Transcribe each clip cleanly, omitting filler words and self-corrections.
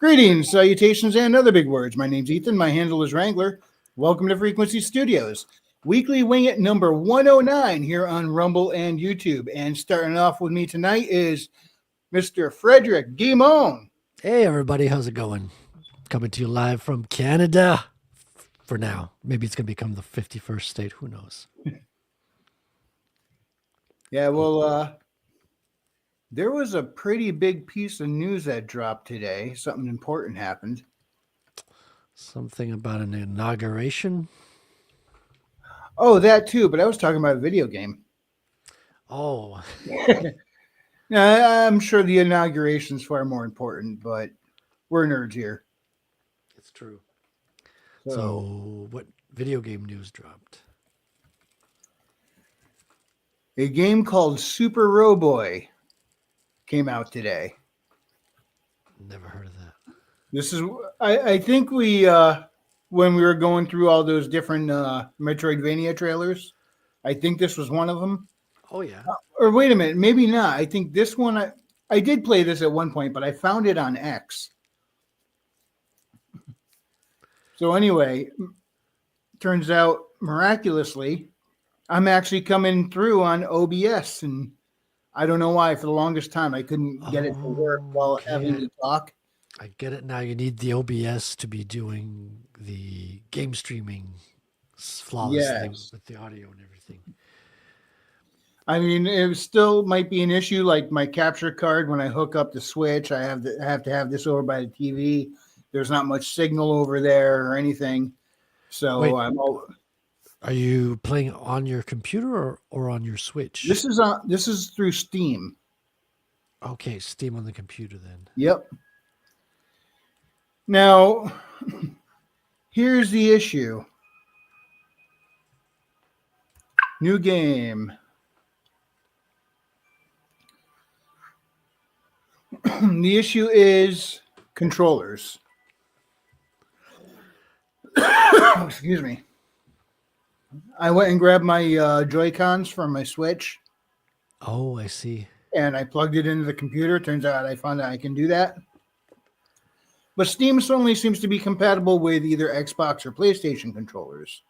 Greetings, salutations, and other big words. My name's Ethan. My handle is Wrangler. Welcome to Frequency Studios. Weekly Wing It number 109 here on Rumble and YouTube. And starting off with me tonight is Mr. Frederick Guimond. Hey, everybody. How's it going? Coming to you live from Canada for now. Maybe it's going to become the 51st state. Who knows? Yeah, well, there was a pretty big piece of news that dropped today. Something important happened. Something about an inauguration? Oh, that too, but I was talking about a video game. Oh, Now, I'm sure the inauguration's far more important, but we're nerds here. it's true. So, what video game news dropped? A game called Super Roboy came out today. Never heard of that. This is, I think when we were going through all those different Metroidvania trailers, I think this was one of them. Oh, yeah. Or wait a minute, maybe not. I think this one, I did play this at one point, but I found it on X. So anyway, turns out miraculously, I'm actually coming through on OBS, and I don't know why. For the longest time, I couldn't get it to work while having to talk. I get it now. You need the OBS to be doing the game streaming flawlessly with the audio and everything. I mean, it still might be an issue. Like my capture card, when I hook up the Switch, I have to have this over by the TV. There's not much signal over there or anything. So Wait. Are you playing on your computer or on your Switch? This is through Steam. Okay, Steam on the computer then. Yep. Now, here's the issue. New game. The issue is controllers. Excuse me. I went and grabbed my Joy-Cons from my Switch. Oh, I see. And I plugged it into the computer. Turns out I found out I can do that. But Steam only seems to be compatible with either Xbox or PlayStation controllers.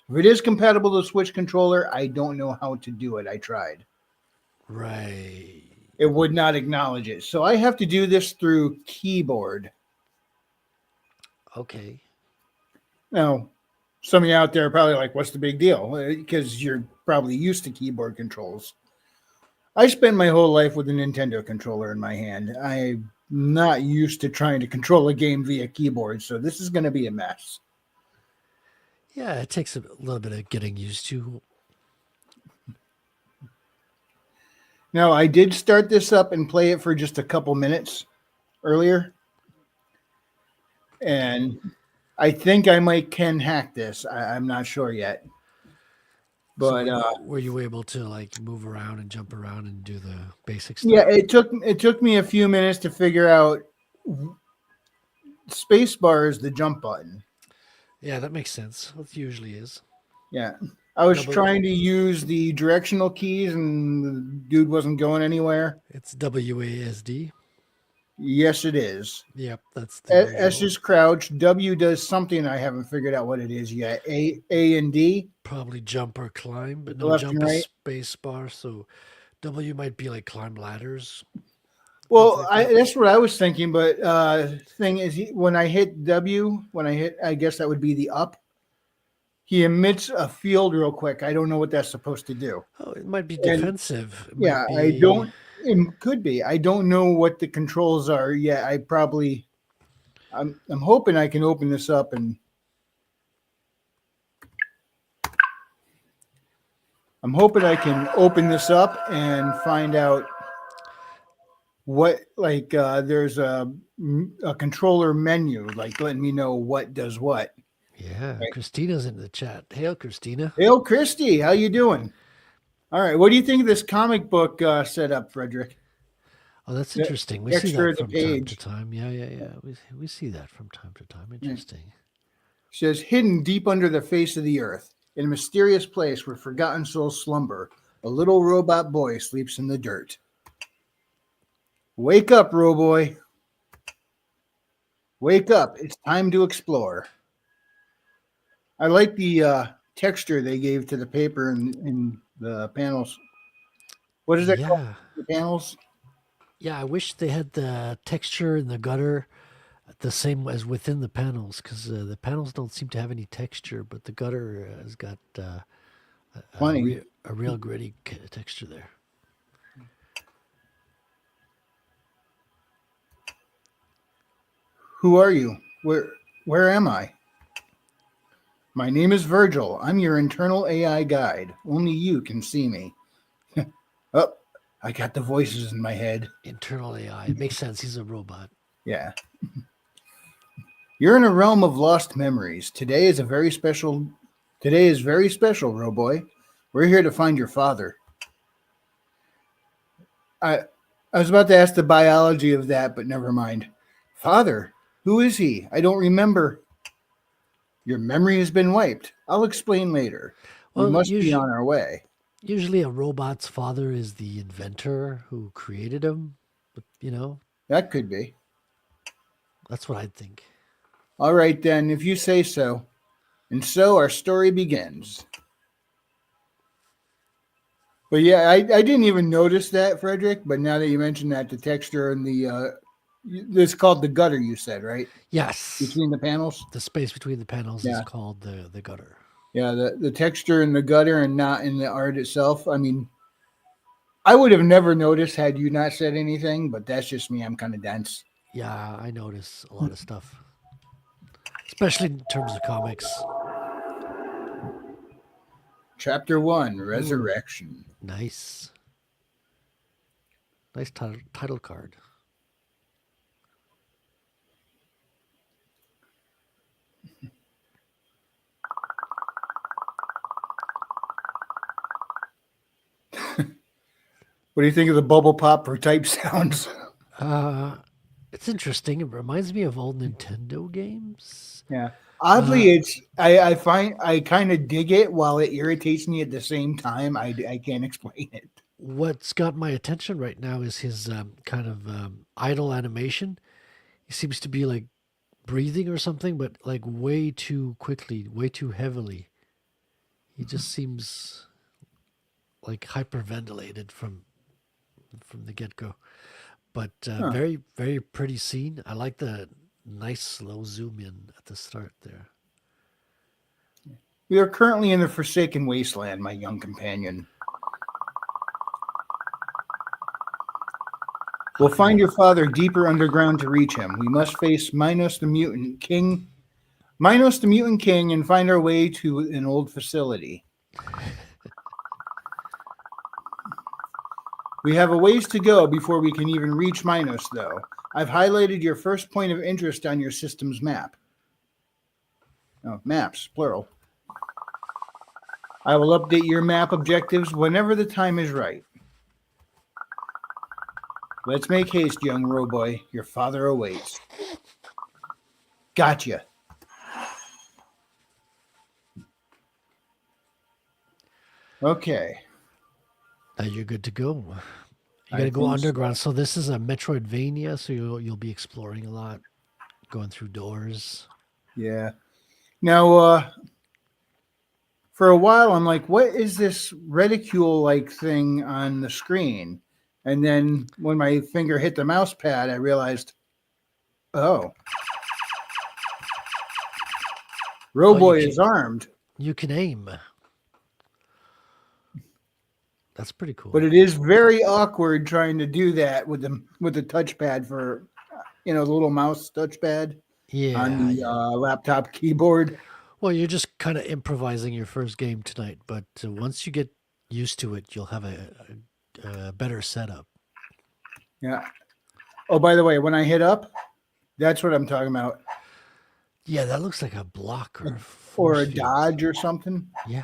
If it is compatible to Switch controller, I don't know how to do it. I tried. Right. It would not acknowledge it. So I have to do this through keyboard. Okay. Now, some of you out there are probably like, what's the big deal? Because you're probably used to keyboard controls. I spent my whole life with a Nintendo controller in my hand. I'm not used to trying to control a game via keyboard, so this is going to be a mess. Yeah, it takes a little bit of getting used to. Now, I did start this up and play it for just a couple minutes earlier. And I think I can hack this. I'm not sure yet. But so were you able to like move around and jump around and do the basic stuff? Yeah, it took me a few minutes to figure out space bar is the jump button. Yeah, that makes sense. It usually is. Yeah. I was trying to use the directional keys and the dude wasn't going anywhere. It's WASD. Yes, it is. Yep, that's the S is crouch. W does something I haven't figured out what it is yet. A and D. Probably jump or climb, but no jump is space bar. So W might be like climb ladders. Well, that's what I was thinking. But thing is, when I hit W, I guess that would be the up. He emits a field real quick. I don't know what that's supposed to do. Oh, it might be defensive. I don't. It could be. I don't know what the controls are yet. I'm hoping I can open this up and find out what there's a controller menu, like letting me know what does what. Yeah, right. Christina's in the chat. Hail, Christina. Hail, Christy. How you doing? All right. What do you think of this comic book setup, Frederick? Oh, that's interesting. We see that from time to time. Yeah. We see that from time to time. Interesting. It says, hidden deep under the face of the earth, in a mysterious place where forgotten souls slumber, a little robot boy sleeps in the dirt. Wake up, Roboy. Wake up. It's time to explore. I like the texture they gave to the paper in the panels. What is that called? Yeah. The panels? Yeah, I wish they had the texture in the gutter the same as within the panels, because the panels don't seem to have any texture, but the gutter has got Funny. a real gritty texture there. Who are you? Where am I? My name is Virgil. I'm your internal AI guide. Only you can see me. Oh, I got the voices in my head. Internal AI. It makes sense. He's a robot. Yeah. You're in a realm of lost memories. Today is very special, Roboy. We're here to find your father. I I was about to ask the biology of that, but never mind. Father, who is he? I don't remember. Your memory has been wiped. I'll explain later. We Well, must be on our way. usually a robot's father is the inventor who created him. But, That could be. that's what I think. All right, then, if you say so. And so our story begins. But yeah, I didn't even notice that, Frederick. But now that you mentioned that, the texture and it's called the gutter, you said, right? Yes. Between the panels? The space between the panels is Yeah. called the gutter. Yeah, the texture in the gutter and not in the art itself. I mean, I would have never noticed had you not said anything, but that's just me. I'm kind of dense. Yeah, I notice a lot of stuff, especially in terms of comics. Chapter 1, Resurrection. Nice. Nice title card. What do you think of the bubble pop for type sounds? It's interesting. It reminds me of old Nintendo games. Yeah. Oddly, I find I kind of dig it while it irritates me at the same time. I can't explain it. What's got my attention right now is his kind of idle animation. He seems to be like breathing or something, but like way too quickly, way too heavily. He just seems like hyperventilated from the get go. But Huh. very, very pretty scene. I like the nice slow zoom in at the start there. We are currently in the Forsaken Wasteland, my young companion. We'll find your father deeper underground to reach him. We must face Minos the Mutant King, and find our way to an old facility. We have a ways to go before we can even reach Minos, though. I've highlighted your first point of interest on your system's map. Oh, maps, plural. I will update your map objectives whenever the time is right. Let's make haste, young Roboy. Your father awaits. Gotcha. Okay. Now you're good to go. You I got to go think so. underground. So this is a Metroidvania, so you'll be exploring a lot, going through doors. Yeah. Now, for a while, I'm like, what is this reticule-like thing on the screen? And then when my finger hit the mouse pad, I realized, oh, Roboy is armed. You can aim. That's pretty cool. But it is very awkward trying to do that with the touchpad for, the little mouse touchpad on the laptop keyboard. Well, you're just kind of improvising your first game tonight, but once you get used to it, you'll have a better setup. Yeah. Oh, by the way, when I hit up, that's what I'm talking about. Yeah, that looks like a block Or a field. dodge or something. Yeah.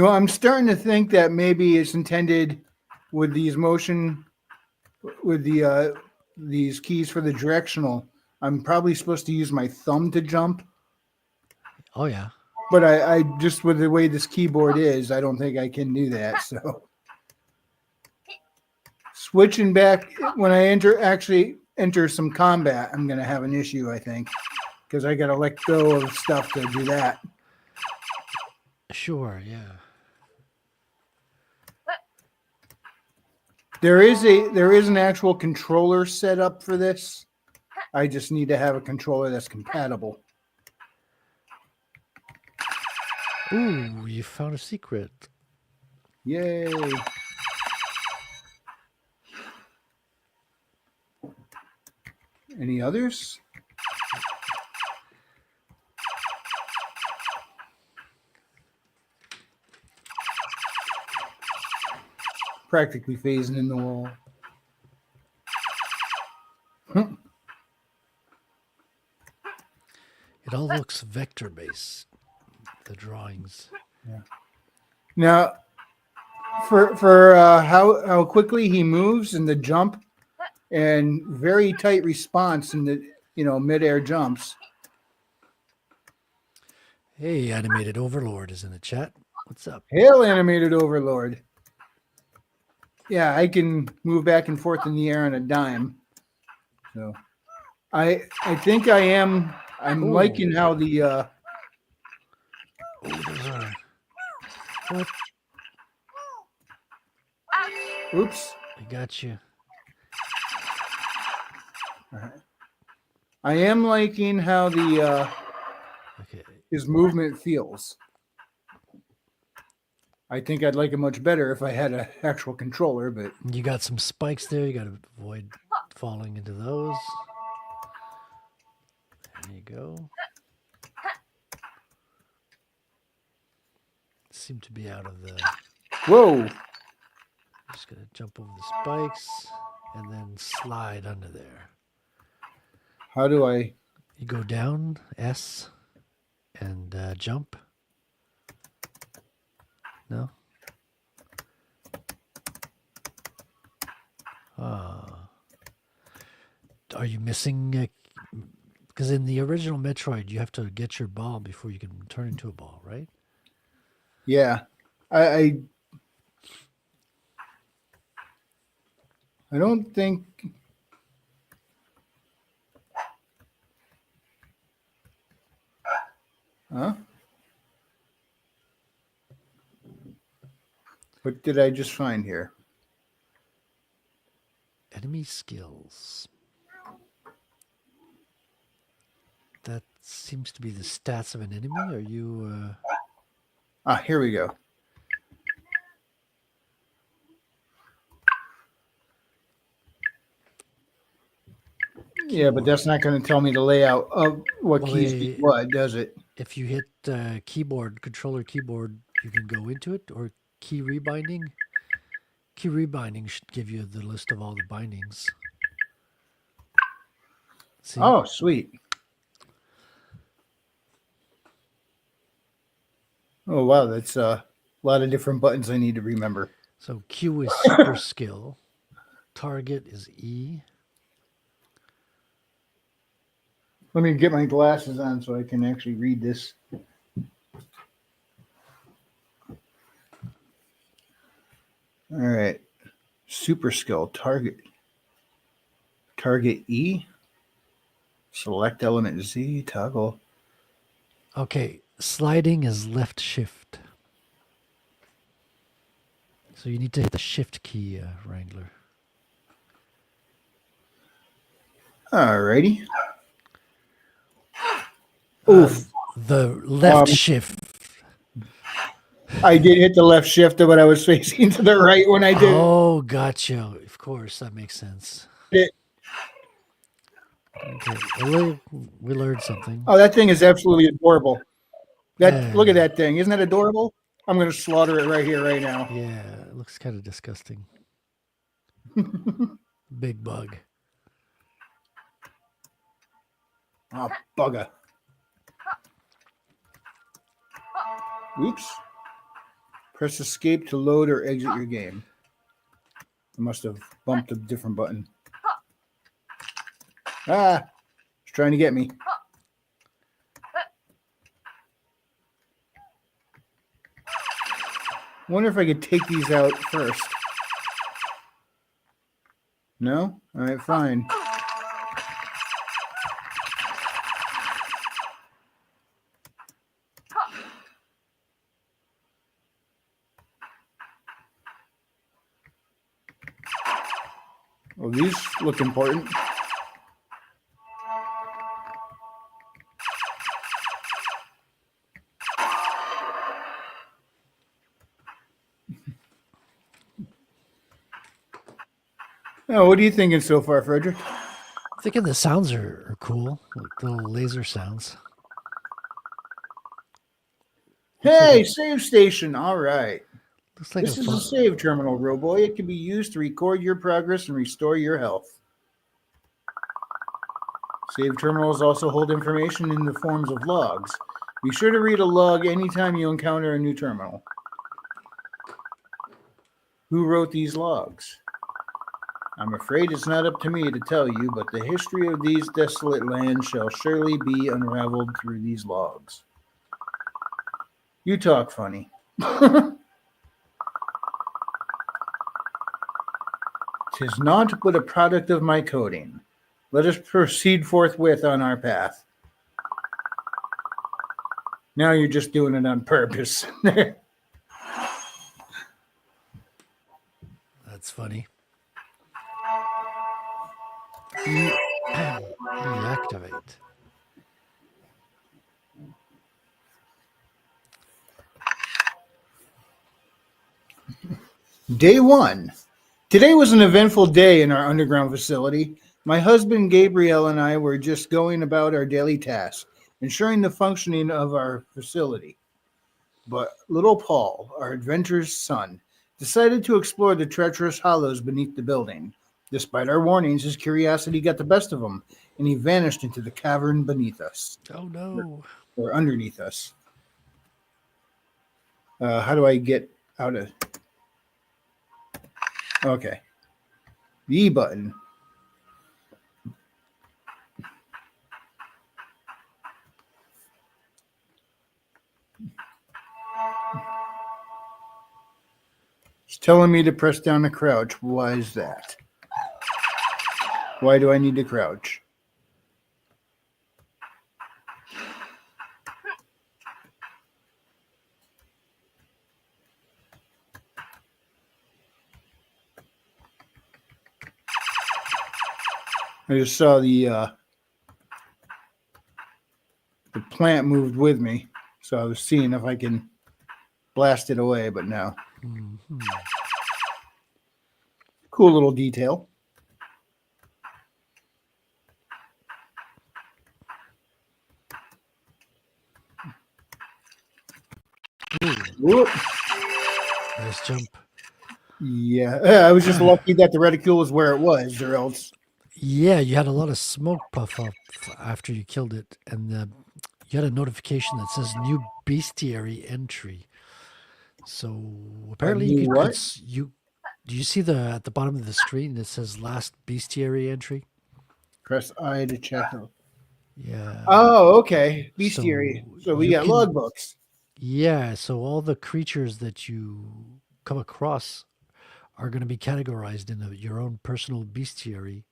I'm starting to think that maybe it's intended with these these keys for the directional. I'm probably supposed to use my thumb to jump. Oh yeah. But I just with the way this keyboard is, I don't think I can do that. So switching back when I actually enter some combat, I'm gonna have an issue, I think, because I gotta let go of stuff to do that. Sure, yeah. There is an actual controller set up for this. I just need to have a controller that's compatible. Ooh, you found a secret. Yay. Any others? Practically phasing in the wall. It all looks vector based. The drawings. Now, for how quickly he moves in the jump, and very tight response in the midair jumps. Hey, Animated Overlord is in the chat. What's up? Hail, Animated Overlord. Yeah, I can move back and forth in the air on a dime. So, I think I'm Ooh. liking how the Oh, those are. What? oops. I got you. I am liking how the Okay. his movement feels. I think I'd like it much better if I had an actual controller, but You got some spikes there. You got to avoid falling into those. There you go. Seem to be out of the. whoa. Just gonna jump over the spikes and then slide under there. How do I? You go down S and jump. No. Are you missing? Because in the original Metroid, you have to get your ball before you can turn into a ball, right? Yeah, I don't think. Huh? What did I just find here? Enemy skills. That seems to be the stats of an enemy. Are you? Here we go. Yeah, but that's not going to tell me the layout of what Well, keys do what, does it? If you hit controller keyboard, you can go into it, or key rebinding. Key rebinding should give you the list of all the bindings. See? Oh, sweet. Oh, wow. That's a lot of different buttons I need to remember. So Q is super skill. Target is E. Let me get my glasses on so I can actually read this. All right. Super skill, target. Target E. Select element Z, toggle. Okay, sliding is left shift. So you need to hit the shift key, Wrangler. All righty. Oof. The left shift. I did hit the left shift, but I was facing to the right when I did Oh, gotcha. Of course, that makes sense. it. Okay, well, we learned something. Oh, that thing is absolutely adorable. Yeah. Look at that thing. Isn't that adorable? I'm going to slaughter it right here, right now. Yeah, it looks kind of disgusting. Big bug. Oh, bugger. Oops. Press escape to load or exit your game. I must have bumped a different button. Ah, it's trying to get me. Wonder if I could take these out first. No? All right, fine. Well, these look important. Oh, what are you thinking so far, Frederick? I'm thinking the sounds are cool, like little laser sounds. Hey, save station. All right. Looks like This a is a save terminal, Roboy. It can be used to record your progress and restore your health. Save terminals also hold information in the forms of logs. Be sure to read a log anytime you encounter a new terminal. Who wrote these logs? I'm afraid it's not up to me to tell you, but the history of these desolate lands shall surely be unraveled through these logs. You talk funny. 'Tis naught but a product of my coding. Let us proceed forthwith on our path. Now you're just doing it on purpose. That's funny. Deactivate. Day 1. Today was an eventful day in our underground facility. My husband Gabriel and I were just going about our daily tasks, ensuring the functioning of our facility. But little Paul, our adventurous son, decided to explore the treacherous hollows beneath the building. Despite our warnings, his curiosity got the best of him, and he vanished into the cavern beneath us, Oh no. or underneath us. How do I get out of... Okay. The E button. It's telling me to press down to crouch. Why is that? Why do I need to crouch? I just saw the plant moved with me, so I was seeing if I can blast it away, but no. Mhm. Cool little detail. Whoop. Nice jump. Yeah, I was just lucky that the reticule was where it was, or else. Yeah, you had a lot of smoke puff up after you killed it, and you had a notification that says new bestiary entry. So apparently you new could what? you do you see the at the bottom of the screen it says last bestiary entry? Press I to check. Yeah. Oh, okay. Bestiary. So we you got can logbooks. yeah, so all the creatures that you come across are going to be categorized in your own personal bestiary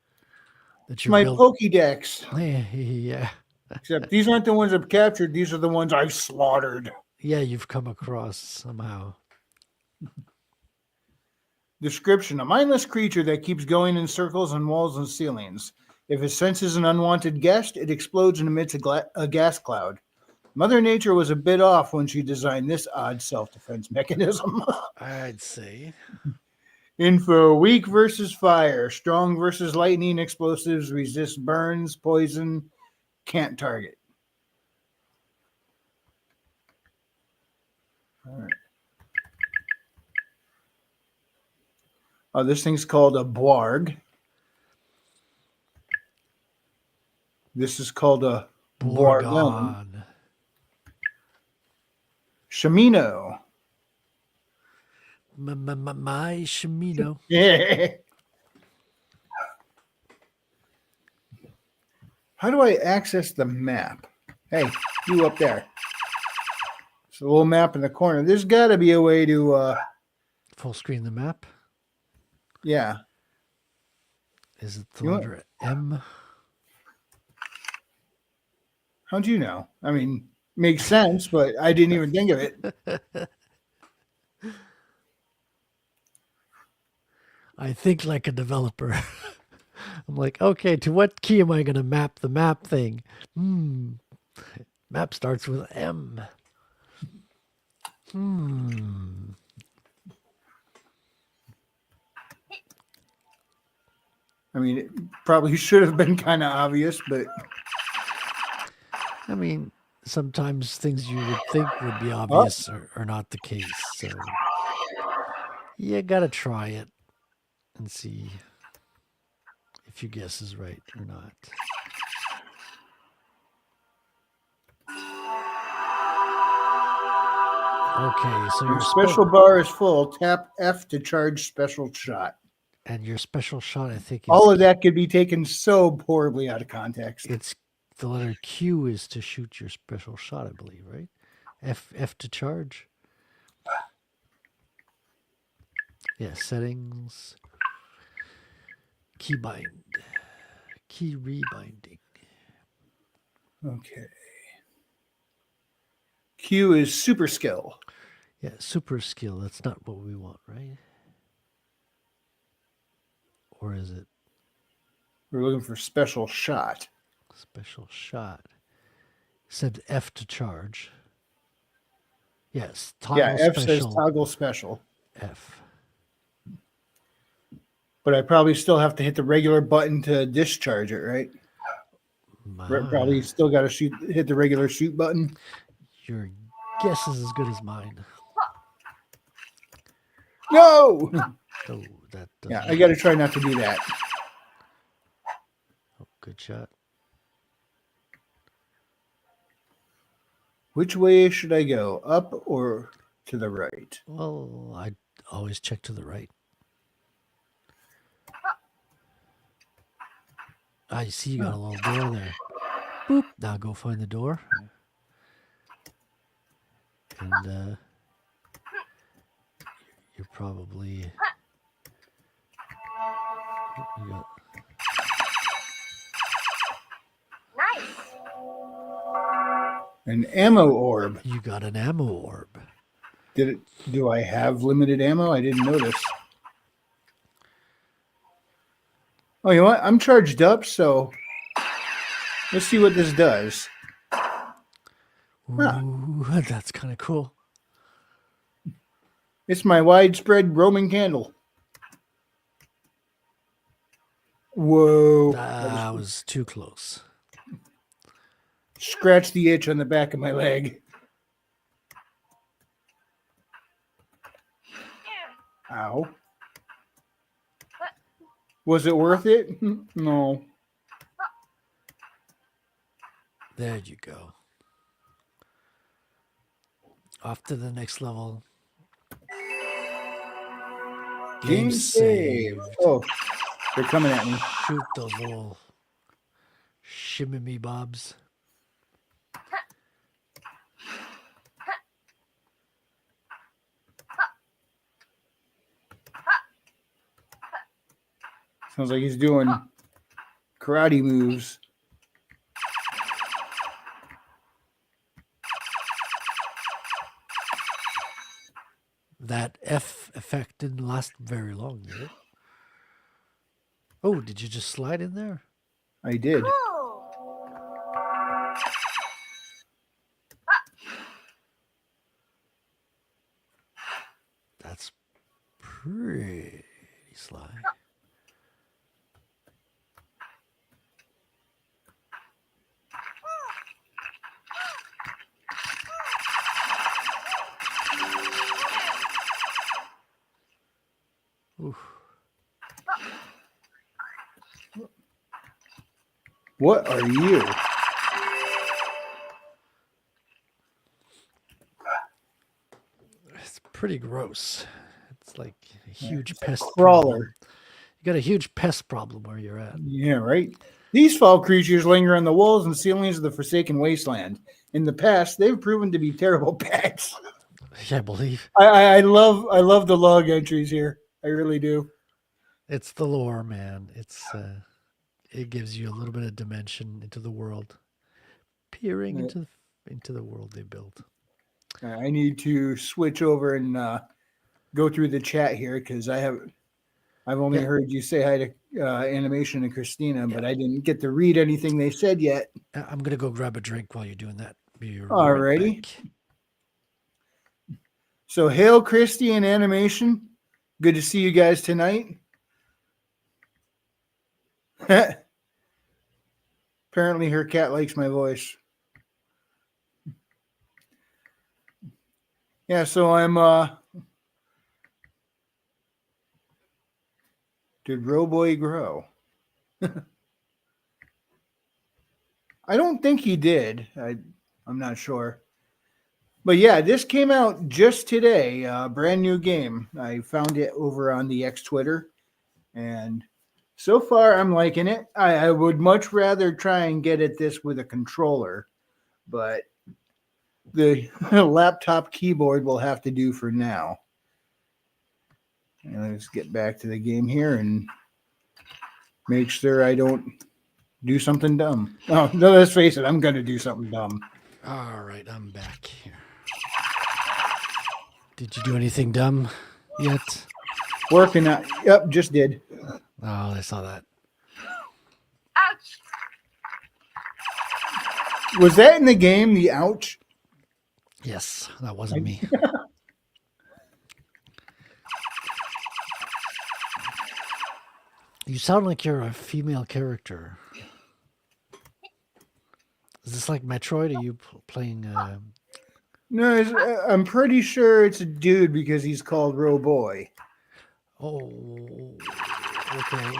that It's you're my built. Pokédex. Yeah. Except these aren't the ones I've captured. These are the ones I've slaughtered. Yeah, you've come across somehow. Description: a mindless creature that keeps going in circles on walls and ceilings. If it senses an unwanted guest, it explodes and emits a gas cloud. Mother Nature was a bit off when she designed this odd self-defense mechanism. I'd say. Info: weak versus fire, strong versus lightning, explosives, resist burns, poison, can't target. All right. Oh, this thing's called a Bwarg. This is called a Bwargon. Borgon. Shamino. My Shimino. Yeah. How do I access the map? Hey, you up there. It's a little map in the corner. There's got to be a way to Full screen the map. Yeah. Is it the You want- letter M? How'd you know? I mean, makes sense, but I didn't even think of it. I think like a developer. I'm like, okay, to what key am I going to map the map thing? Map starts with M. I mean, it probably should have been kind of obvious, but I mean, sometimes things you would think would be obvious are not the case. So you got to try it and see if your guess is right or not. Okay, so your your special bar is full. Tap F to charge special shot. and your special shot, I think, is All of that could be taken so horribly out of context. it's the letter Q is to shoot your special shot, I believe, right? F to charge. Yeah, settings, keybind, key rebinding. Okay. Q is super skill. Yeah, super skill. That's not what we want, right? Or is it We're looking for special shot. special shot? Said F to charge. Yes, toggle Yeah, F says special toggle special. F. But I probably still have to hit the regular button to discharge it, right? Probably still got to hit the regular shoot button. Your guess is as good as mine. No! Oh, that doesn't Yeah, I got to try not to do that. Oh, good shot. Which way should I go? Up or to the right? Well, I always check to the right. I see you got a little door there. Boop. Now go find the door. And you're probably. You got, An ammo orb. you got an ammo orb. Do I have limited ammo? I didn't notice. Oh, you know what? I'm charged up, so let's see what this does. Ooh, that's kind of cool. It's my widespread Roman candle. Whoa. That was too close. Scratch the itch on the back of my leg. Ow. Was it worth it? No. There you go. Off to the next level. Game saved. Oh, they're coming at me. Shoot those little shimmy me bobs. Sounds like he's doing karate moves. That F effect didn't last very long, did it? Oh, did you just slide in there? I did. That's pretty sly. Oof. What are you? It's pretty gross. It's like a huge pest crawler. problem. You got a huge pest problem where you're at. Yeah, right. These foul creatures linger on the walls and ceilings of the Forsaken Wasteland. In the past, they've proven to be terrible pets. I believe I love the log entries here. I really do. it's the lore, man. It gives you a little bit of dimension into the world, peering Uh, into the world they built. I need to switch over and go through the chat here because I've only Yeah, heard you say hi to Animation and Christina, but I didn't get to read anything they said yet. I'm gonna go grab a drink while you're doing that. Be right Alrighty. back. So hail Christy and Animation. Good to see you guys tonight. Apparently her cat likes my voice. Yeah, so I'm did Roboy grow? I don't think he did. I'm not sure. But yeah, this came out just today. Brand new game. I found it over on the X Twitter, and so far I'm liking it. I would much rather try and get at this with a controller, but the laptop keyboard will have to do for now. And let's get back to the game here and make sure I don't do something dumb. Oh, no, let's face it, I'm going to do something dumb. All right, I'm back here. Did you do anything dumb yet? Working on. Yep, just did. Oh, I saw that. Was that in the game? The ouch. Yes, that wasn't me. You sound like you're a female character. Is this like Metroid? Are you playing? No, I'm pretty sure it's a dude because he's called Roboy. Oh, okay.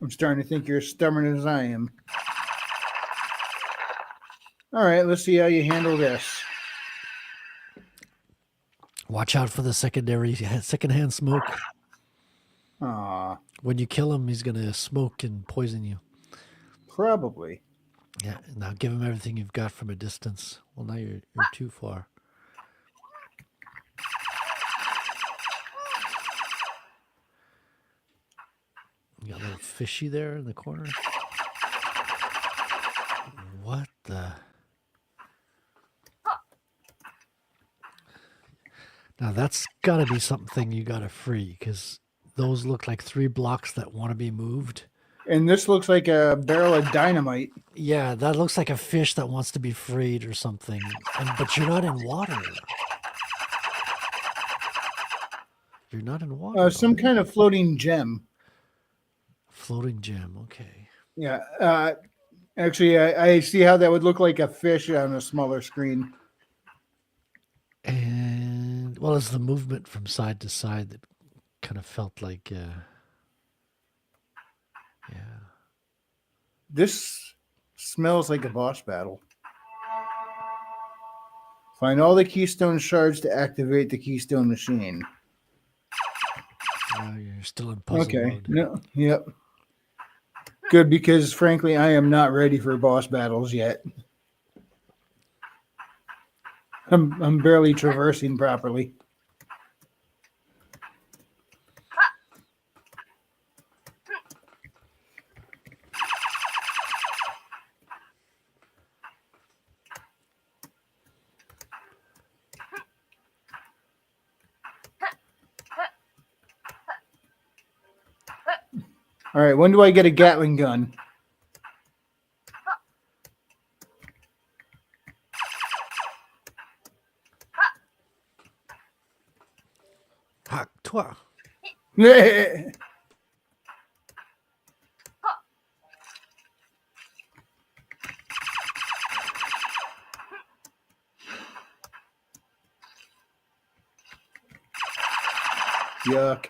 I'm starting to think you're as stubborn as I am. All right, let's see how you handle this. Watch out for the secondhand smoke. Aw, When you kill him, he's gonna smoke and poison you. probably. Yeah. Now give him everything you've got from a distance. Well, now you're too far. You got a little fishy there in the corner. What the? Now that's got to be something you got to free because those look like 3 blocks that want to be moved. And this looks like a barrel of dynamite. Yeah, that looks like a fish that wants to be freed or something. But you're not in water. You're not in water. Some kind of floating gem. Floating gem. Okay. Yeah. Actually, I see how that would look like a fish on a smaller screen. And well, it's the movement from side to side that kind of felt like, yeah. This smells like a boss battle. Find all the keystone shards to activate the keystone machine. You're still in puzzle mode. No. Yep. Good, because frankly, I am not ready for boss battles yet. I'm barely traversing properly. All right, when do I get a Gatling gun? Hak toi. Yuck.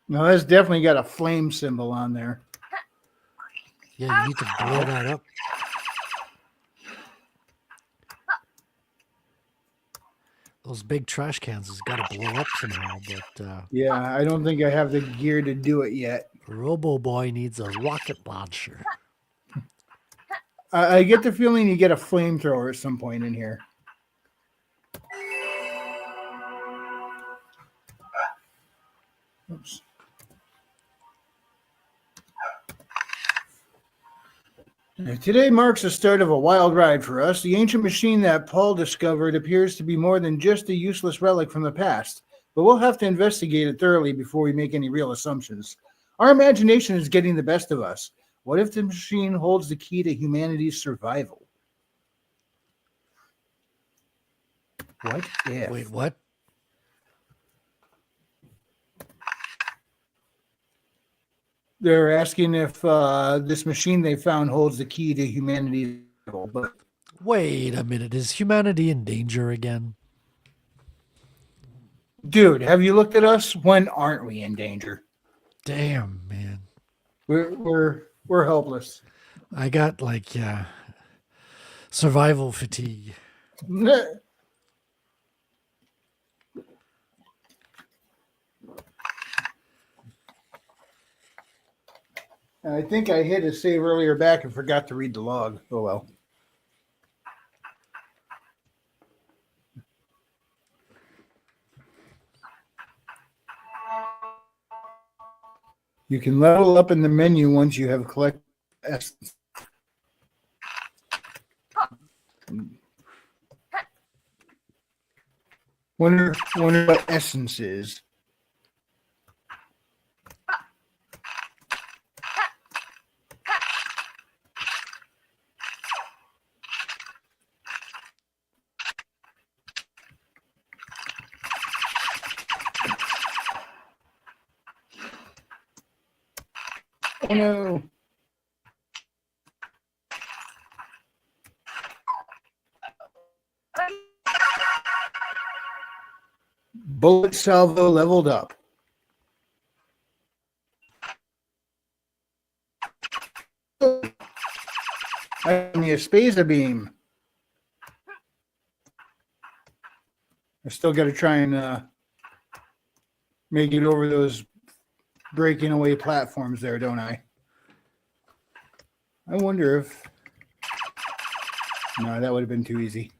No, that's definitely got a flame symbol on there. Yeah, you need to blow that up. Those big trash cans has got to blow up somehow, but Yeah, I don't think I have the gear to do it yet. Robo Boy needs a rocket launcher. I get the feeling you get a flamethrower at some point in here. Oops. Today marks the start of a wild ride for us. The ancient machine that Paul discovered appears to be more than just a useless relic from the past, but we'll have to investigate it thoroughly before we make any real assumptions. Our imagination is getting the best of us. What if the machine holds the key to humanity's survival? What if? Wait, what? They're asking if this machine they found holds the key to humanity's survival. But Wait a minute. Is humanity in danger again? dude, have you looked at us? When aren't we in danger? Damn, man. We're helpless. I got like survival fatigue. I think I hit a save earlier back and forgot to read the log. Oh well. You can level up in the menu once you have collected essence. Wonder what essence is. Oh no. Bullet salvo leveled up. I need a Spaza beam. I still got to try and make it over those breaking away platforms there, don't I? I wonder if... No, that would have been too easy.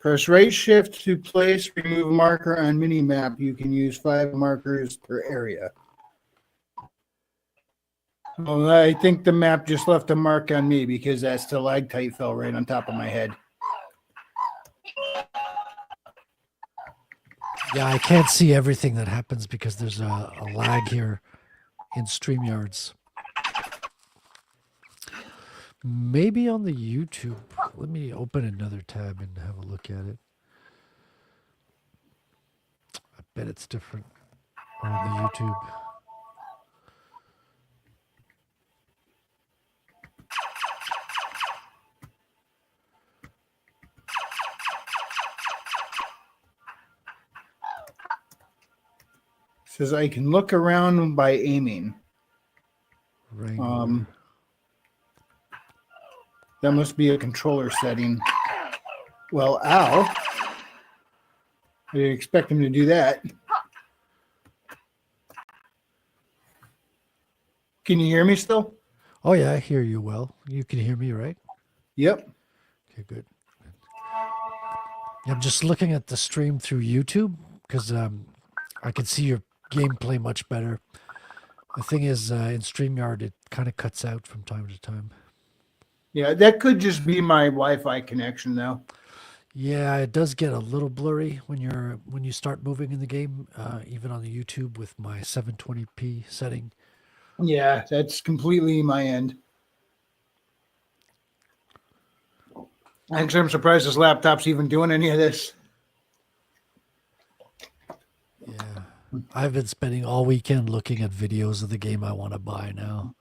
Press right shift to place remove marker on mini map. You can use 5 markers per area. Well, I think the map just left a mark on me because that stalactite fell right on top of my head. Yeah, I can't see everything that happens because there's a lag here in StreamYards. Maybe on the YouTube. Let me open another tab and have a look at it. I bet it's different on the YouTube. Says I can look around by aiming. Wrangler. That must be a controller setting. Well, ow. I didn't expect him to do that. Can you hear me still? Oh yeah, I hear you well. You can hear me, right? Yep. Okay, good. I'm just looking at the stream through YouTube because I can see your gameplay much better. The thing is, in StreamYard, it kind of cuts out from time to time. Yeah, that could just be my Wi-Fi connection, though. Yeah, it does get a little blurry when you start moving in the game, even on the YouTube with my 720p setting. Yeah, that's completely my end. Actually, I'm surprised this laptop's even doing any of this. Yeah. I've been spending all weekend looking at videos of the game I want to buy now.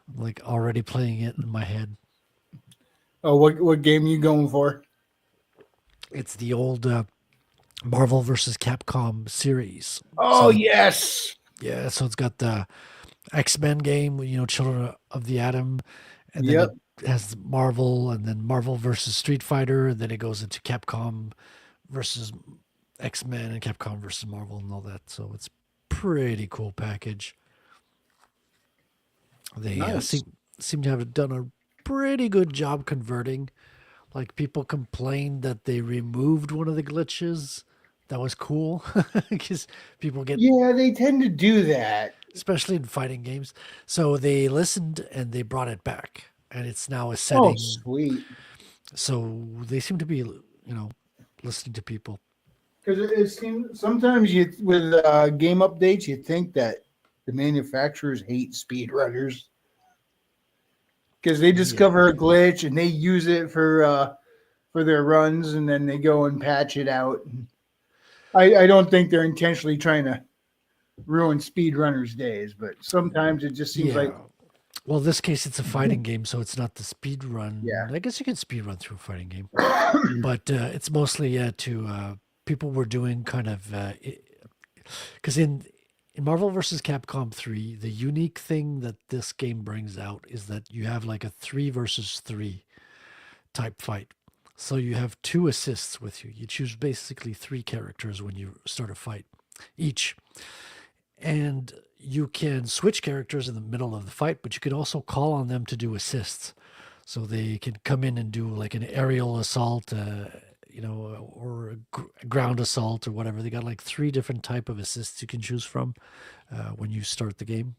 I'm like already playing it in my head. Oh, what game you going for? It's the old Marvel versus Capcom series. Oh So yes, yeah, so it's got the X-Men game, Children of the Atom, and then yep. it has Marvel, and then Marvel versus Street Fighter, and then it goes into Capcom versus X-Men and Capcom versus Marvel and all that. So it's pretty cool package. They Nice. seem to have done a pretty good job converting. Like people complained that they removed one of the glitches. That was cool because people get, Yeah, they tend to do that. especially in fighting games. So they listened and they brought it back, and it's now a Oh, setting. sweet. So they seem to be, listening to people. Because it seems sometimes you with game updates, you think that the manufacturers hate speedrunners because they discover a Yeah, glitch and they use it for their runs, and then they go and patch it out. I don't think they're intentionally trying to ruin speedrunners' days, but sometimes it just seems like yeah. Well, in this case, it's a fighting game, so it's not the speed run. yeah. I guess you can speed run through a fighting game, but it's mostly to people were doing kind of because in Marvel versus Capcom 3, the unique thing that this game brings out is that you have like a 3 versus 3 type fight. So you have two assists with you. You choose basically three characters when you start a fight each. And you can switch characters in the middle of the fight, but you can also call on them to do assists. So they can come in and do like an aerial assault, or a ground assault or whatever. They got like three different type of assists you can choose from when you start the game.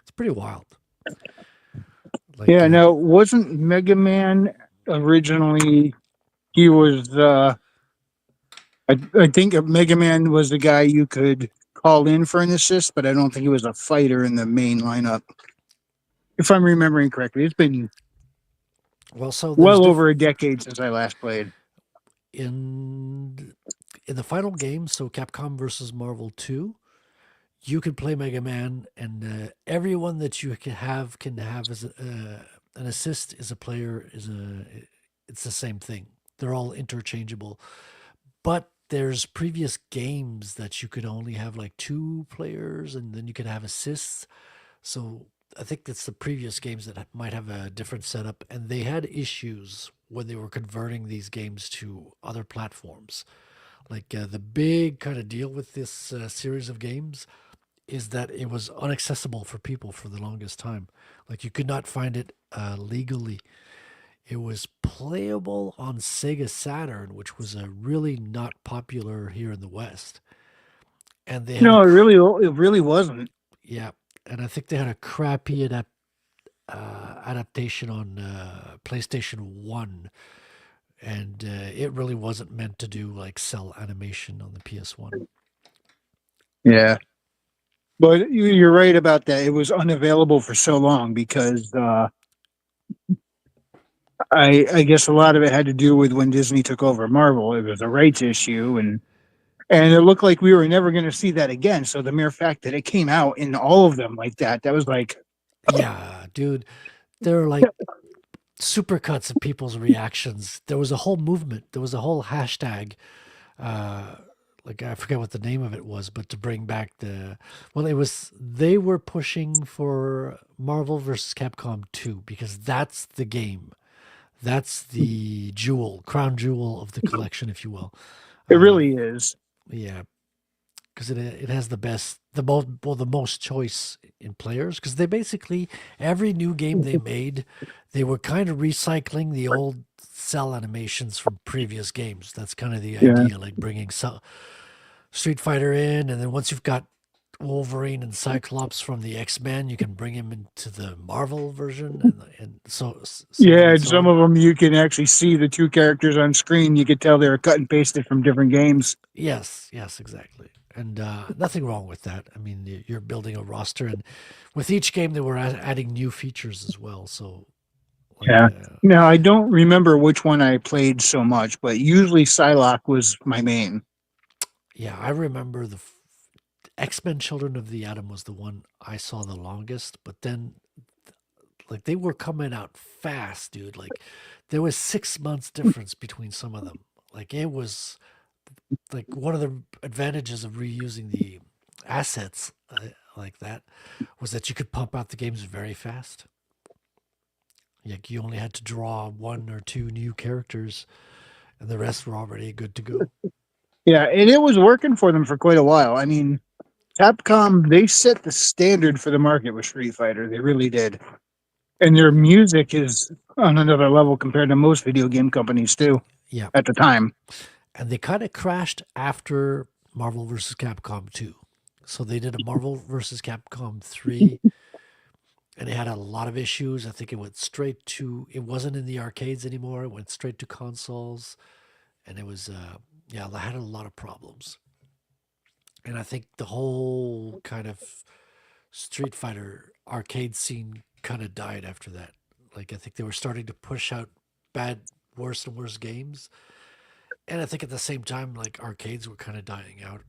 It's pretty wild. Like, Yeah, no, wasn't Mega Man originally? He was. I think Mega Man was the guy you could call in for an assist, but I don't think he was a fighter in the main lineup. If I'm remembering correctly, it's been well, so there's well over a decade since I last played. in in the final game, so Capcom versus Marvel 2, you can play Mega Man, and everyone that you can have as an assist is a player is a it's the same thing. They're all interchangeable. But there's previous games that you could only have like two players, and then you could have assists. So I think it's the previous games that might have a different setup, and they had issues when they were converting these games to other platforms. Like the big kind of deal with this series of games is that it was inaccessible for people for the longest time. Like you could not find it legally. It was playable on Sega Saturn, which was a really not popular here in the West. And they had No, it really wasn't. yeah, and I think they had a crappy adaptation on PlayStation One, and it really wasn't meant to do like cell animation on the PS1. Yeah, but you're right about that. It was unavailable for so long because I guess a lot of it had to do with when Disney took over Marvel. It was a rights issue, and it looked like we were never going to see that again. So the mere fact that it came out in all of them like that was like, Yeah, dude, there are like supercuts of people's reactions. There was a whole movement. There was a whole hashtag. Uh, like I forget what the name of it was, but to bring back it was they were pushing for Marvel versus Capcom 2 because that's the game. That's the crown jewel of the collection, if you will. it Uh, really is. yeah, because it has the most choice in players because they basically every new game they made they were kind of recycling the old cell animations from previous games. That's kind of the Yeah. idea, like bringing Street Fighter in, and then once you've got Wolverine and Cyclops from the X-Men, you can bring him into the Marvel version, and so on Yeah, and and so some on. of them you can actually see the two characters on screen. You could tell they were cut and pasted from different games. Yes, exactly. And nothing wrong with that. I mean, you're building a roster, and with each game, they were adding new features as well. So, like, Yeah. Now I don't remember which one I played so much, but usually Psylocke was my main. yeah, I remember the X-Men Children of the Atom was the one I saw the longest, but then like they were coming out fast, dude. Like there was 6 months difference between some of them. Like it was like one of the advantages of reusing the assets like that was that you could pump out the games very fast. Like you only had to draw one or two new characters, and the rest were already good to go. Yeah, and it was working for them for quite a while. I mean, Capcom, they set the standard for the market with Street Fighter. They really did. And their music is on another level compared to most video game companies too Yeah, at the time. and they kind of crashed after Marvel vs. Capcom 2. So they did a Marvel vs. Capcom 3, and it had a lot of issues. I think it went straight to, it wasn't in the arcades anymore. It went straight to consoles, and it was, yeah, they had a lot of problems. And I think the whole kind of Street Fighter arcade scene kind of died after that. Like, I think they were starting to push out bad, worse and worse games. And I think at the same time, like, arcades were kind of dying out.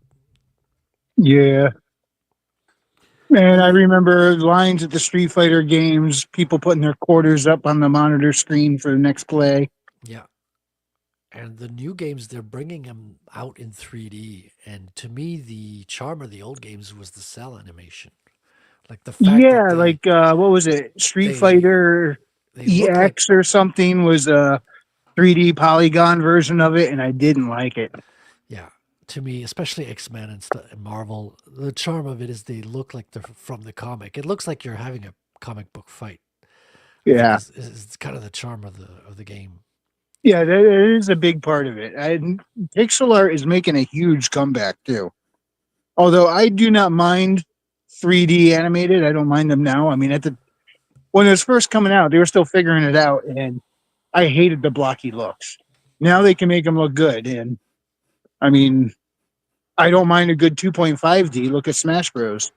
Yeah. And I remember lines at the Street Fighter games, people putting their quarters up on the monitor screen for the next play. Yeah. And the new games, they're bringing them out in 3D. And to me, the charm of the old games was the cell animation. Like the fact Yeah, that like what was it? Street they, Fighter they look like, EX or something was a 3D polygon version of it, and I didn't like it. yeah, to me, especially X-Men and and Marvel, the charm of it is they look like they're from the comic. It looks like you're having a comic book fight. I think Yeah. is kind of the charm of the game. Yeah, that is a big part of it. And pixel art is making a huge comeback too. Although I do not mind 3D animated, I don't mind them now. I mean, when it was first coming out, they were still figuring it out, and I hated the blocky looks. Now they can make them look good, and I mean, I don't mind a good 2.5D. Look at Smash Bros.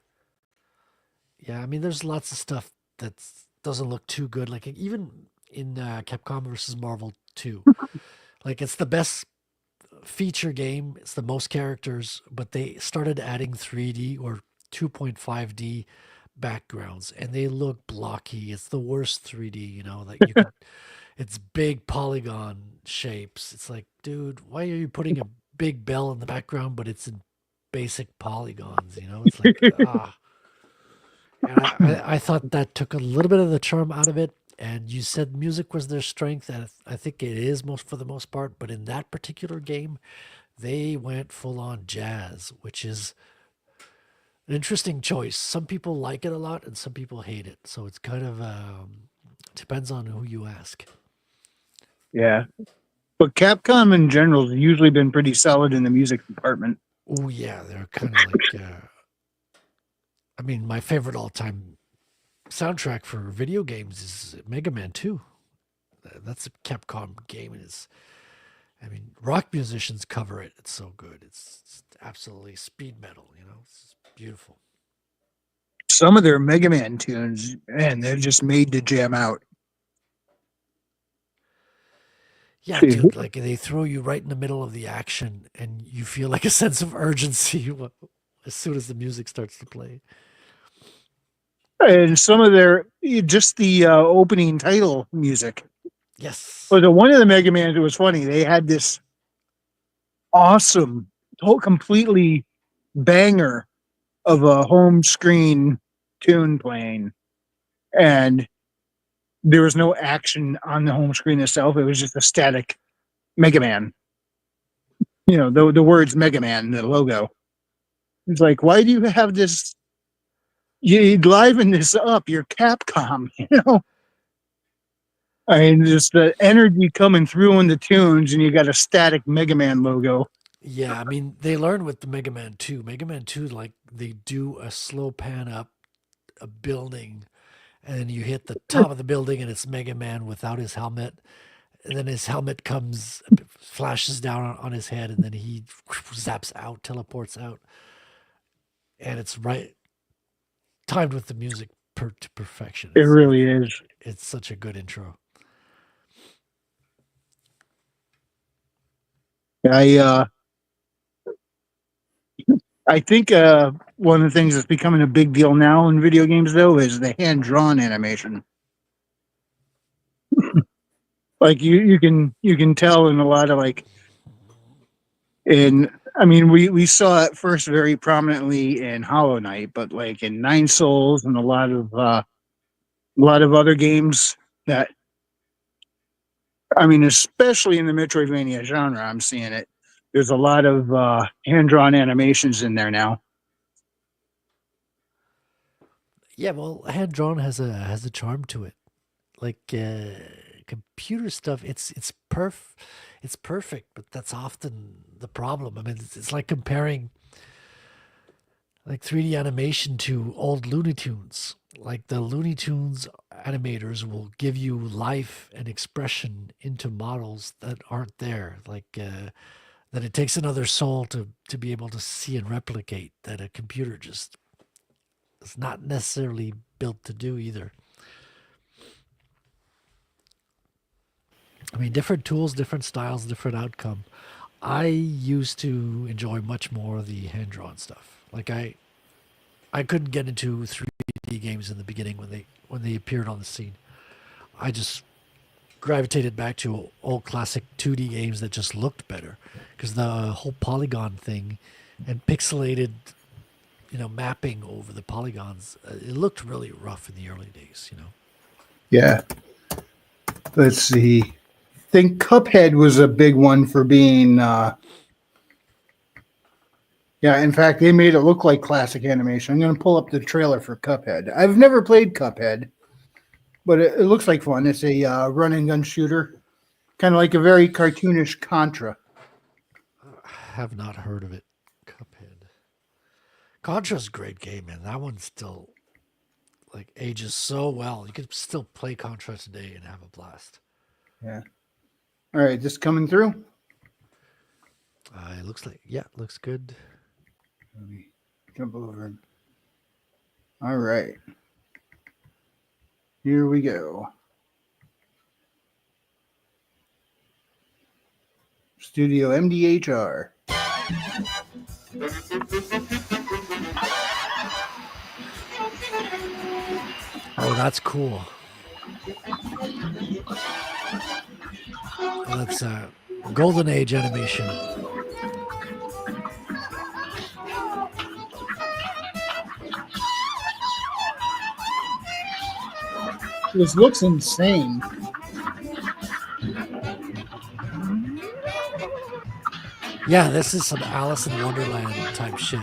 Yeah, I mean, there's lots of stuff that doesn't look too good. Like even in Capcom versus Marvel 2, like it's the best feature game. It's the most characters, but they started adding 3D or 2.5D backgrounds, and they look blocky. It's the worst 3D. You know, like you could. It's big polygon shapes. It's like, dude, why are you putting a big bell in the background, but it's in basic polygons? You know, it's like ah. And I thought that took a little bit of the charm out of it. And you said music was their strength, and I think it is most for the most part. But in that particular game, they went full on jazz, which is an interesting choice. Some people like it a lot, and some people hate it. So it's kind of depends on who you ask. Yeah. But Capcom in general has usually been pretty solid in the music department. Oh yeah, they're kind of like. I mean, my favorite all-time soundtrack for video games is Mega Man 2. That's a Capcom game. And I mean, rock musicians cover it. It's so good. It's absolutely speed metal, you know? It's beautiful. Some of their Mega Man tunes, man, they're just made to jam out. Yeah, dude, like they throw you right in the middle of the action and you feel like a sense of urgency as soon as the music starts to play. And some of their, just the opening title music. Yes. But one of the Mega Mans, it was funny. They had this awesome, completely banger of a home screen tune playing. And there was no action on the home screen itself. It was just a static Mega Man. You know, the words Mega Man, the logo. It's like, why do you have this? You liven this up. You're Capcom, you know? I mean, just the energy coming through in the tunes, and you got a static Mega Man logo. Yeah, I mean, they learned with the Mega Man 2. Mega Man 2, like, they do a slow pan up a building, and then you hit the top of the building, and it's Mega Man without his helmet. And then his helmet flashes down on his head, and then he zaps out, teleports out. And it's right timed with the music to perfection. It really is. It's such a good intro. I think one of the things that's becoming a big deal now in video games, though, is the hand-drawn animation. Like you can tell in a lot of like in I mean we saw it first very prominently in Hollow Knight, but like in Nine Souls and a lot of other games that I mean, especially in the Metroidvania genre, I'm seeing it. There's a lot of hand-drawn animations in there now. Yeah, well, hand drawn has a charm to it. Like computer stuff, it's perfect, but that's often the problem. I mean, it's like comparing like 3D animation to old Looney Tunes. Like the Looney Tunes animators will give you life and expression into models that aren't there. Like that it takes another soul to be able to see and replicate that a computer just is not necessarily built to do either. I mean, different tools, different styles, different outcome. I used to enjoy much more of the hand drawn stuff. Like I couldn't get into 3D games in the beginning when they appeared on the scene. I just gravitated back to old classic 2D games that just looked better because the whole polygon thing and pixelated, mapping over the polygons, it looked really rough in the early days. Yeah. Let's see. I think Cuphead was a big one for being. Yeah, in fact, they made it look like classic animation. I'm going to pull up the trailer for Cuphead. I've never played Cuphead, but it looks like fun. It's a run and gun shooter, kind of like a very cartoonish Contra. Have not heard of it. Cuphead. Contra's a great game, man. That one still like ages so well. You could still play Contra today and have a blast. Yeah. All right, just coming through. It looks like looks good. Let me jump over. All right. Here we go. Studio MDHR. Oh, that's cool. That's Golden Age animation. This looks insane. Yeah, this is some Alice in Wonderland type shit.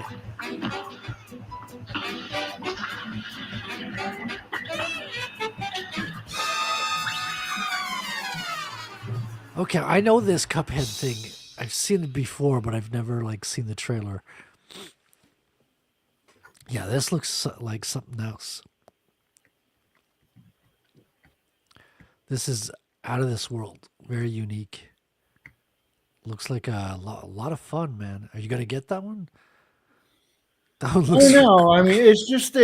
Okay, I know this Cuphead thing. I've seen it before, but I've never seen the trailer. Yeah, this looks like something else. This is out of this world. Very unique. Looks like a lot of fun, man. Are you gonna get that one? That one looks. No, I mean it's just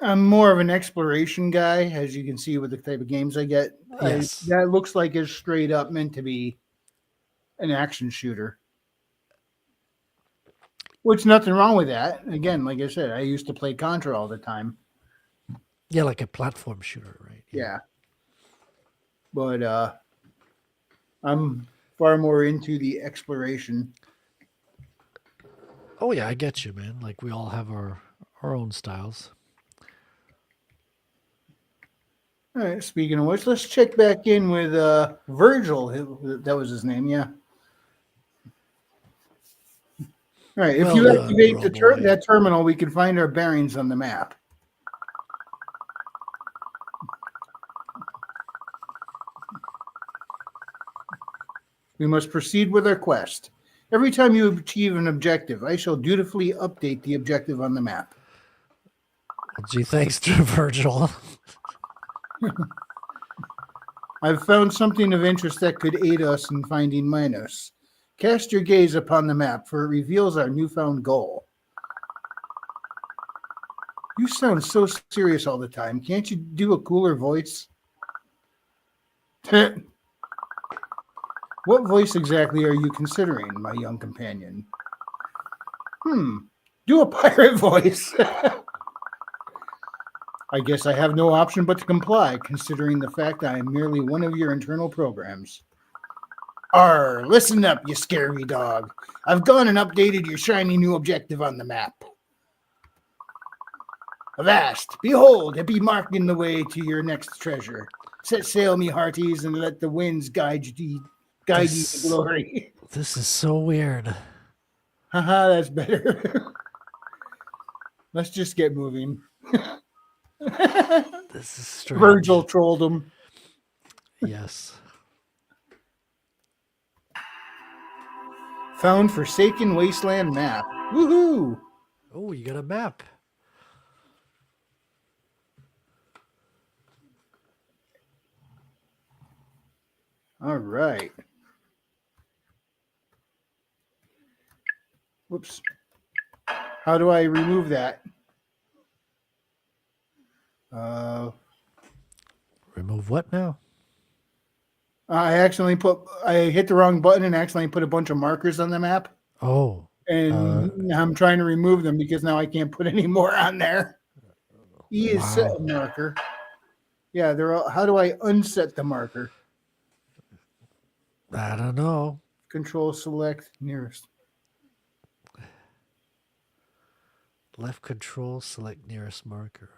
I'm more of an exploration guy, as you can see with the type of games I get. Yes. That looks like it's straight up meant to be an action shooter. Which nothing wrong with that. Again, like I said, I used to play Contra all the time. Yeah, like a platform shooter, right? Yeah. But I'm far more into the exploration. Oh yeah, I get you, man. Like we all have our own styles. All right. Speaking of which, let's check back in with Virgil. That was his name, yeah. All right. If Well you done, activate boy. that terminal, we can find our bearings on the map. We must proceed with our quest. Every time you achieve an objective, I shall dutifully update the objective on the map. Well, gee, thanks to Virgil. I've found something of interest that could aid us in finding Minos. Cast your gaze upon the map, for it reveals our newfound goal. You sound so serious all the time. Can't you do a cooler voice? What voice exactly are you considering, my young companion? Do a pirate voice. I guess I have no option but to comply, considering the fact I am merely one of your internal programs. Arr, listen up, you scary dog. I've gone and updated your shiny new objective on the map. Avast, behold, it be marking the way to your next treasure. Set sail, me hearties, and let the winds guide you to glory. This is so weird. Haha, that's better. Let's just get moving. This is strange. Virgil trolled him. Yes. Found Forsaken Wasteland map. Woohoo! Oh, you got a map. All right. Whoops. How do I remove that? Remove what now? I hit the wrong button and accidentally put a bunch of markers on the map. Oh, And I'm trying to remove them because now I can't put any more on there. E is set Wow. a marker. Yeah, they're all. How do I unset the marker? I don't know. Control select nearest. Left control, select nearest marker.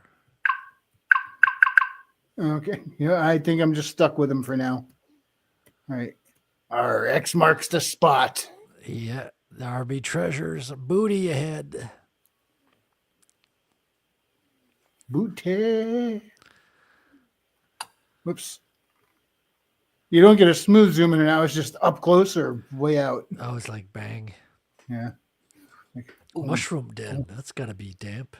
Okay. Yeah, I think I'm just stuck with them for now. All right. Our X marks the spot. Yeah, there be treasures, booty ahead. Booty. Whoops. You don't get a smooth zoom in and out. It's just up close or way out. Oh, it's like bang. Yeah. Like, Mushroom den. That's got to be damp.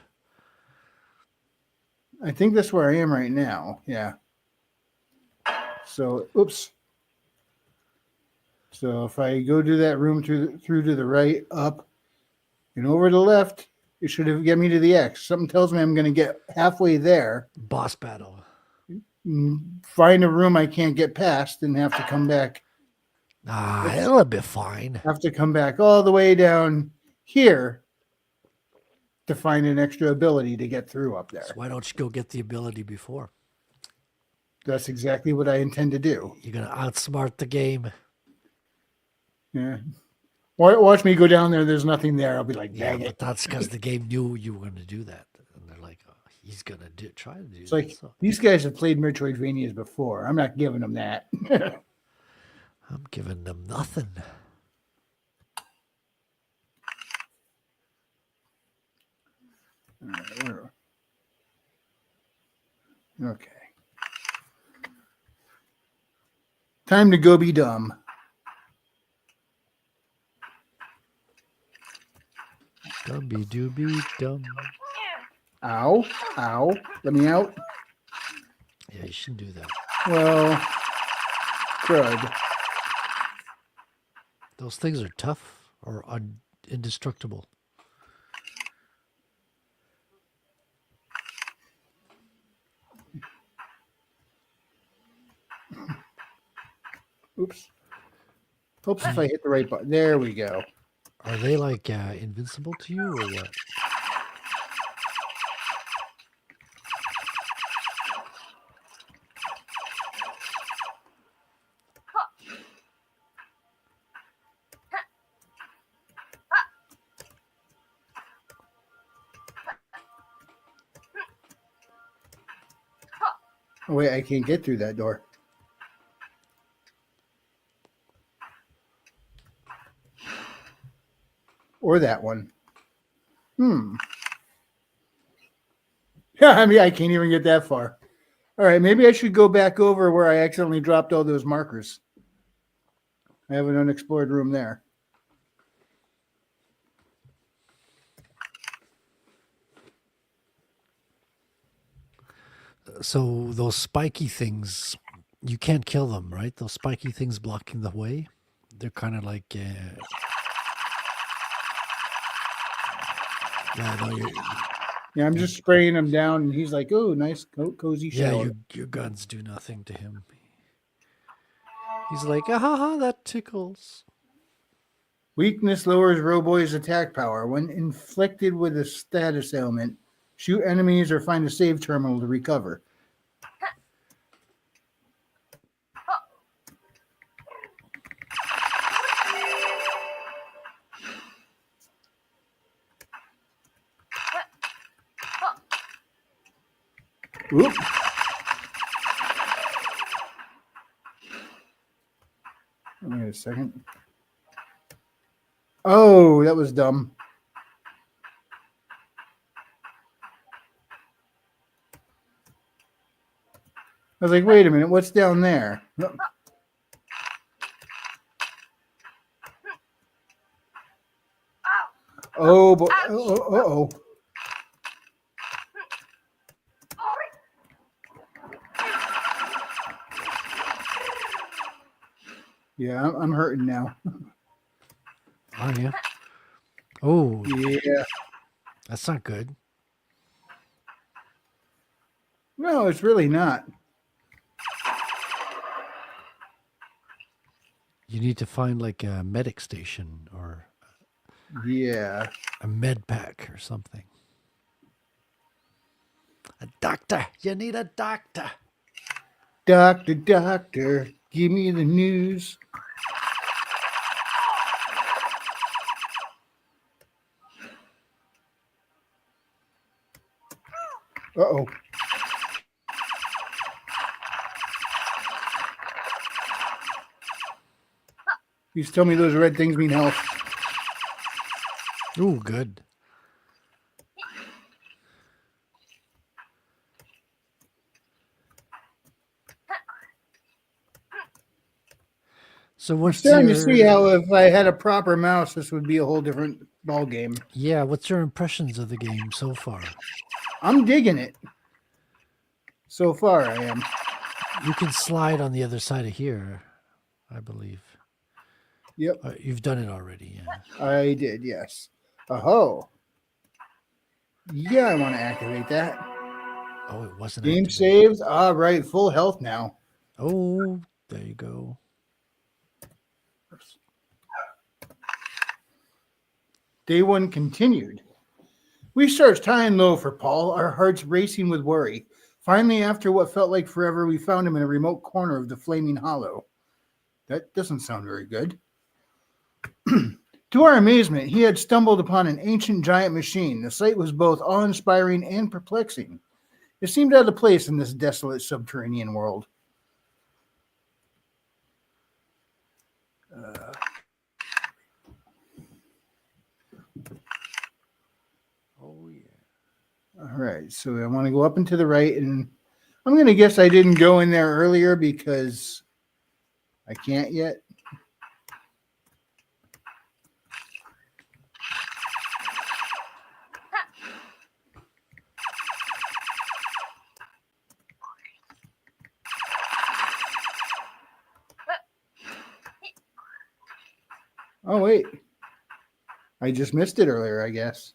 I think that's where I am right now. Yeah. So, oops. So if I go to that room through to the right, up, and over to the left, it should have get me to the X. Something tells me I'm going to get halfway there, Boss battle. find a room I can't get past, and have to come back. Ah, it'll be fine. Have to come back all the way down here to find an extra ability to get through up there. So why don't you go get the ability before? That's exactly what I intend to do. You're going to outsmart the game. Yeah. Watch me go down there. There's nothing there. I'll be like, Yeah, dang but it. that's because the game knew you were going to do that. And they're like, oh, he's going to try to do It's that. like So these guys have played Metroidvanias before. I'm not giving them that. I'm giving them nothing. Okay. Time to go be dumb. Dumby dooby dum. Ow. Ow. Let me out. Yeah, you shouldn't do that. Well, crud. Those things are tough or indestructible. Oops. Oops, if I hit the right button. There we go. Are they like invincible to you or what? Oh, wait, I can't get through that door. Or that one. Yeah, I mean, I can't even get that far. All right, maybe I should go back over where I accidentally dropped all those markers. I have an unexplored room there. So those spiky things, you can't kill them, right? Those spiky things blocking the way. They're kind of like. Yeah, no, Yeah, I'm just spraying him down, and he's like, "Oh, nice, cozy shower." yeah, your guns do nothing to him. He's like, ah, ha, ha, that tickles. Weakness lowers Roboy's attack power. When inflicted with a status ailment, shoot enemies or find a save terminal to recover. Oop. Wait a second. Oh, that was dumb. I was like, wait a minute, what's down there? Oh, boy. Oh. Yeah, I'm hurting now. Are you? Oh, Yeah. that's not good. No, it's really not. You need to find like a medic station or Yeah. a med pack or something. A doctor. You need a doctor. Doctor, give me the news. Uh-oh. Please tell me those red things mean health. Ooh, good. So I'm what's starting your to see how if I had a proper mouse, this would be a whole different ball game. yeah? What's your impressions of the game so far? I'm digging it. So far, I am. You can slide on the other side of here, I believe. Yep, You've done it already. Yeah. I did, yes. Oh. Yeah, I want to activate that. Oh, it wasn't Game activated. saved. All right, full health now. Oh, there you go. Day one continued. We started tying low for Paul, our hearts racing with worry. Finally, after what felt like forever, we found him in a remote corner of the Flaming Hollow. That doesn't sound very good. To our amazement, he had stumbled upon an ancient giant machine. The sight was both awe-inspiring and perplexing. It seemed out of place in this desolate subterranean world. Oh yeah. All right, so I want to go up and to the right, and I'm going to guess I didn't go in there earlier because I can't yet. Oh, wait. I just missed it earlier, I guess.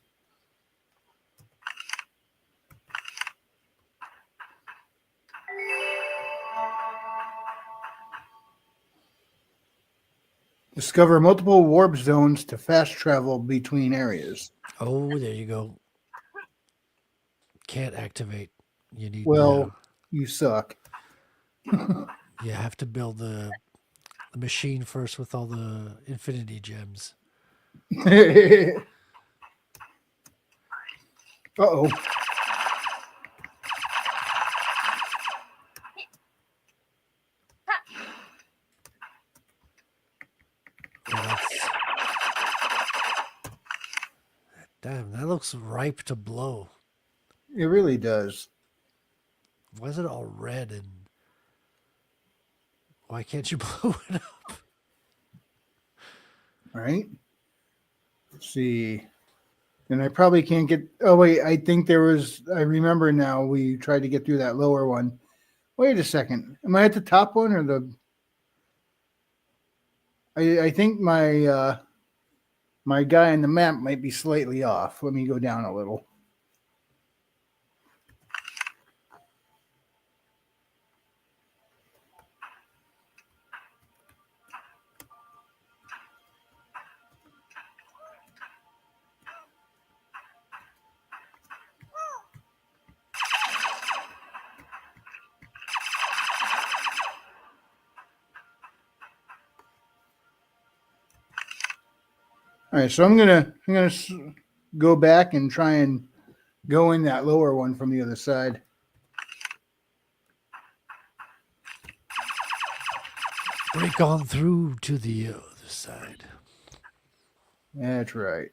Discover multiple warp zones to fast travel between areas. Oh, there you go. Can't activate. You need Well, you suck. you have to build the machine first with all the infinity gems. Uh-oh. Yeah, damn, that looks ripe to blow. It really does. Why is it all red and why can't you blow it up? All right. Let's see. And I probably can't get. Oh, wait. I think there was. I remember now. We tried to get through that lower one. Wait a second. Am I at the top one or the. I think my my guy on the map might be slightly off. Let me go down a little. All right, so I'm gonna go back and try and go in that lower one from the other side. Break on through to the other side. That's right.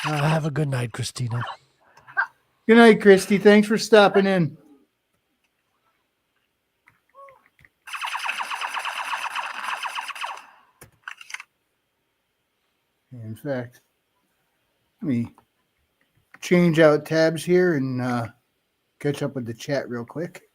Have a good night, Christina. Good night, Christy. Thanks for stopping in. In fact, let me change out tabs here and catch up with the chat real quick.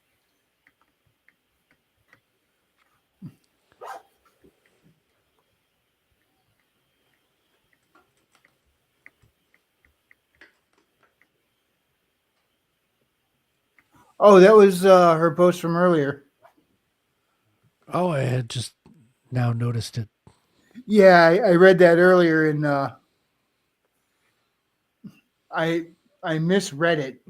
Oh, that was her post from earlier. Oh, I had just now noticed it. Yeah, I read that earlier, and I misread it.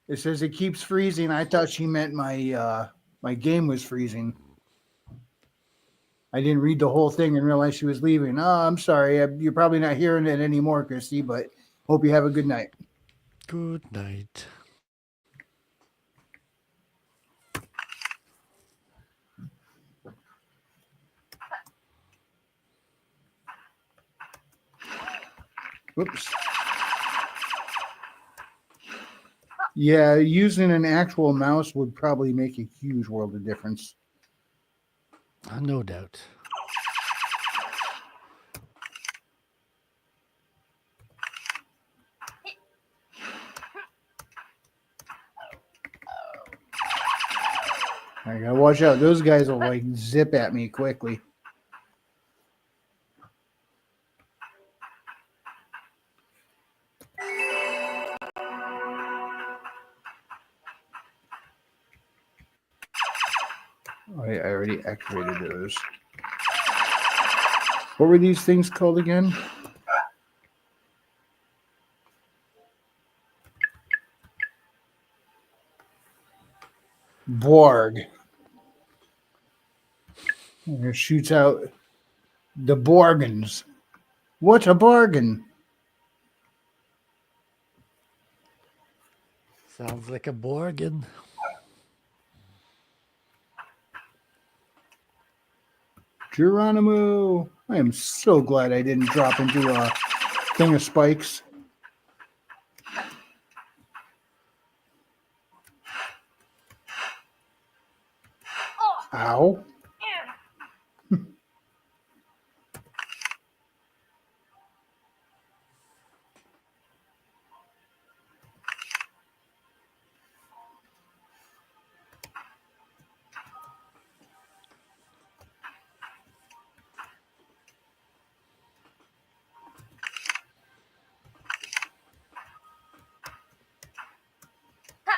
It says it keeps freezing. I thought she meant my game was freezing. I didn't read the whole thing and realize she was leaving. Oh, I'm sorry. You're probably not hearing it anymore, Christy, but hope you have a good night. Good night. Whoops. Yeah, using an actual mouse would probably make a huge world of difference. No doubt. I gotta watch out. Those guys will like zip at me quickly. I already activated those. What were these things called again? Borg. And it shoots out the Borgans. What's a bargain? Sounds like a Borgin. Geronimo. I am so glad I didn't drop into a thing of spikes. Ow.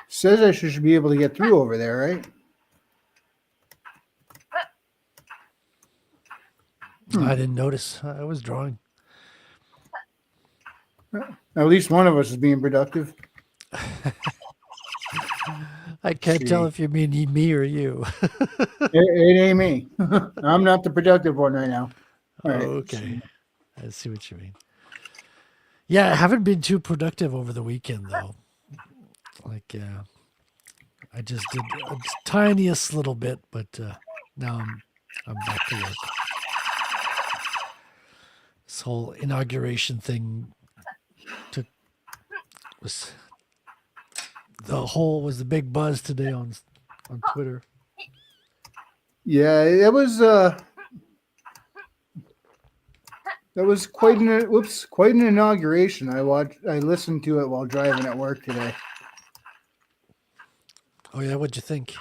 Says I should be able to get through over there, right? I didn't notice. I was drawing. At least one of us is being productive. I can't tell See. if you mean me or you. It ain't me. I'm not the productive one right now. All right. Okay. I see what you mean. Yeah, I haven't been too productive over the weekend though. Like, I just did a tiniest little bit, but now I'm back to work. This whole inauguration thing was the big buzz today on Twitter. Yeah, it was that was quite an inauguration. I listened to it while driving at work today. Oh yeah, what'd you think?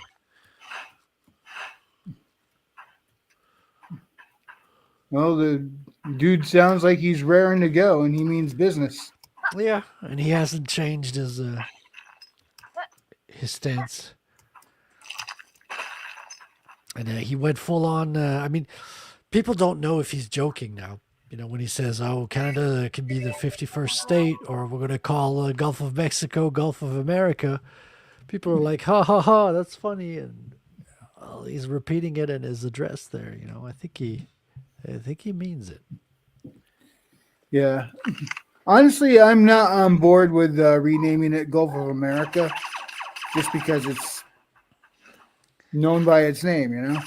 Well, the dude sounds like he's raring to go, and he means business. Yeah, and he hasn't changed his stance. And he went full on. I mean, people don't know if he's joking now. You know, when he says, "Oh, Canada can be the 51st state," or "We're going to call Gulf of Mexico Gulf of America," people are like, "Ha ha ha, that's funny." And Well, he's repeating it in his address there. I think he means it. Yeah. Honestly, I'm not on board with renaming it Gulf of America just because it's known by its name,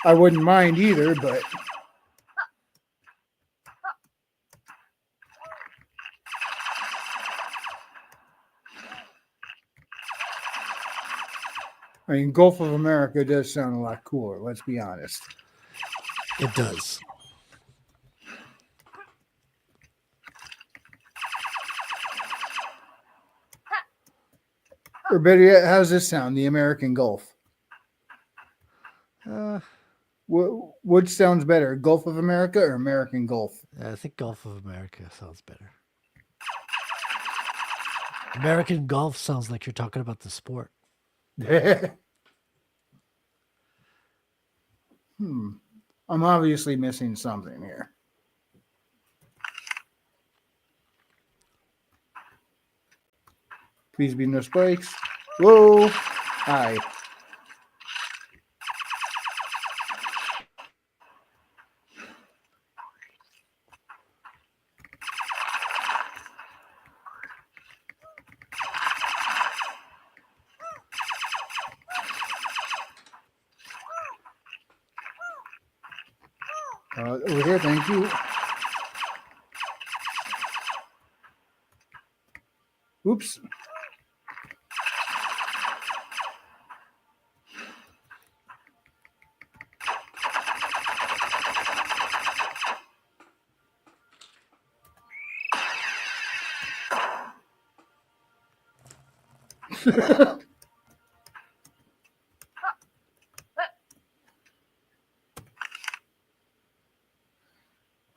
I wouldn't mind either, but I mean, Gulf of America does sound a lot cooler, let's be honest. It does. Or better yet, how's this sound? The American Gulf. Which sounds better, Gulf of America or American Gulf? I think Gulf of America sounds better. American Golf sounds like you're talking about the sport. I'm obviously missing something here. Please be no spikes. Whoa. Hi. Over here, thank you. Oops.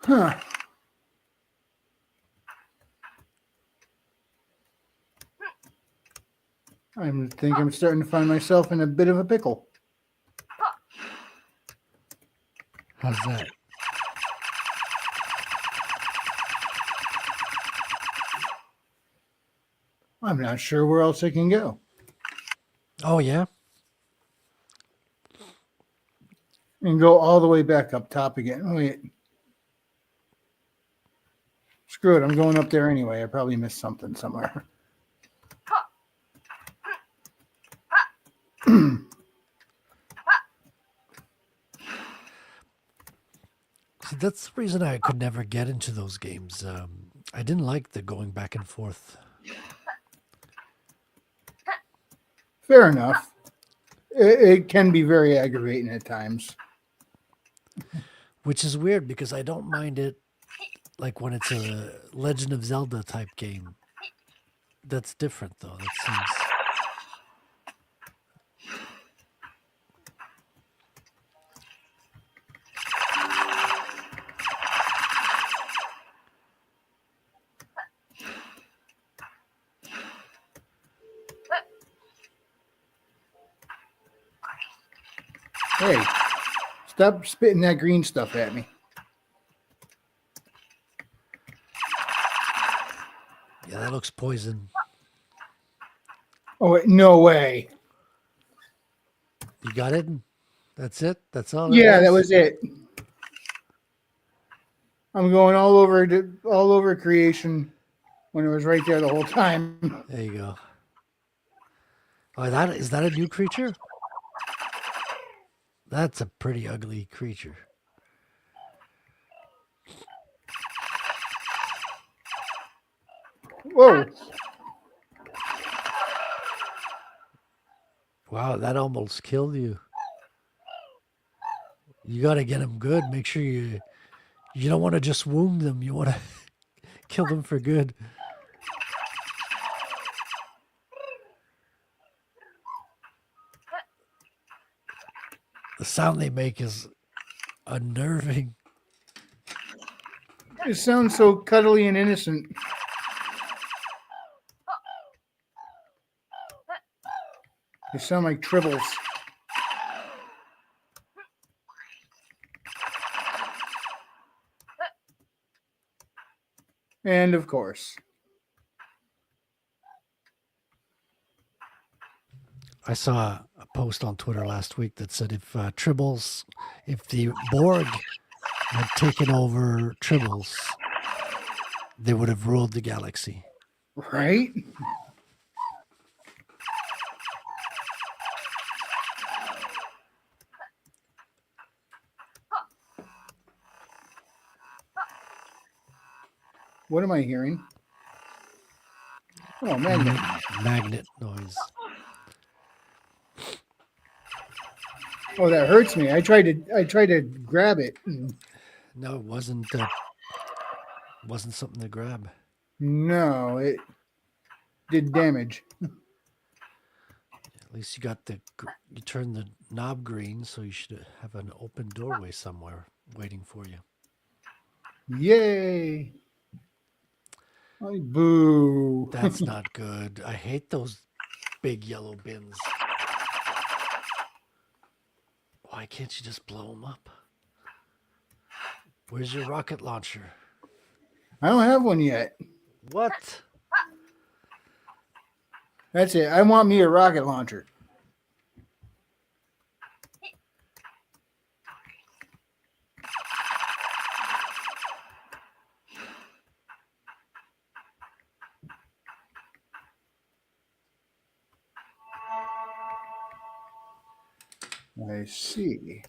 Huh. I think I'm starting to find myself in a bit of a pickle. How's that? I'm not sure where else I can go. Oh, yeah? And go all the way back up top again. Wait. Screw it. I'm going up there anyway. I probably missed something somewhere. See, that's the reason I could never get into those games. I didn't like the going back and forth. Fair enough. It can be very aggravating at times. Which is weird because I don't mind it like when it's a Legend of Zelda type game. That's different though. That seems... Hey, stop spitting that green stuff at me. Yeah, that looks poison. Oh, wait, no way. You got it? That's it? That's all? Yeah, that was it. I'm going all over creation when it was right there the whole time. There you go. Oh, is that a new creature? That's a pretty ugly creature. Whoa. Wow, that almost killed you. You got to get them good. Make sure you don't want to just wound them. You want to kill them for good. The sound they make is unnerving. It sounds so cuddly and innocent. They sound like tribbles. And of course. I saw a post on Twitter last week that said if the Borg had taken over Tribbles, they would have ruled the galaxy. Right? What am I hearing? Oh, magnet. Magnet noise. Oh, that hurts me. I tried to grab it. No, it wasn't something to grab. No, it did damage. At least you turned the knob green, so you should have an open doorway somewhere waiting for you. Yay. I boo. That's not good. I hate those big yellow bins. Why can't you just blow them up? Where's your rocket launcher? I don't have one yet. What? That's it. I want me a rocket launcher. I see.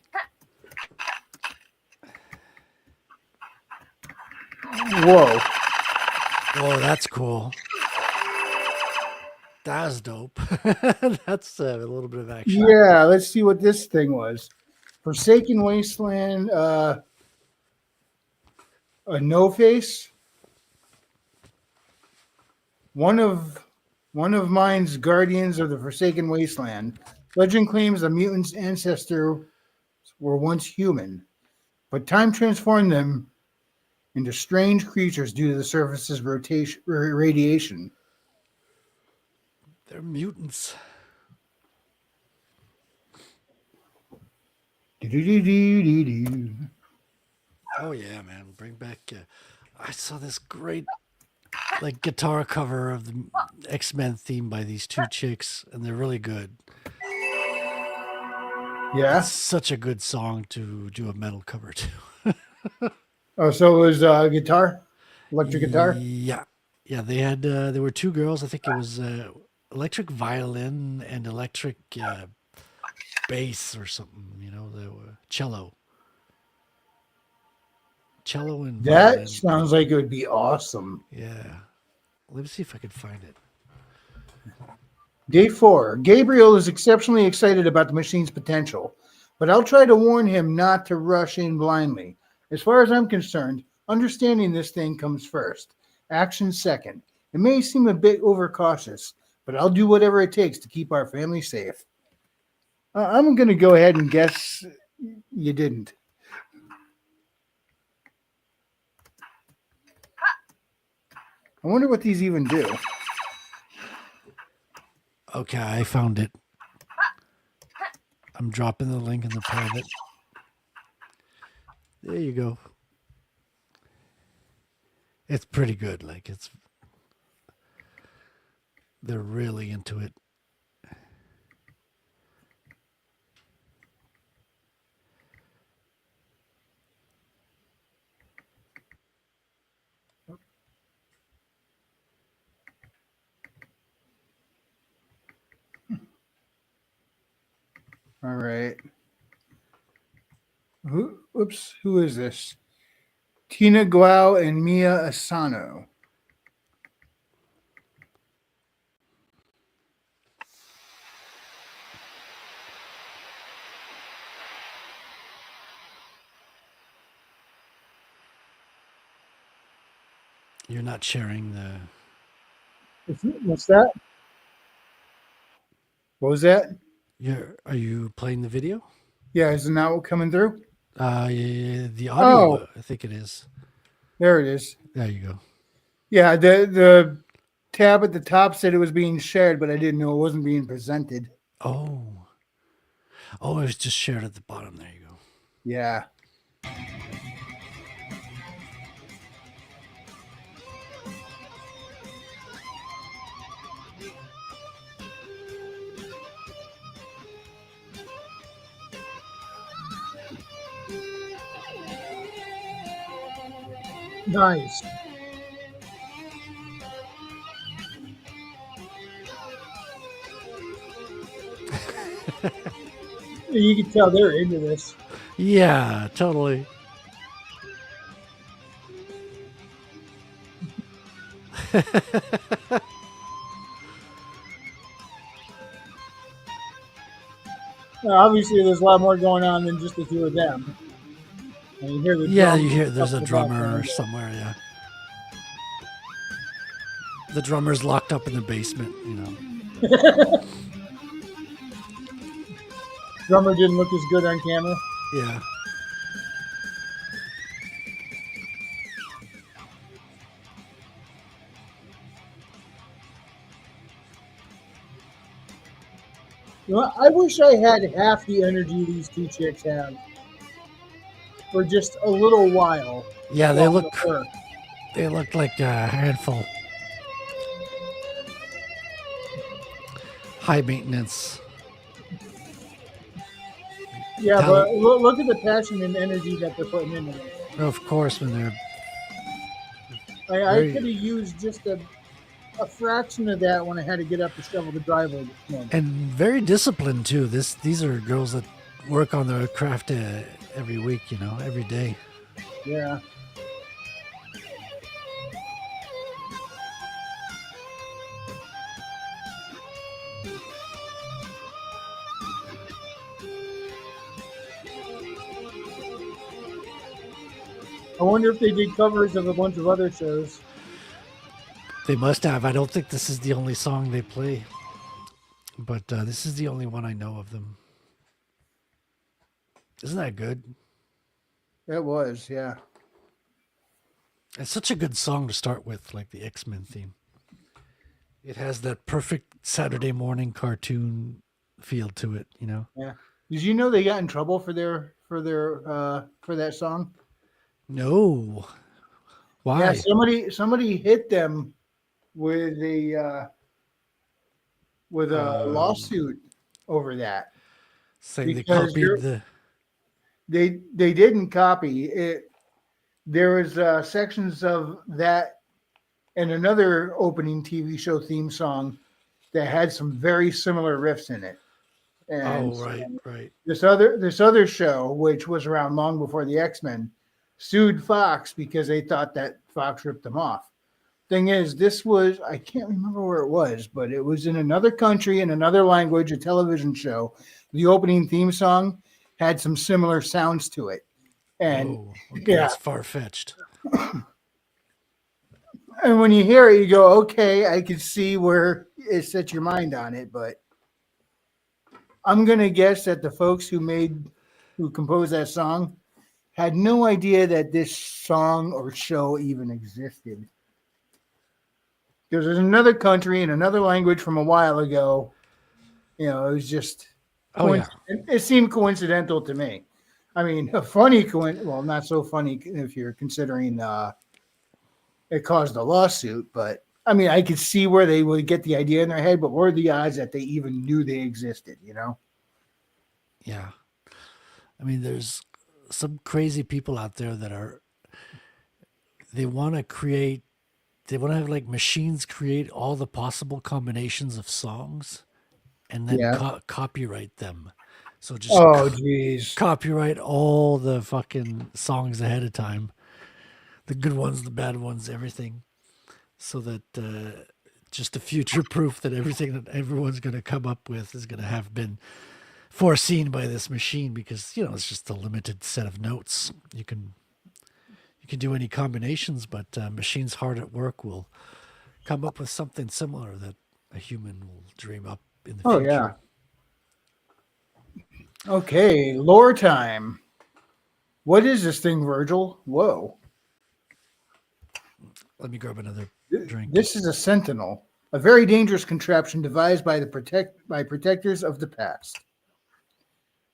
Whoa. Oh, that's cool. That's dope. That's a little bit of action. Yeah, let's see what this thing was. Forsaken Wasteland, a no face. One of mine's guardians of the Forsaken Wasteland. Legend claims the mutant's ancestor were once human, but time transformed them into strange creatures due to the surface's radiation. They're mutants. Do-do-do-do-do-do. Oh yeah, man! Bring back. I saw this great, like, guitar cover of the X-Men theme by these two chicks, and they're really good. Yeah. It's such a good song to do a metal cover to. Oh, so it was guitar, electric guitar. Yeah, yeah. They had. There were two girls. I think it was electric violin and electric bass or something. You know, the cello. Cello and That violin. sounds like it would be awesome. Yeah. Let me see if I can find it. Day 4. Gabriel is exceptionally excited about the machine's potential, but I'll try to warn him not to rush in blindly. As far as I'm concerned, understanding this thing comes first. Action second. It may seem a bit overcautious, but I'll do whatever it takes to keep our family safe. I'm going to go ahead and guess you didn't. I wonder what these even do. Okay, I found it. I'm dropping the link in the private. There you go. It's pretty good. Like, they're really into it. All right. Who is this? Tina Guo and Mia Asano. You're not sharing the. What's that? What was that? Are you playing the video? Yeah, isn't that what coming through? Yeah, the audio. Oh. I think it is. There it is. There you go. Yeah, the tab at the top said it was being shared, but I didn't know it wasn't being presented. Oh, it was just shared at the bottom. There you go. Yeah. Nice. You can tell they're into this. Yeah, totally. Obviously, there's a lot more going on than just the two of them. And you hear the Yeah, drums you hear and there's stuff a in the drummer background. somewhere, yeah. The drummer's locked up in the basement, you know. Drummer didn't look as good on camera. Yeah. You know, I wish I had half the energy these two chicks have for just a little while. Yeah, while at work. they look like a handful. High maintenance. Yeah, Talent. but look at the passion and energy that they're putting into this. Of course, when they're I Very- could have used just a fraction of that when I had to get up to shovel the driveway this morning. and very disciplined too. These are girls that work on their craft every week, you know, every day. Yeah. I wonder if they did covers of a bunch of other shows. They must have. I don't think this is the only song they play, but this is the only one I know of them. Isn't that good? It was, yeah. It's such a good song to start with, like the X-Men theme. It has that perfect Saturday morning cartoon feel to it, you know. Yeah. Did you know they got in trouble for that song? No. Why? Yeah, somebody hit them with a lawsuit over that. Saying they because copied you're- the. They didn't copy it. There was sections of that and another opening TV show theme song that had some very similar riffs in it. And Oh, right. this other show, which was around long before the X-Men, sued Fox because they thought that Fox ripped them off. Thing is, this was, I can't remember where it was, but it was in another country, in another language, a television show. The opening theme song had some similar sounds to it. And Whoa, okay, yeah. that's far-fetched. and when you hear it, you go, okay, I can see where it set your mind on it, but I'm gonna guess that the folks who composed that song had no idea that this song or show even existed. Because there's another country in another language from a while ago. You know, it was just Oh, yeah. it seemed coincidental to me. I mean, a funny well, not so funny if you're considering it caused a lawsuit, but I mean, I could see where they would get the idea in their head, but what are the odds that they even knew they existed, you know? Yeah. I mean, there's some crazy people out there that they want to have like machines create all the possible combinations of songs and then Yeah. copyright them. So just Oh, geez. copyright all the fucking songs ahead of time, the good ones, the bad ones, everything, so that just a future proof that everything that everyone's going to come up with is going to have been foreseen by this machine, because you know it's just a limited set of notes. You can do any combinations, but machines hard at work will come up with something similar that a human will dream up in the Oh, future. yeah. Okay, lore time. What is this thing, Virgil? Whoa. Let me grab another drink. This is a sentinel, a very dangerous contraption devised by protectors of the past.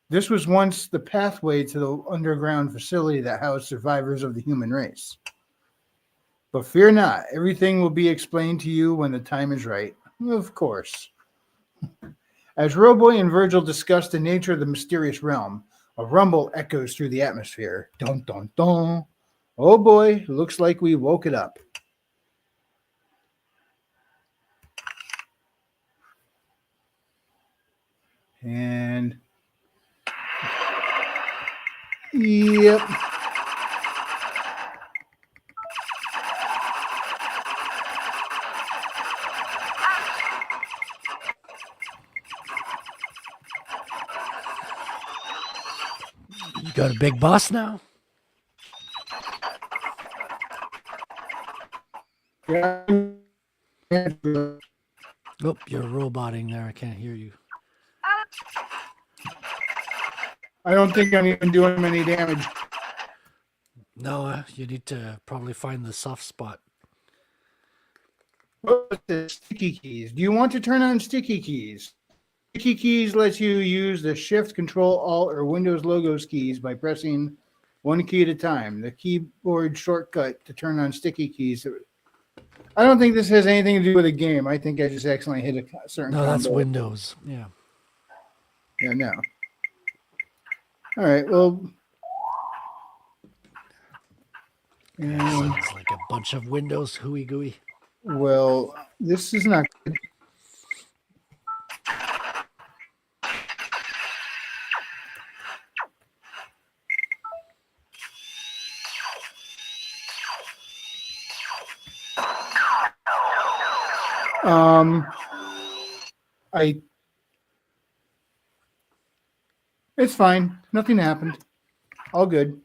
This was once the pathway to the underground facility that housed survivors of the human race. But fear not, everything will be explained to you when the time is right. Of course. As Roboy and Virgil discuss the nature of the mysterious realm, a rumble echoes through the atmosphere. Dun, dun, dun. Oh boy, looks like we woke it up. And yep. You got a big boss now? Yeah. Oh, you're roboting there. I can't hear you. I don't think I'm even doing him any damage. No, you need to probably find the soft spot. What's the sticky keys? Do you want to turn on sticky keys? Sticky keys lets you use the Shift, Control, Alt, or Windows logos keys by pressing one key at a time. The keyboard shortcut to turn on sticky keys. I don't think this has anything to do with a game. I think I just accidentally hit a certain No, that's combo. Windows. Yeah. Yeah, no. All right, well. Sounds like a bunch of Windows hooey gooey. Well, this is not good. It's fine. Nothing happened. All good.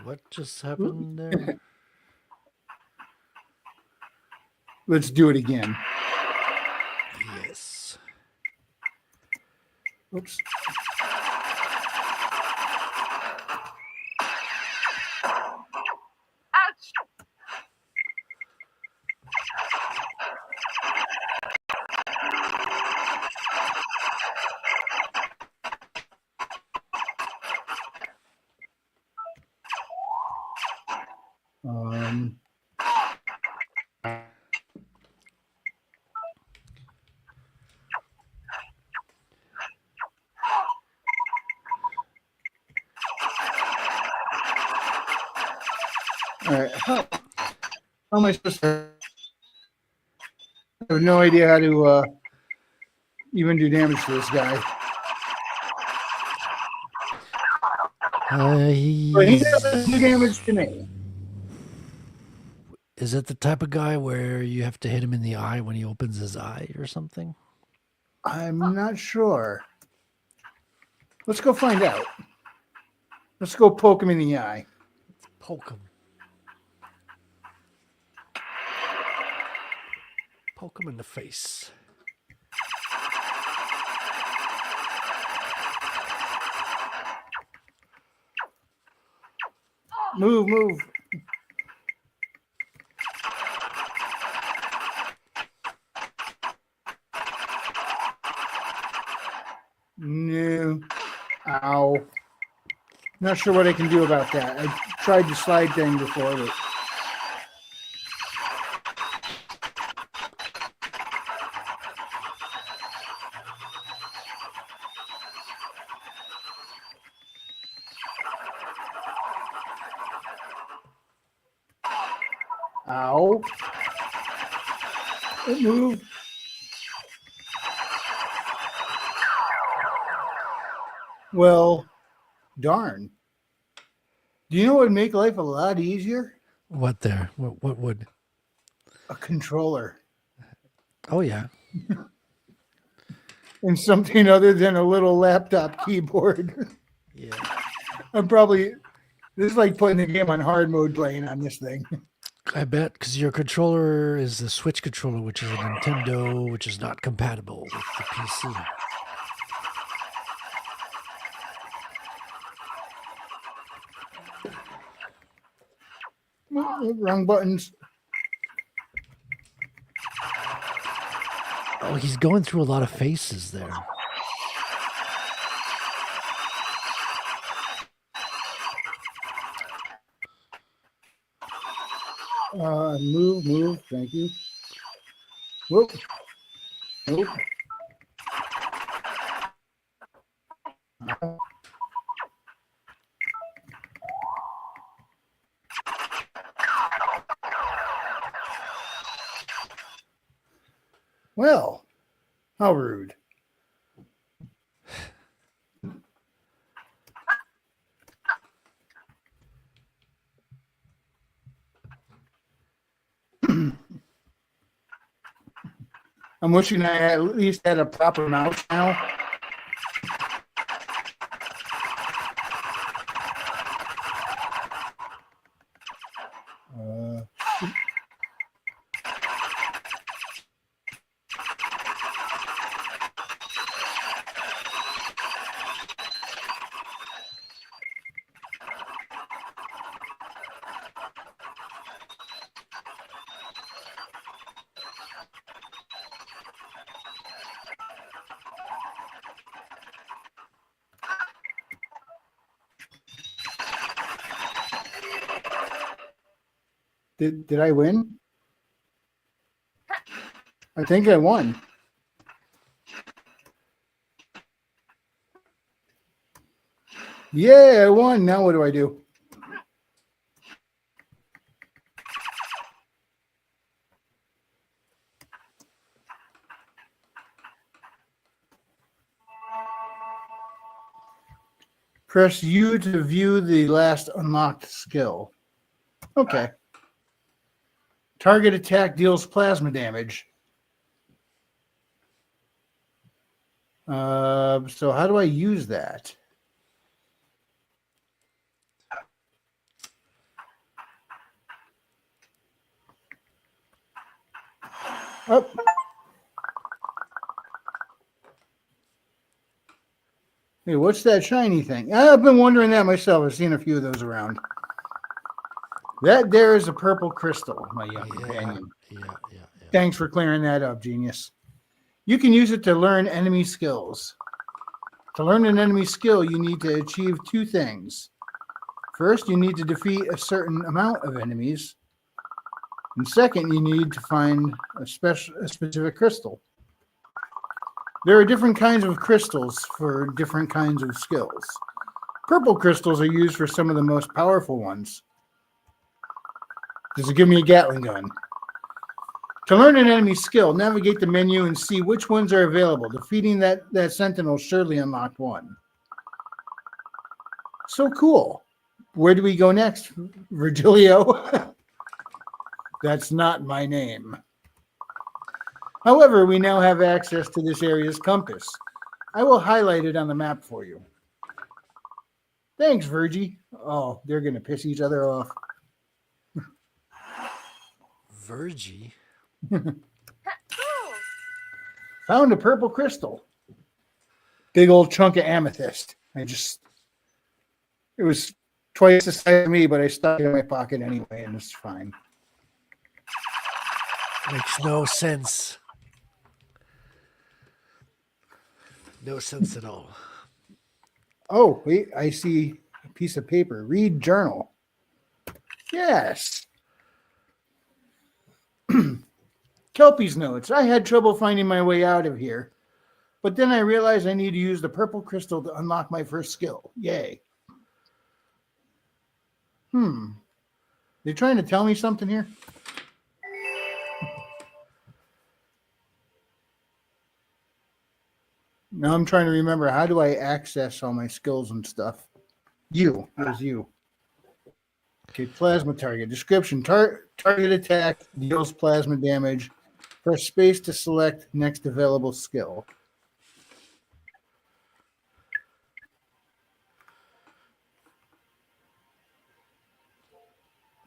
What just happened there? Let's do it again. Yes. Oops. Um, all right. How am I supposed to? I have no idea how to even do damage to this guy. But he doesn't do damage to me. Is it the type of guy where you have to hit him in the eye when he opens his eye or something? I'm not sure. Let's go find out. Let's go poke him in the eye. Poke him. Poke him in the face. Move, move. No. Ow. Not sure what I can do about that. I tried the slide thing before, but ow. Move. Well, darn. Do you know what would make life a lot easier? What there? What would? A controller. Oh, yeah. And something other than a little laptop keyboard. Yeah. This is like putting the game on hard mode playing on this thing. I bet because your controller is the Switch controller, which is a Nintendo, which is not compatible with the PC. Wrong buttons. Oh, he's going through a lot of faces there. Move. Thank you. Whoop. Nope. Well, how rude. I'm wishing I at least had a proper mouse now. Uh, did I win? I think I won. Yeah, I won. Now what do I do? Press U to view the last unlocked skill. Okay. Target attack deals plasma damage. So how do I use that? Oh. Hey, what's that shiny thing? I've been wondering that myself. I've seen a few of those around. That there is a purple crystal, my young companion. Yeah. Thanks for clearing that up, genius. You can use it to learn enemy skills. To learn an enemy skill, you need to achieve two things. First, you need to defeat a certain amount of enemies. And second, you need to find a specific crystal. There are different kinds of crystals for different kinds of skills. Purple crystals are used for some of the most powerful ones. Does it give me a Gatling gun? To learn an enemy skill, navigate the menu and see which ones are available. Defeating that sentinel surely unlocked one. So cool. Where do we go next, Virgilio? That's not my name. However, we now have access to this area's compass. I will highlight it on the map for you. Thanks, Virgie. Oh, they're going to piss each other off. Virgie? Found a purple crystal. Big old chunk of amethyst. It was twice the size of me, but I stuck it in my pocket anyway, and it's fine. Makes no sense. No sense at all. Oh, wait, I see a piece of paper. Read journal. Yes. Kelpie's notes. I had trouble finding my way out of here, but then I realized I need to use the purple crystal to unlock my first skill. Yay. They're trying to tell me something here? Now I'm trying to remember, how do I access all my skills and stuff? You. There's you. Okay, plasma target. Description. Target attack deals plasma damage. Press space to select next available skill.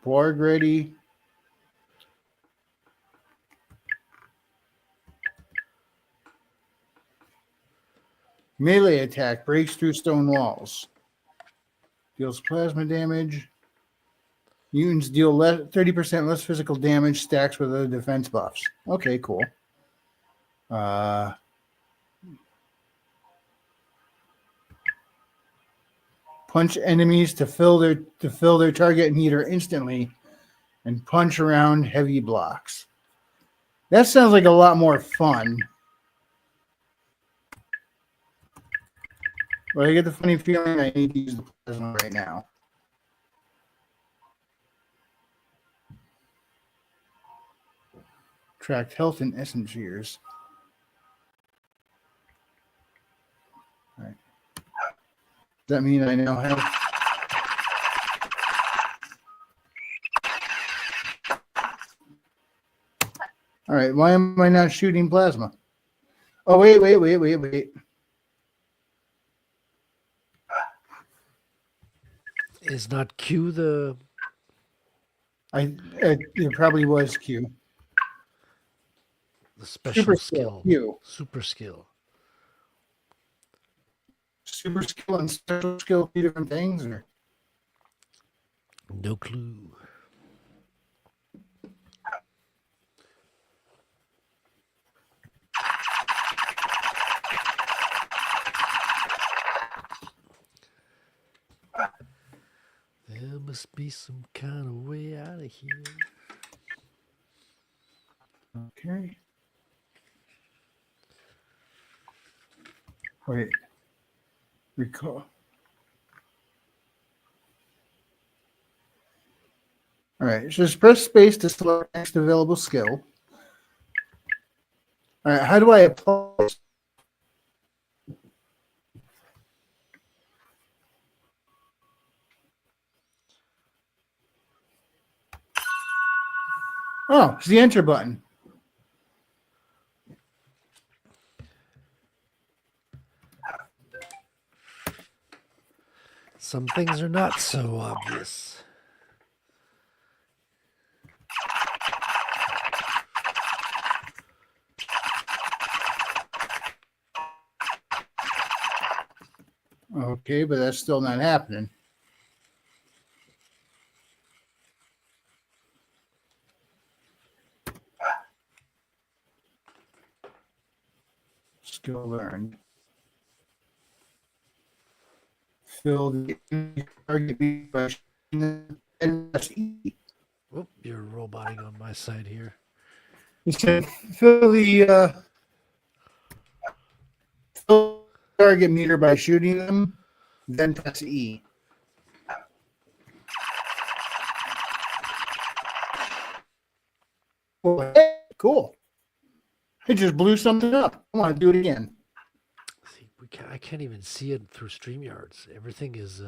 Board ready. Melee attack. Breaks through stone walls. Deals plasma damage. Mutants deal 30% less physical damage, stacks with other defense buffs. Okay, cool. Punch enemies to fill their target meter instantly, and punch around heavy blocks. That sounds like a lot more fun. But I get the funny feeling I need to use the plasma right now. Tracked health and essence years. Does that mean I now have? All right. Why am I not shooting plasma? Oh, wait. Is not Q the It probably was Q. special skill? Q. Super skill. Super skill and special skill, two different things, or No clue. There must be some kind of way out of here. okay. Wait. Recall. All right. Just press space to select next available skill. All right. How do I apply this? Oh, it's the enter button. Some things are not so obvious. Okay, but that's still not happening. Skill learned. Fill the target by and press E. Whoop, you're roboting on my side here. It said fill the target meter by shooting them, then press E. Well, hey, cool. I just blew something up. I want to do it again. See, I can't even see it through StreamYards. Everything is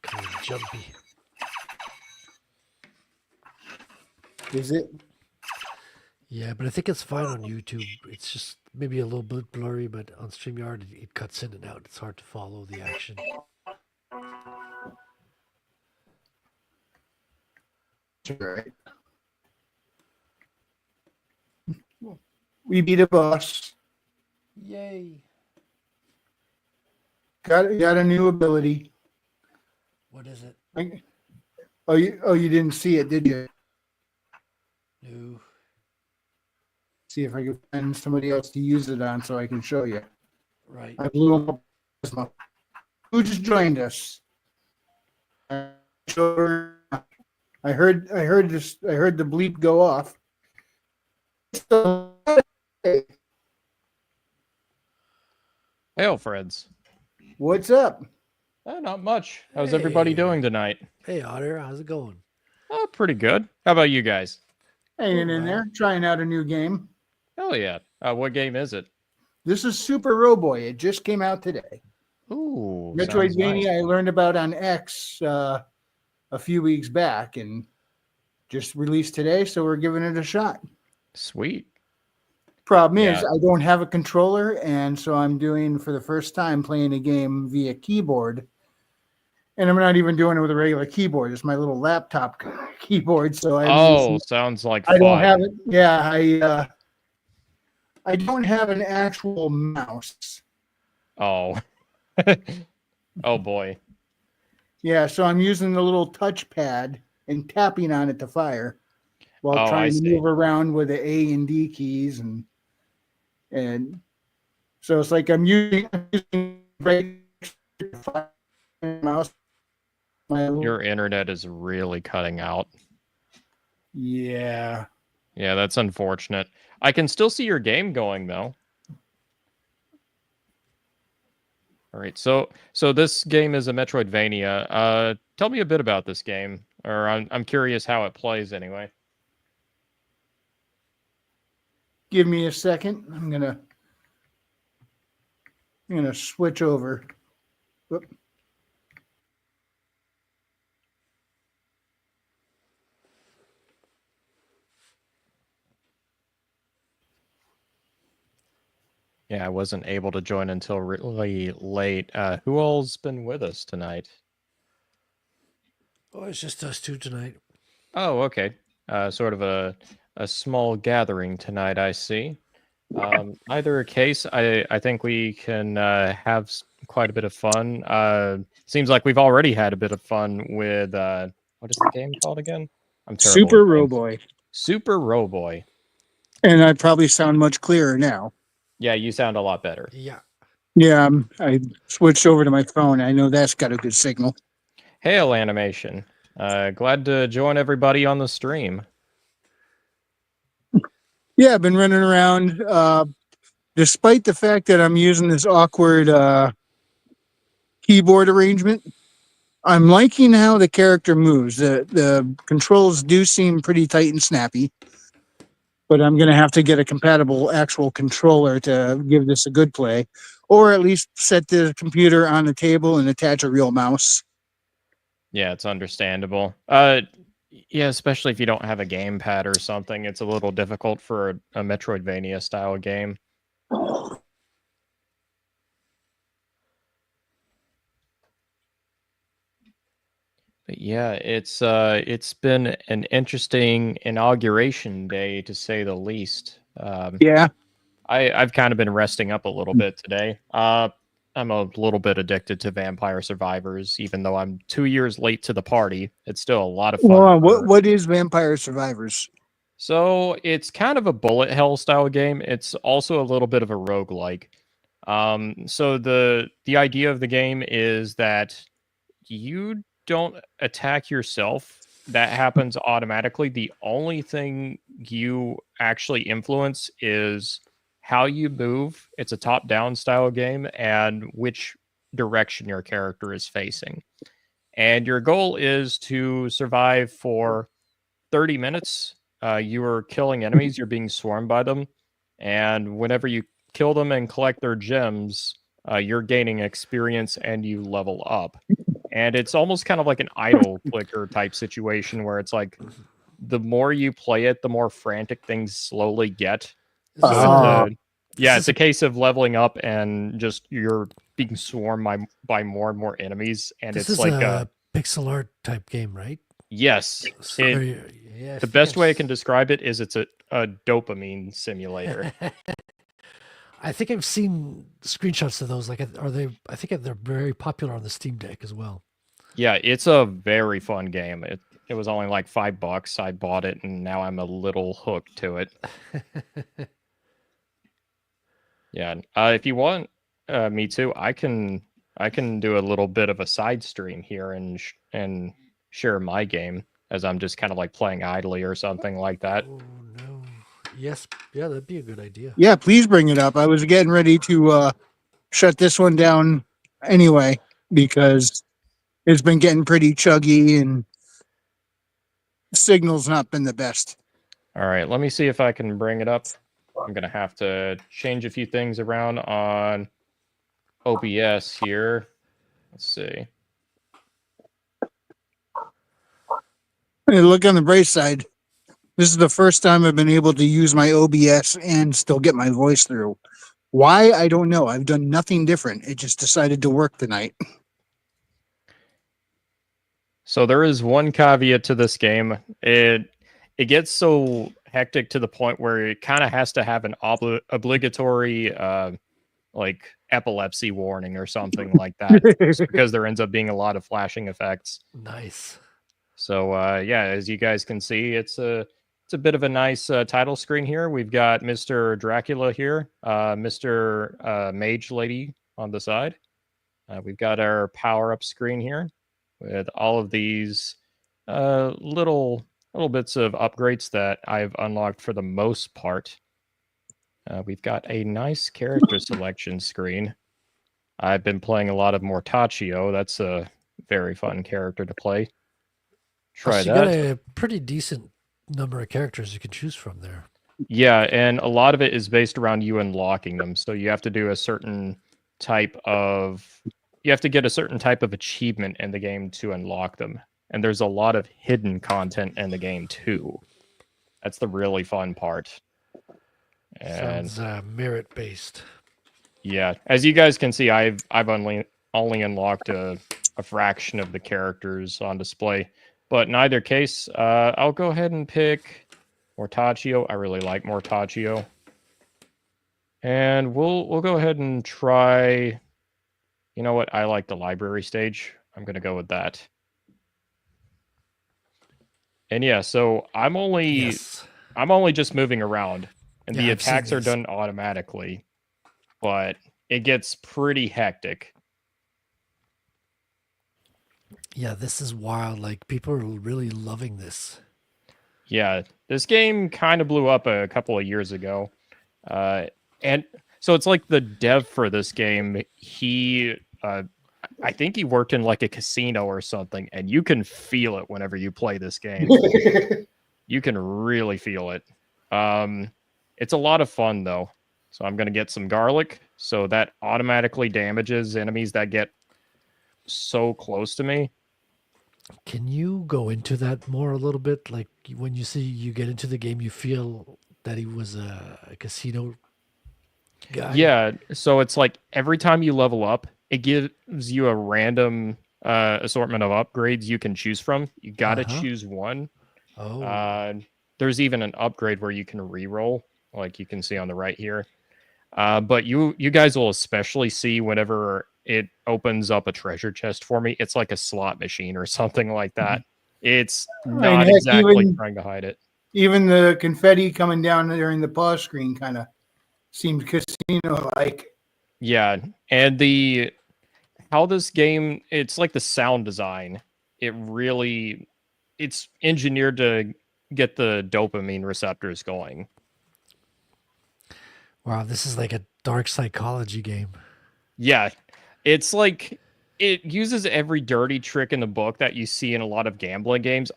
kind of jumpy. Is it? Yeah, but I think it's fine on YouTube. It's just maybe a little bit blurry, but on StreamYard it cuts in and out. It's hard to follow the action. Right. We beat a boss. Yay! Got a new ability. What is it? You didn't see it, did you? No. See if I can find somebody else to use it on so I can show you. Right. I blew him up. Who just joined us? I heard the bleep go off. Hail, friends. What's up? Not much. How's everybody Hey. doing tonight? Hey Otter, how's it going? Oh, pretty good. How about you guys? Hanging in there, trying out a new game. Hell yeah. What game is it? This is Super Roboy. It just came out today. Ooh, Metroidvania sounds nice. I learned about on X a few weeks back and just released today, so we're giving it a shot. Sweet. Problem is, Yeah. I don't have a controller, and so I'm doing for the first time playing a game via keyboard. And I'm not even doing it with a regular keyboard. It's my little laptop keyboard. So Sounds like I don't fun. have it. Yeah, I don't have an actual mouse. Oh. Oh boy. Yeah, so I'm using the little touchpad and tapping on it to fire while Oh, I trying to see. move around with the A and D keys and so it's like I'm using right mouse. Your internet is really cutting out. Yeah. Yeah, that's unfortunate. I can still see your game going though. All right, so this game is a Metroidvania. Tell me a bit about this game, or I'm curious how it plays anyway. Give me a second. I'm gonna I'm gonna switch over. Whoop. Yeah, I wasn't able to join until really late. Who all's been with us tonight? Oh, it's just us two tonight. Oh, okay. Sort of a small gathering tonight, I see. Either case, I think we can have quite a bit of fun. Seems like we've already had a bit of fun with what is the game called again? I'm terrible Super with names. Roboy. Super Roboy. And I probably sound much clearer now. Yeah, you sound a lot better. Yeah. Yeah, I switched over to my phone. I know that's got a good signal. Hail Animation. Glad to join everybody on the stream. Yeah, I've been running around. Despite the fact that I'm using this awkward keyboard arrangement, I'm liking how the character moves. The controls do seem pretty tight and snappy, but I'm gonna have to get a compatible actual controller to give this a good play, or at least set the computer on the table and attach a real mouse. Yeah, it's understandable. Yeah, especially if you don't have a gamepad or something, it's a little difficult for a Metroidvania style game. But yeah, it's been an interesting inauguration day to say the least. Yeah, I've kind of been resting up a little bit today. I'm a little bit addicted to Vampire Survivors, even though I'm 2 years late to the party. It's still a lot of fun. well, what is Vampire Survivors? So it's kind of a bullet hell style game. It's also a little bit of a roguelike. So the idea of the game is that you don't attack yourself. That happens automatically. The only thing you actually influence is how you move. It's a top-down style game and which direction your character is facing. And your goal is to survive for 30 minutes. You are killing enemies, you're being swarmed by them. And whenever you kill them and collect their gems, you're gaining experience and you level up. And it's almost kind of like an idle clicker type situation where it's like the more you play it, the more frantic things slowly get. Is this, Ah. Yeah, This it's is a case of leveling up and just you're being swarmed by more and more enemies. And this it's is like a pixel art type game, right? yes, So it, yeah, I the think best way I I've can describe it is it's a dopamine simulator. I think I've seen screenshots of those. Like, are they? I think they're very popular on the Steam Deck as well. Yeah, it's a very fun game. It was only like $5. I bought it and now I'm a little hooked to it. Yeah. If you want me to, I can do a little bit of a side stream here and share my game as I'm just kind of like playing idly or something like that. Oh no! Yes, yeah, that'd be a good idea. Yeah, please bring it up. I was getting ready to shut this one down anyway because it's been getting pretty chuggy and signal's not been the best. All right, let me see if I can bring it up. I'm gonna have to change a few things around on OBS here. Let's see. Hey, look on the bright side. This is the first time I've been able to use my OBS and still get my voice through. Why? I don't know. I've done nothing different. It just decided to work tonight. So there is one caveat to this game. It gets so hectic to the point where it kind of has to have an obligatory like epilepsy warning or something like that, just because there ends up being a lot of flashing effects. Nice. So yeah, as you guys can see, it's a bit of a nice title screen here. We've got Mr. Dracula here, Mr. Mage Lady on the side. We've got our power up screen here with all of these little bits of upgrades that I've unlocked for the most part. We've got a nice character selection screen. I've been playing a lot of Mortaccio. That's a very fun character to play. Try So you that. got a pretty decent number of characters you can choose from there. Yeah, and a lot of it is based around you unlocking them. So you have to do a certain you have to get a certain type of achievement in the game to unlock them. And there's a lot of hidden content in the game too. That's the really fun part. And Sounds merit based. yeah, as you guys can see, I've only unlocked a fraction of the characters on display. But in either case, I'll go ahead and pick Mortaccio. I really like Mortaccio. And we'll go ahead and try. You know what? I like the library stage. I'm gonna go with that. And yeah, so I'm only just moving around, and Yeah, the I've seen attacks are these. done automatically, but it gets pretty hectic. Yeah, this is wild. Like people are really loving this. Yeah, this game kind of blew up a couple of years ago, and so it's like the dev for this game. I think he worked in like a casino or something, and you can feel it whenever you play this game. You can really feel it. It's a lot of fun though. So I'm gonna get some garlic, so that automatically damages enemies that get so close to me. Can you go into that more a little bit? Like when you get into the game, you feel that he was a casino guy. Yeah, so it's like every time you level up, it gives you a random assortment of upgrades you can choose from. You got to Uh-huh. choose one. Oh. There's even an upgrade where you can re-roll, like you can see on the right here. But you guys will especially see whenever it opens up a treasure chest for me, it's like a slot machine or something like that. It's not heck, exactly trying to hide it. Even the confetti coming down during the pause screen kind of seemed casino-like. Yeah, and how this game, it's like the sound design. It's engineered to get the dopamine receptors going. Wow, this is like a dark psychology game. Yeah, it's like it uses every dirty trick in the book that you see in a lot of gambling games.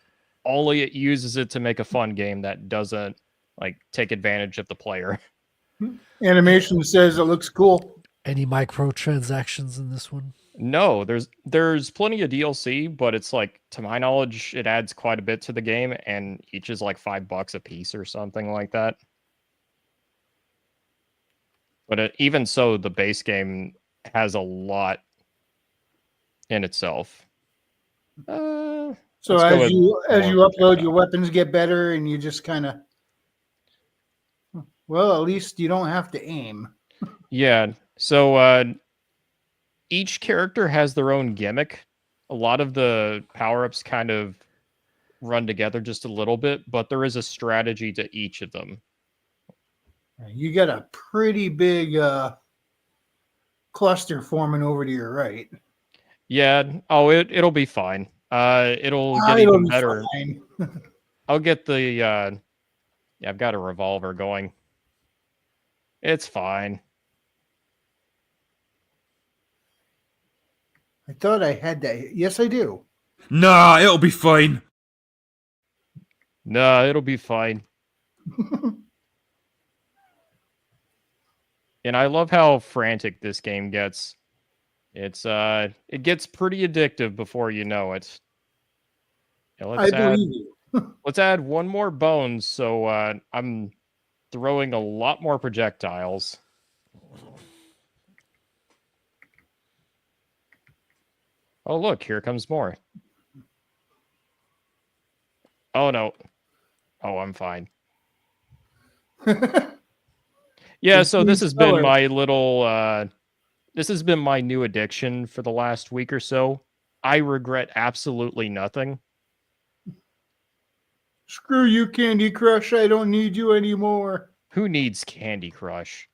Only it uses it to make a fun game that doesn't like take advantage of the player. Animation says it looks cool. Any microtransactions in this one? No, there's plenty of DLC, but it's like, to my knowledge, it adds quite a bit to the game, and each is like $5 a piece or something like that. But even so, the base game has a lot in itself. So Let's go with as you more upload, projectile. your weapons get better, and you just kind of, well, at least you don't have to aim. Yeah. So each character has their own gimmick. A lot of the power-ups kind of run together just a little bit, but there is a strategy to each of them. You got a pretty big cluster forming over to your right. Yeah. Oh, it'll be fine. It'll get It'll even be better. fine. I'll get the yeah, I've got a revolver going. It's fine. I thought I had that. Yes, I do. Nah, it'll be fine. No, it'll be fine. And I love how frantic this game gets. It gets pretty addictive before you know it. Yeah, I believe you. let's add one more bones, so I'm throwing a lot more projectiles. Oh look, here comes more. Oh no. Oh, I'm fine. Yeah, It's so this getting has been slower. my little this has been my new addiction for the last week or so. I regret absolutely nothing. Screw you, Candy Crush. I don't need you anymore. Who needs Candy Crush?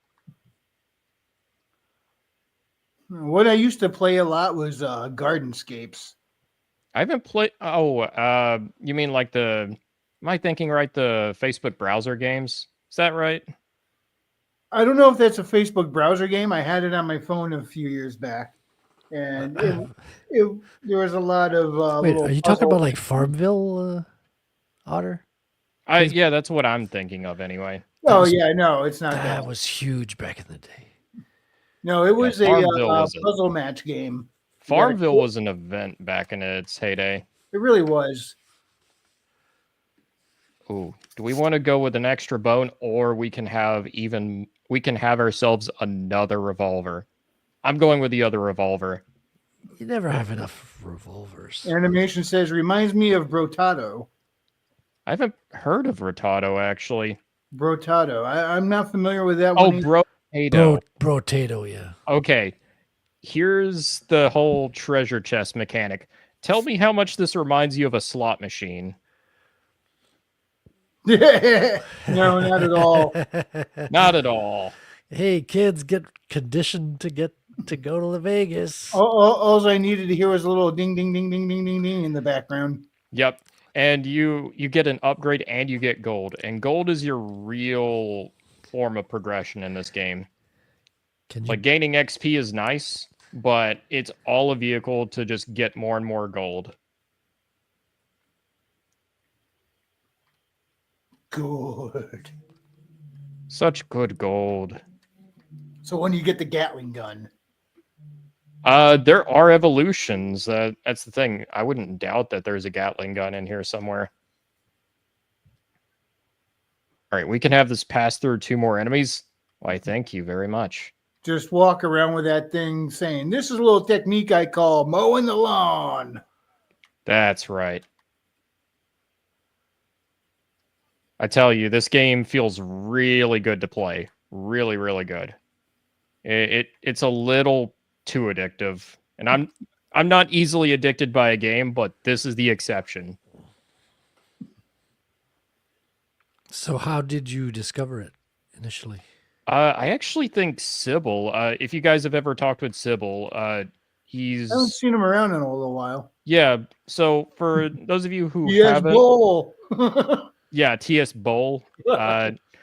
What I used to play a lot was Gardenscapes. I haven't played. Oh, you mean like the? Am I thinking right? The Facebook browser games. Is that right? I don't know if that's a Facebook browser game. I had it on my phone a few years back, and there was a lot of Wait, little are you talking about puzzle- like Farmville, Otter? Yeah, that's what I'm thinking of anyway. Oh was- yeah, no, it's not That that. was huge back in the day. No, it was a Farmville wasn't. puzzle match game. Farmville was an event back in its heyday. It really was. Ooh, do we want to go with an extra bone, or we can have ourselves another revolver? I'm going with the other revolver. You never have enough revolvers. Animation says reminds me of Brotato. I haven't heard of Rotado actually. Brotato. I'm not familiar with that Oh, one. Brotato, yeah. Okay, here's the whole treasure chest mechanic. Tell me how much this reminds you of a slot machine. No, not at all. Not at all. Hey, kids, get conditioned to go to the Vegas. All I needed to hear was a little ding, ding, ding, ding, ding, ding, ding in the background. Yep. And you get an upgrade and you get gold. And gold is your real form of progression in this game. Can you, Like gaining XP is nice, but it's all a vehicle to just get more and more gold. Good. Such good gold. So when you get the Gatling gun, There are evolutions. That's the thing. I wouldn't doubt that there's a Gatling gun in here somewhere. All right, we can have this pass through 2 more enemies. Why, thank you very much. just walk around with that thing saying, "This is a little technique I call mowing the lawn." That's right. I tell you, this game feels really good to play. Really, really good. It's a little too addictive, and I'm not easily addicted by a game, but this is the exception. so how did you discover it initially? I actually think Sybil. If you guys have ever talked with Sybil, he's I haven't seen him around in a little while. yeah. So for those of you who Yes, haven't, bull. yeah, TS Bowl.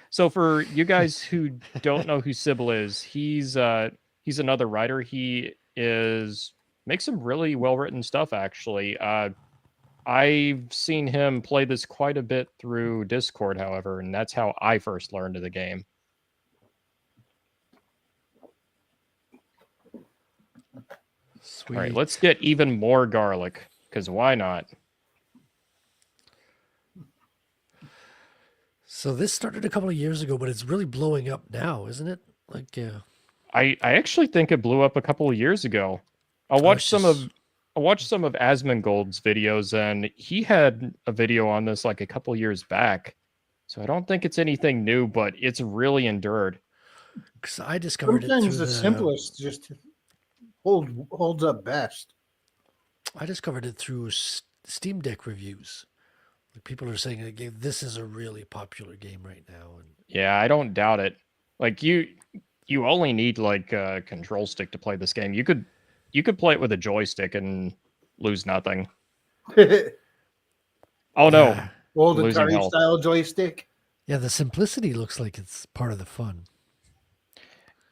So for you guys who don't know who Sybil is, he's another writer. He makes some really well written stuff actually. I've seen him play this quite a bit through Discord, however, and that's how I first learned of the game. Sweet. All right, let's get even more garlic, because why not? So this started a couple of years ago, but it's really blowing up now, isn't it? Like, yeah. I actually think it blew up a couple of years ago. I watched some of Asmongold's videos, and he had a video on this like a couple of years back. So I don't think it's anything new, but it's really endured. Because I discovered it Sometimes through the simplest just holds up best. I discovered it through Steam Deck reviews. Like people are saying, like, this is a really popular game right now, and Yeah, I don't doubt it. Like you only need like a control stick to play this game. You could play it with a joystick and lose nothing. Oh no. Yeah. Old Losing Atari health. style joystick. Yeah, the simplicity looks like it's part of the fun.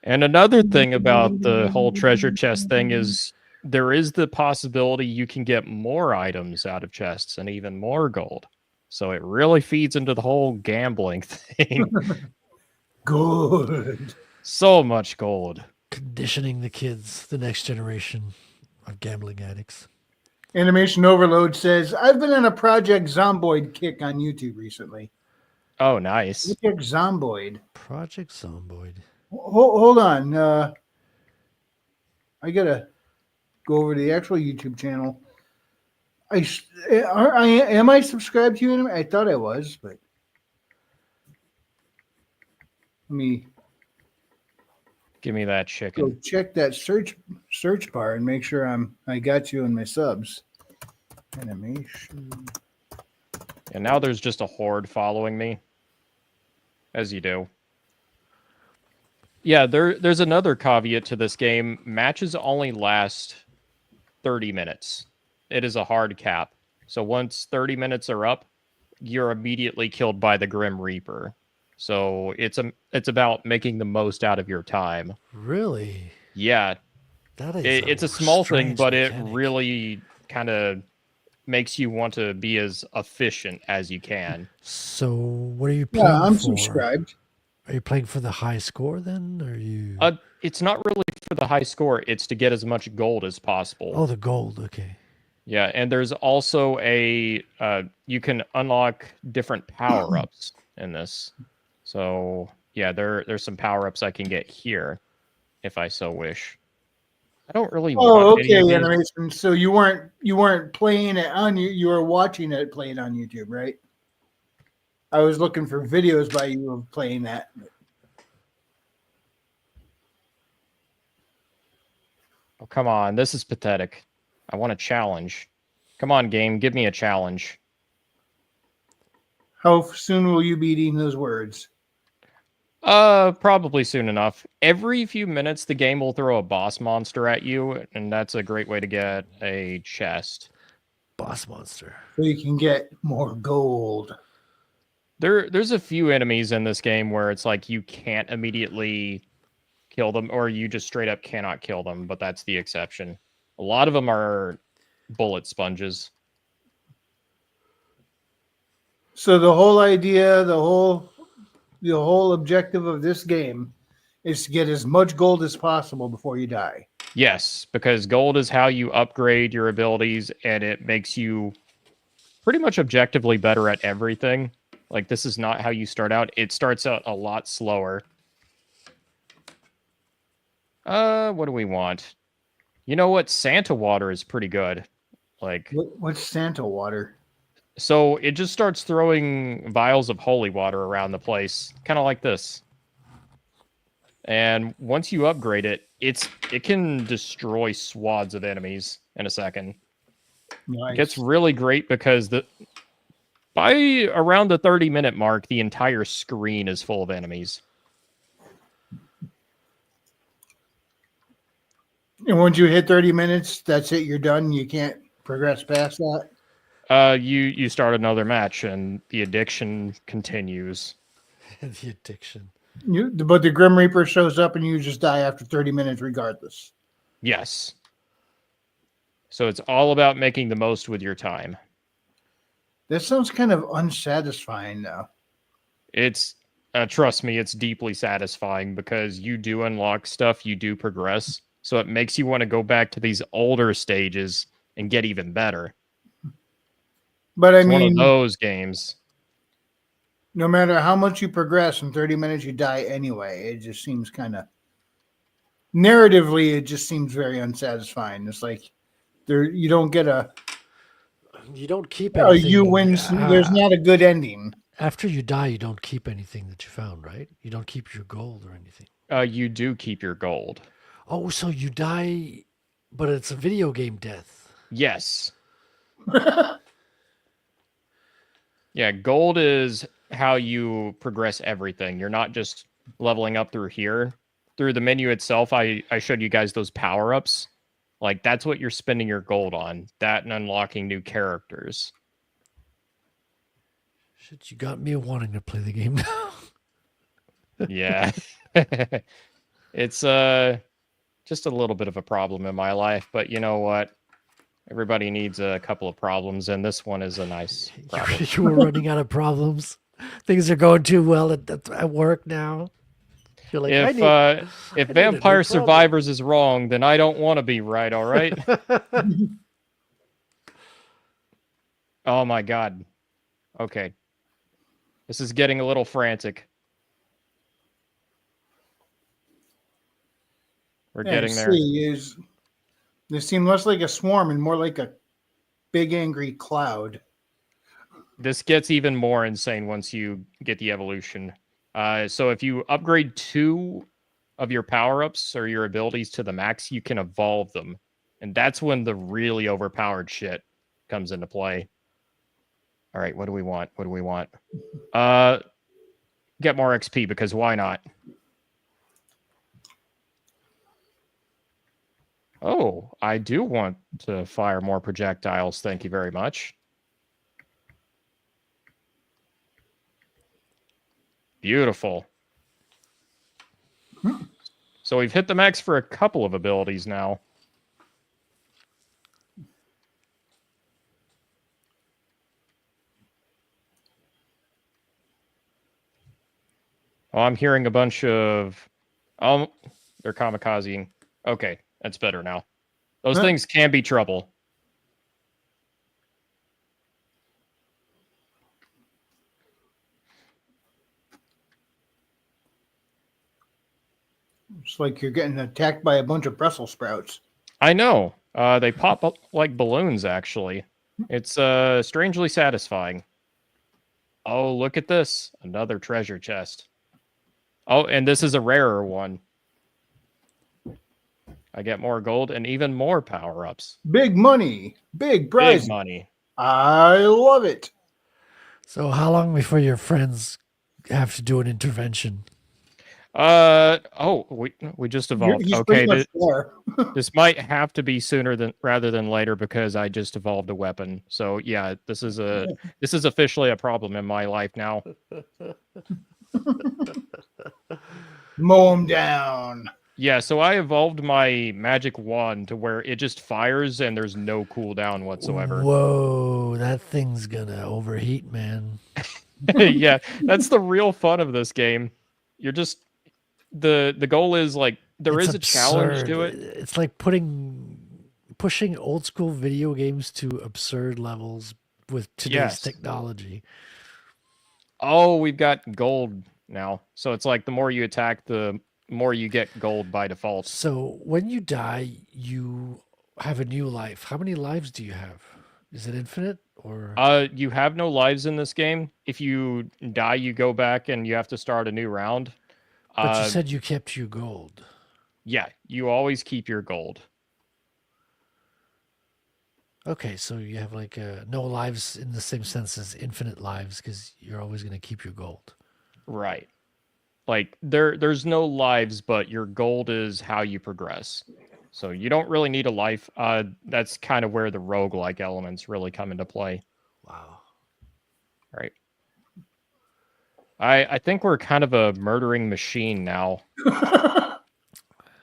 And another thing about the whole treasure chest thing is there is the possibility you can get more items out of chests and even more gold. So it really feeds into the whole gambling thing. Good. So much gold. Conditioning the kids, the next generation of gambling addicts. Animation Overload says, I've been on a Project Zomboid kick on YouTube recently. Oh, nice. Project Zomboid. Project Zomboid. Hold on. I got to go over to the actual YouTube channel. Am I subscribed to you? I thought I was, but let me Give me that go chicken. check that search bar and make sure I got you in my subs. Animation. And now there's just a horde following me. As you do. Yeah, there's another caveat to this game. Matches only last 30 minutes. It is a hard cap. So once 30 minutes are up, you're immediately killed by the Grim Reaper. So it's about making the most out of your time. Really? Yeah, That is it's a small thing, strange but it mechanic. really kind of makes you want to be as efficient as you can. So what are you playing Yeah, I'm for? subscribed. Are you playing for the high score then? Or are you it's not really for the high score. It's to get as much gold as possible. Oh, the gold. Okay. Yeah, and there's also you can unlock different power-ups in this. So yeah, there's some power-ups I can get here if I so wish. I don't really Oh, want any okay, of these. animation. So you weren't playing it on you were watching it played on YouTube, right? I was looking for videos by you of playing that. Oh, come on, this is pathetic. I want a challenge. Come on, game, give me a challenge. How soon will you be eating those words? Probably soon enough. Every few minutes, the game will throw a boss monster at you, and that's a great way to get a chest. Boss monster. So you can get more gold. There's a few enemies in this game where it's like you can't immediately kill them, or you just straight up cannot kill them, but that's the exception. A lot of them are bullet sponges. So the whole idea, the whole objective of this game is to get as much gold as possible before you die. Yes, because gold is how you upgrade your abilities, and it makes you pretty much objectively better at everything. Like, this is not how you start out. It starts out a lot slower. What do we want? You know what? Santa water is pretty good. Like, What's Santa water? so it just starts throwing vials of holy water around the place, kind of like this. And once you upgrade it, it can destroy swaths of enemies in a second. Nice. It gets really great because by around the 30-minute mark, the entire screen is full of enemies. And once you hit 30 minutes, that's it. You're done. You can't progress past that. You start another match, and the addiction continues. The addiction. But the Grim Reaper shows up, and you just die after 30 minutes, regardless. Yes. So it's all about making the most with your time. That sounds kind of unsatisfying, though. It's trust me, it's deeply satisfying because you do unlock stuff, you do progress, so it makes you want to go back to these older stages and get even better. But I It's one of mean, those games. no matter how much you progress, in 30 minutes you die anyway. It just seems kind of narratively, it just seems very unsatisfying. It's like you don't get You don't keep anything. you win. There's not a good ending. After you die, you don't keep anything that you found, right? You don't keep your gold or anything. You do keep your gold. Oh, so you die, but it's a video game death. Yes. Yeah, gold is how you progress everything. You're not just leveling up through here. Through the menu itself, I showed you guys those power-ups. Like, that's what you're spending your gold on. That and unlocking new characters. Shit, you got me wanting to play the game now. Yeah. It's just a little bit of a problem in my life, but you know what? Everybody needs a couple of problems, and this one is a nice problem. You were running out of problems. Things are going too well at work now. You're like, If need a Vampire new problem." Survivors is wrong, then I don't want to be right, all right? Oh my god. Okay. This is getting a little frantic. We're getting there. They seem less like a swarm and more like a big angry cloud. This gets even more insane once you get the evolution. So if you upgrade 2 of your power-ups or your abilities to the max, you can evolve them. And that's when the really overpowered shit comes into play. All right, what do we want? What do we want? Get more XP, because why not? Oh, I do want to fire more projectiles. Thank you very much. Beautiful. So we've hit the max for a couple of abilities now. Oh, I'm hearing a bunch of... They're kamikazing. Okay, that's better now. Those Huh? things can be trouble. It's like you're getting attacked by a bunch of Brussels sprouts. I know. They pop up like balloons, actually. It's strangely satisfying. Oh, look at this. Another treasure chest. Oh, and this is a rarer one. I get more gold and even more power-ups. Big money, big Big prize. money. I love it. So how long before your friends have to do an intervention? Oh, we just evolved. He's Okay, pretty much there. this might have to be sooner than rather than later because I just evolved a weapon. So yeah, this is officially a problem in my life now. Mow him down. Yeah, so I evolved my magic wand to where it just fires and there's no cooldown whatsoever. Whoa, that thing's gonna overheat, man. Yeah, that's the real fun of this game. You're just the goal is like there It's is a challenge to absurd. it. It's like pushing old school video games to absurd levels with today's Yes. technology. Oh, we've got gold now. So it's like the more you attack, the more you get gold by default. So when you die, you have a new life. How many lives do you have? Is it infinite or? You have no lives in this game. If you die, you go back and you have to start a new round. But you said you kept your gold. Yeah, you always keep your gold. Okay, so you have like no lives in the same sense as infinite lives because you're always going to keep your gold. Right. Like there's no lives, but your gold is how you progress. So you don't really need a life. That's kind of where the roguelike elements really come into play. Wow. Right. I think we're kind of a murdering machine now.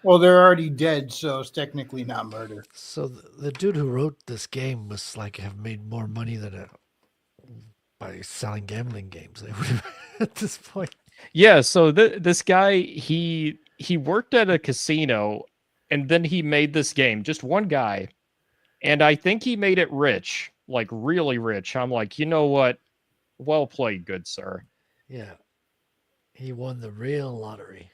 Well, they're already dead, so it's technically not murder. So the dude who wrote this game must like have made more money than by selling gambling games at this point. Yeah, so this guy he worked at a casino and then he made this game, just one guy. And I think he made it rich, like really rich. I'm like, "You know what? Well played, good sir." Yeah. He won the real lottery.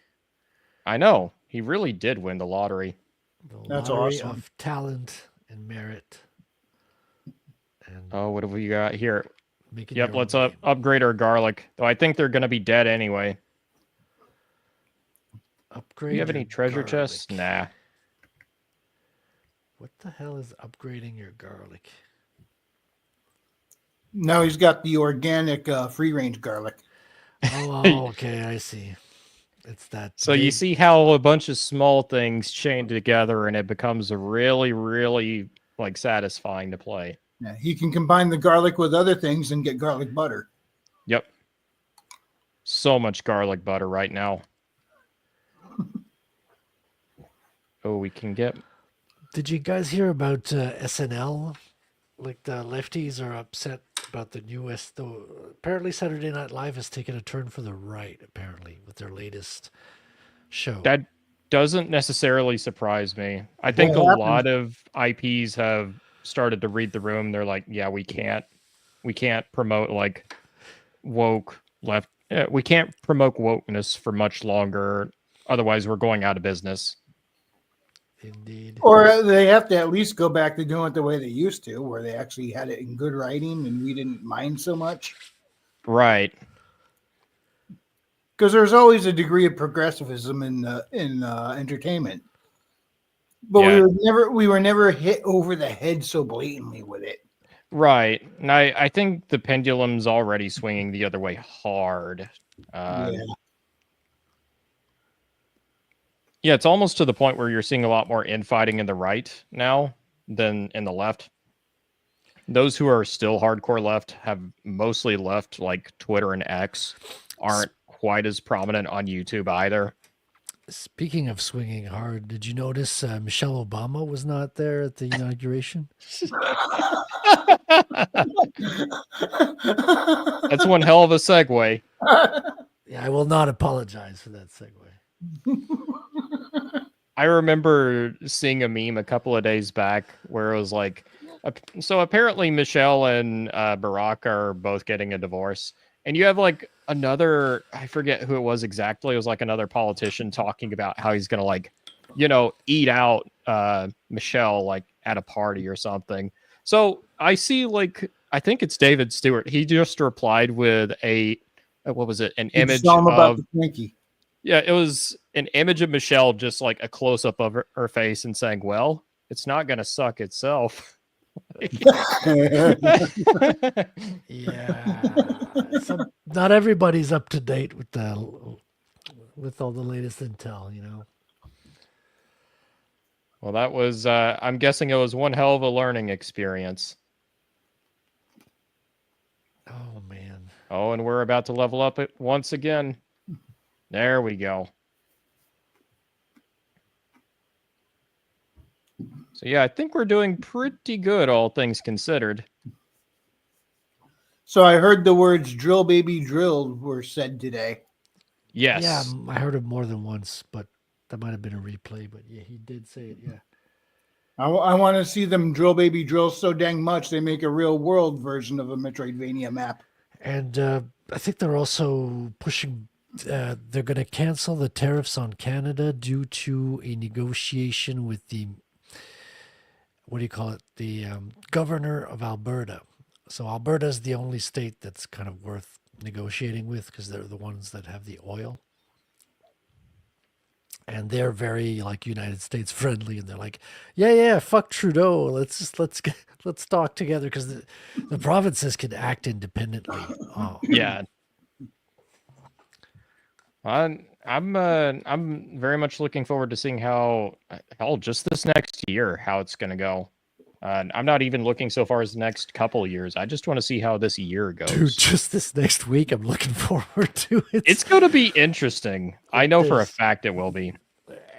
I know. He really did win the lottery. The That's lottery awesome. of talent and merit. And Oh, what have we got here? making Yep, your own let's game. upgrade our garlic. Though I think they're going to be dead anyway. Upgrade Do you have any your treasure chests? garlic. Nah. What the hell is upgrading your garlic? Now he's got the organic free range garlic. Oh, okay, I see. It's that. So you big- see how a bunch of small things chain together and it becomes a really, really like satisfying to play. Yeah, he can combine the garlic with other things and get garlic butter. Yep. So much garlic butter right now. Oh, we can get... Did you guys hear about SNL? Like the lefties are upset about the newest. Though apparently Saturday Night Live has taken a turn for the right. Apparently with their latest show. That doesn't necessarily surprise me. I think a happened? lot of IPs have started to read the room. They're like, yeah, we can't promote like woke left. We can't promote wokeness for much longer. Otherwise, we're going out of business. Indeed. Or they have to at least go back to doing it the way they used to, where they actually had it in good writing and we didn't mind so much. Right. Because there's always a degree of progressivism in entertainment, but Yeah. we were never hit over the head so blatantly with it. Right. And I think the pendulum's already swinging the other way hard. Yeah. Yeah, it's almost to the point where you're seeing a lot more infighting in the right now than in the left. Those who are still hardcore left have mostly left, like Twitter and X, aren't quite as prominent on YouTube either. Speaking of swinging hard, did you notice Michelle Obama was not there at the inauguration? That's one hell of a segue. Yeah, I will not apologize for that segue. I remember seeing a meme a couple of days back where it was like, so apparently Michelle and Barack are both getting a divorce, and you have like another, I forget who it was exactly. It was like another politician talking about how he's gonna like, eat out Michelle like at a party or something. So I see like I think it's David Stewart. He just replied with what was it? An You image tell 'em about of the Twinkie. yeah, it was an image of Michelle, just like a close up of her face, and saying, "Well, it's not gonna suck itself." Yeah. So not everybody's up to date with all the latest intel, you know. Well, that was. I'm guessing it was one hell of a learning experience. Oh man. Oh, and we're about to level up it once again. There we go. So yeah, I think we're doing pretty good, all things considered. So I heard the words "drill, baby, drill" were said today. Yes. Yeah, I heard it more than once, but that might have been a replay. But yeah, he did say it. Yeah. I want to see them drill, baby, drill so dang much they make a real world version of a Metroidvania map. And I think they're also pushing. They're going to cancel the tariffs on Canada due to a negotiation with the what do you call it? The governor of Alberta. So Alberta is the only state that's kind of worth negotiating with because they're the ones that have the oil. And they're very like United States friendly, and they're like, yeah, fuck Trudeau. Let's talk together because the provinces can act independently. Oh, Yeah. I'm very much looking forward to seeing how just this next year how it's going to go. I'm not even looking so far as the next couple of years. I just want to see how this year goes. dude, just this next week, I'm looking forward to it. It's going to be interesting. I know for a There's- fact it will be.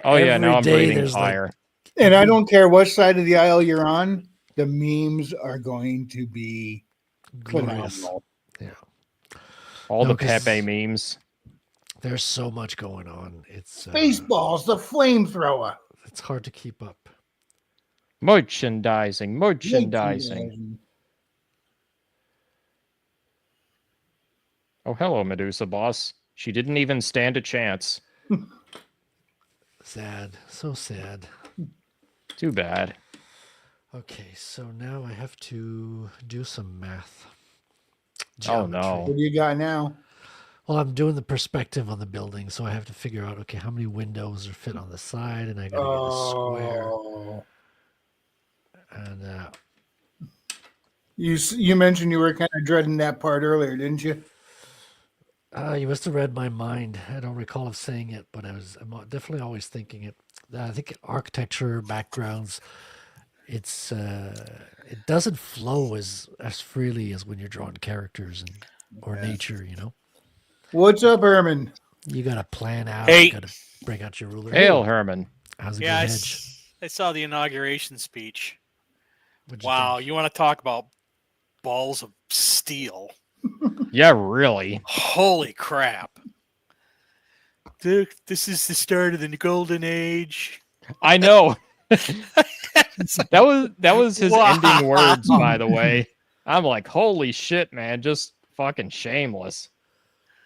Oh yeah, every now I'm day breathing there's, like, fire. And I don't care what side of the aisle you're on, the memes are going to be glorious. phenomenal. Yeah, All no, the 'cause- Pepe memes. there's so much going on. It's Baseballs, the flamethrower. it's hard to keep up. Merchandising. Oh, hello, Medusa boss. She didn't even stand a chance. Sad, so sad. Too bad. Okay, so now I have to do some math. Oh, no. Geometry. What do you got now? Well, I'm doing the perspective on the building, so I have to figure out, okay, how many windows are fit on the side, and I gotta get a square. Oh, And you mentioned you were kind of dreading that part earlier, didn't you? you must have read my mind. I don't recall of saying it, but I'm definitely always thinking it. I think architecture backgrounds, it doesn't flow as freely as when you're drawing characters or nature. You know, What's up, Herman? you got to plan out. Hey. You got to break out your ruler. Hail, Herman. How's it Yeah, going, Hedge? I saw the inauguration speech. What'd you Wow, think? you want to talk about balls of steel? Yeah, really. Holy crap! This is the start of the golden age. I know. That was his Wow. ending words, by the way. I'm like, holy shit, man, just fucking shameless.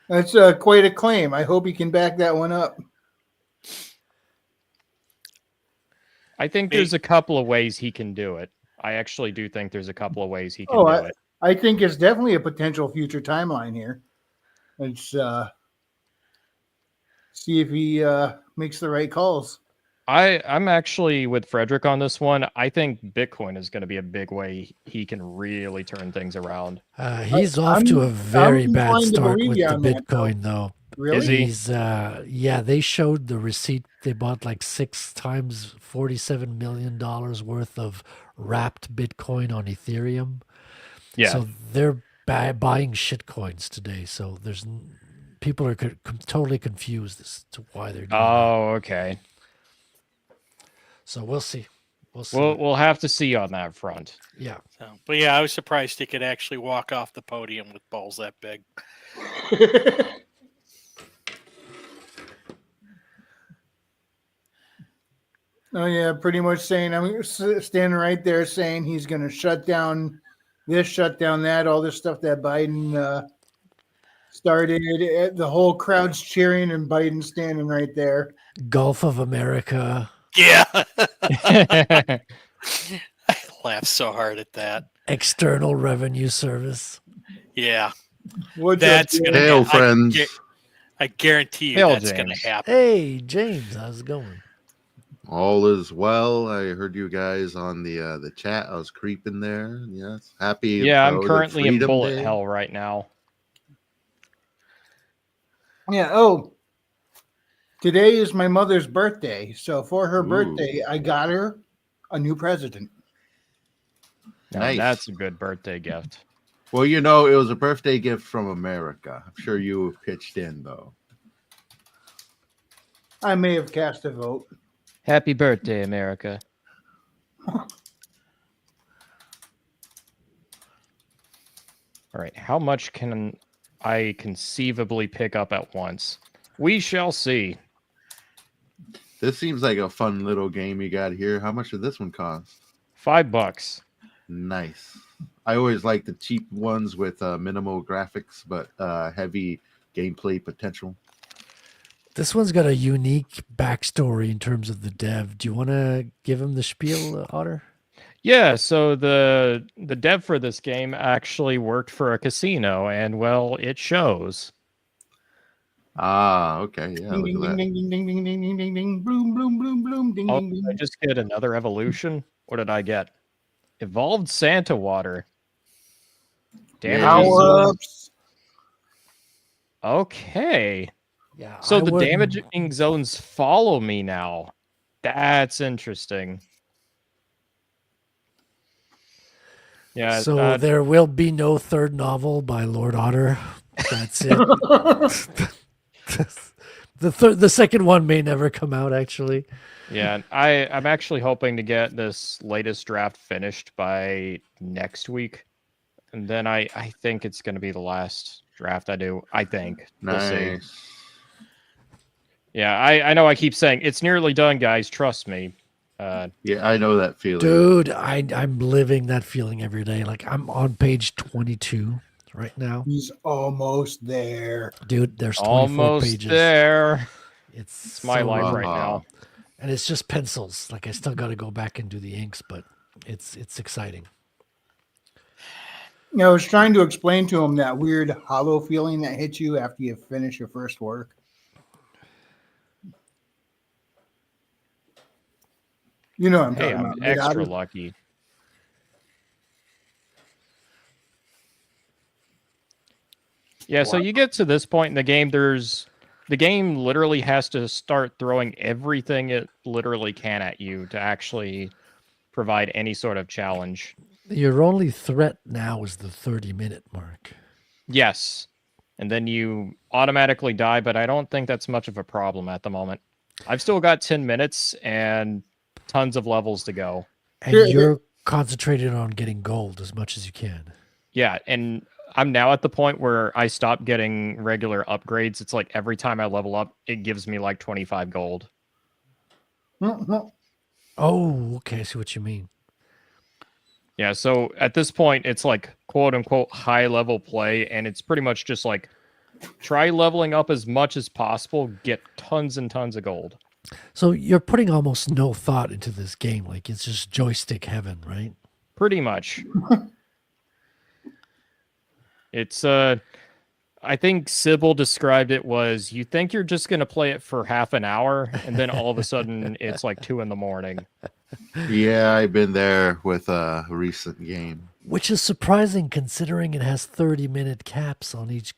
That's quite a claim. I hope you can back that one up. I think Me- there's a couple of ways he can do it. I actually do think there's a couple of ways he can Oh, do it. I think it's definitely a potential future timeline here. Let's see if he makes the right calls. I'm actually with Frederick on this one. I think Bitcoin is going to be a big way he can really turn things around. He's off to a very I'm bad inclined to start believe with you the on that, though. Bitcoin, though. Really? Is he? He's yeah, they showed the receipt. They bought like 6 times $47 million worth of wrapped Bitcoin on Ethereum. Yeah. So they're buying shit coins today. So people are totally confused as to why they're doing that. Oh, okay. So we'll see. We'll see. We'll have to see on that front. Yeah. So, but yeah, I was surprised he could actually walk off the podium with balls that big. Oh yeah, pretty much saying I'm standing right there saying he's going to shut down this, shut down that, all this stuff that Biden started. The whole crowd's cheering and Biden standing right there. Gulf of America, Yeah. I laughed so hard at that. External Revenue Service. Yeah. What's That's up, gonna Jay? Hail, I friends. I guarantee you Hail, that's going to James. happen. Hey, James, how's it going? All is well. I heard you guys on the chat. I was creeping there. Yes, happy. Yeah, I'm the currently in Freedom bullet Day. hell right now. Yeah. Oh, today is my mother's birthday. So for her Ooh. birthday, I got her a new president. Now, Nice. That's a good birthday gift. Well, you know, it was a birthday gift from America. I'm sure you pitched in though. I may have cast a vote. Happy birthday, America. All right, how much can I conceivably pick up at once? We shall see. This seems like a fun little game you got here. How much did this one cost? $5. Nice. I always like the cheap ones with minimal graphics but heavy gameplay potential. This one's got a unique backstory in terms of the dev. Do you want to give him the spiel, Otter? Yeah, so the dev for this game actually worked for a casino, and well, it shows. Ah, okay. Yeah, Ding, look ding, at ding, that. ding, ding, ding, ding, ding, ding, ding, bloom, bloom, bloom, bloom, ding, Oh, ding, did I ding. just get another evolution? What did I get? Evolved Santa Water. Damage Yeah. is Power ups. okay. Yeah. So I the wouldn't- damaging zones follow me now. That's interesting. Yeah. So there will be no third novel by Lord Otter. That's it. The second one may never come out, actually. yeah. I'm actually hoping to get this latest draft finished by next week, and then I think it's going to be the last draft I do. I think. We'll see. Nice. Yeah. I know. I keep saying it's nearly done, guys. Trust me. Yeah, I know that feeling. Dude, I'm living that feeling every day. Like, I'm on page 22 right now. He's almost there. Dude, there's 24 Almost pages. there. It's My so life long. right now. And it's just pencils. Like, I still got to go back and do the inks, but it's exciting. I was trying to explain to him that weird hollow feeling that hits you after you finish your first work. You know what I'm Hey, talking I'm about. right, extra Otter? lucky. Yeah, so you get to this point in the game, the game literally has to start throwing everything it literally can at you to actually provide any sort of challenge. Your only threat now is the 30-minute mark. Yes. And then you automatically die, but I don't think that's much of a problem at the moment. I've still got 10 minutes and tons of levels to go. And Here- you're concentrated on getting gold as much as you can. Yeah, and I'm now at the point where I stop getting regular upgrades. It's like every time I level up, it gives me like 25 gold. Mhm. Oh, okay. I see what you mean. Yeah, so at this point, it's like quote unquote high level play, and it's pretty much just like try leveling up as much as possible, get tons and tons of gold. So you're putting almost no thought into this game. Like, it's just joystick heaven, right? Pretty much. It's I think Sybil described it was you think you're just gonna play it for half an hour, and then all of a sudden it's like 2 a.m. Yeah, I've been there with a recent game. Which is surprising considering it has 30-minute caps on each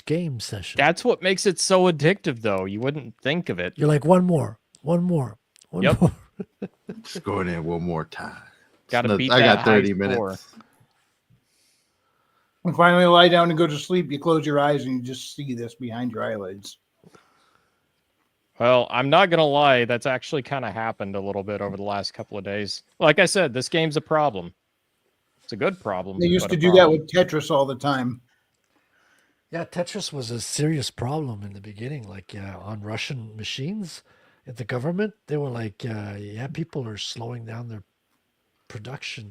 game session. That's what makes it so addictive, though. You wouldn't think of it. You're like, one more. Yep. More. Just going in one more time. Gotta beat I that got 30 high score. minutes. And finally lie down and go to sleep. You close your eyes and you just see this behind your eyelids. Well, I'm not gonna lie, that's actually kind of happened a little bit over the last couple of days. Like I said, this game's a problem. It's a good problem. They used but to a do that problem. with Tetris all the time. Yeah, Tetris was a serious problem in the beginning. Like, on Russian machines, At the government, they were like, yeah, people are slowing down their production.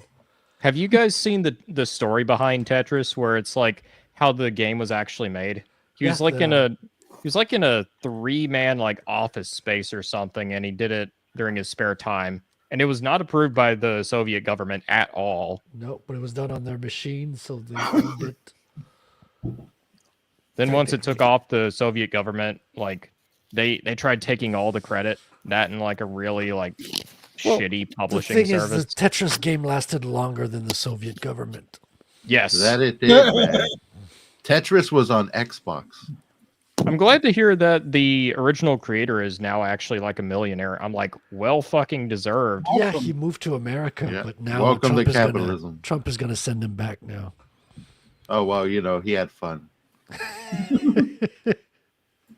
Have you guys seen the story behind Tetris, where it's like how the game was actually made? He Yeah, was like in a 3-man like office space or something, and he did it during his spare time. And it was not approved by the Soviet government at all. Nope, but it was done on their machine, so they owned it. Then once it took off, the Soviet government like they tried taking all the credit, that and like a really like shitty The publishing thing service. is, the Tetris game lasted longer than the Soviet government. Yes. That it did, man. Tetris was on Xbox. I'm glad to hear that the original creator is now actually like a millionaire. I'm like, well fucking deserved. Yeah, he moved to America, Yeah. but now Welcome to Trump is gonna capitalism. Trump is gonna send him back now. Oh well, he had fun.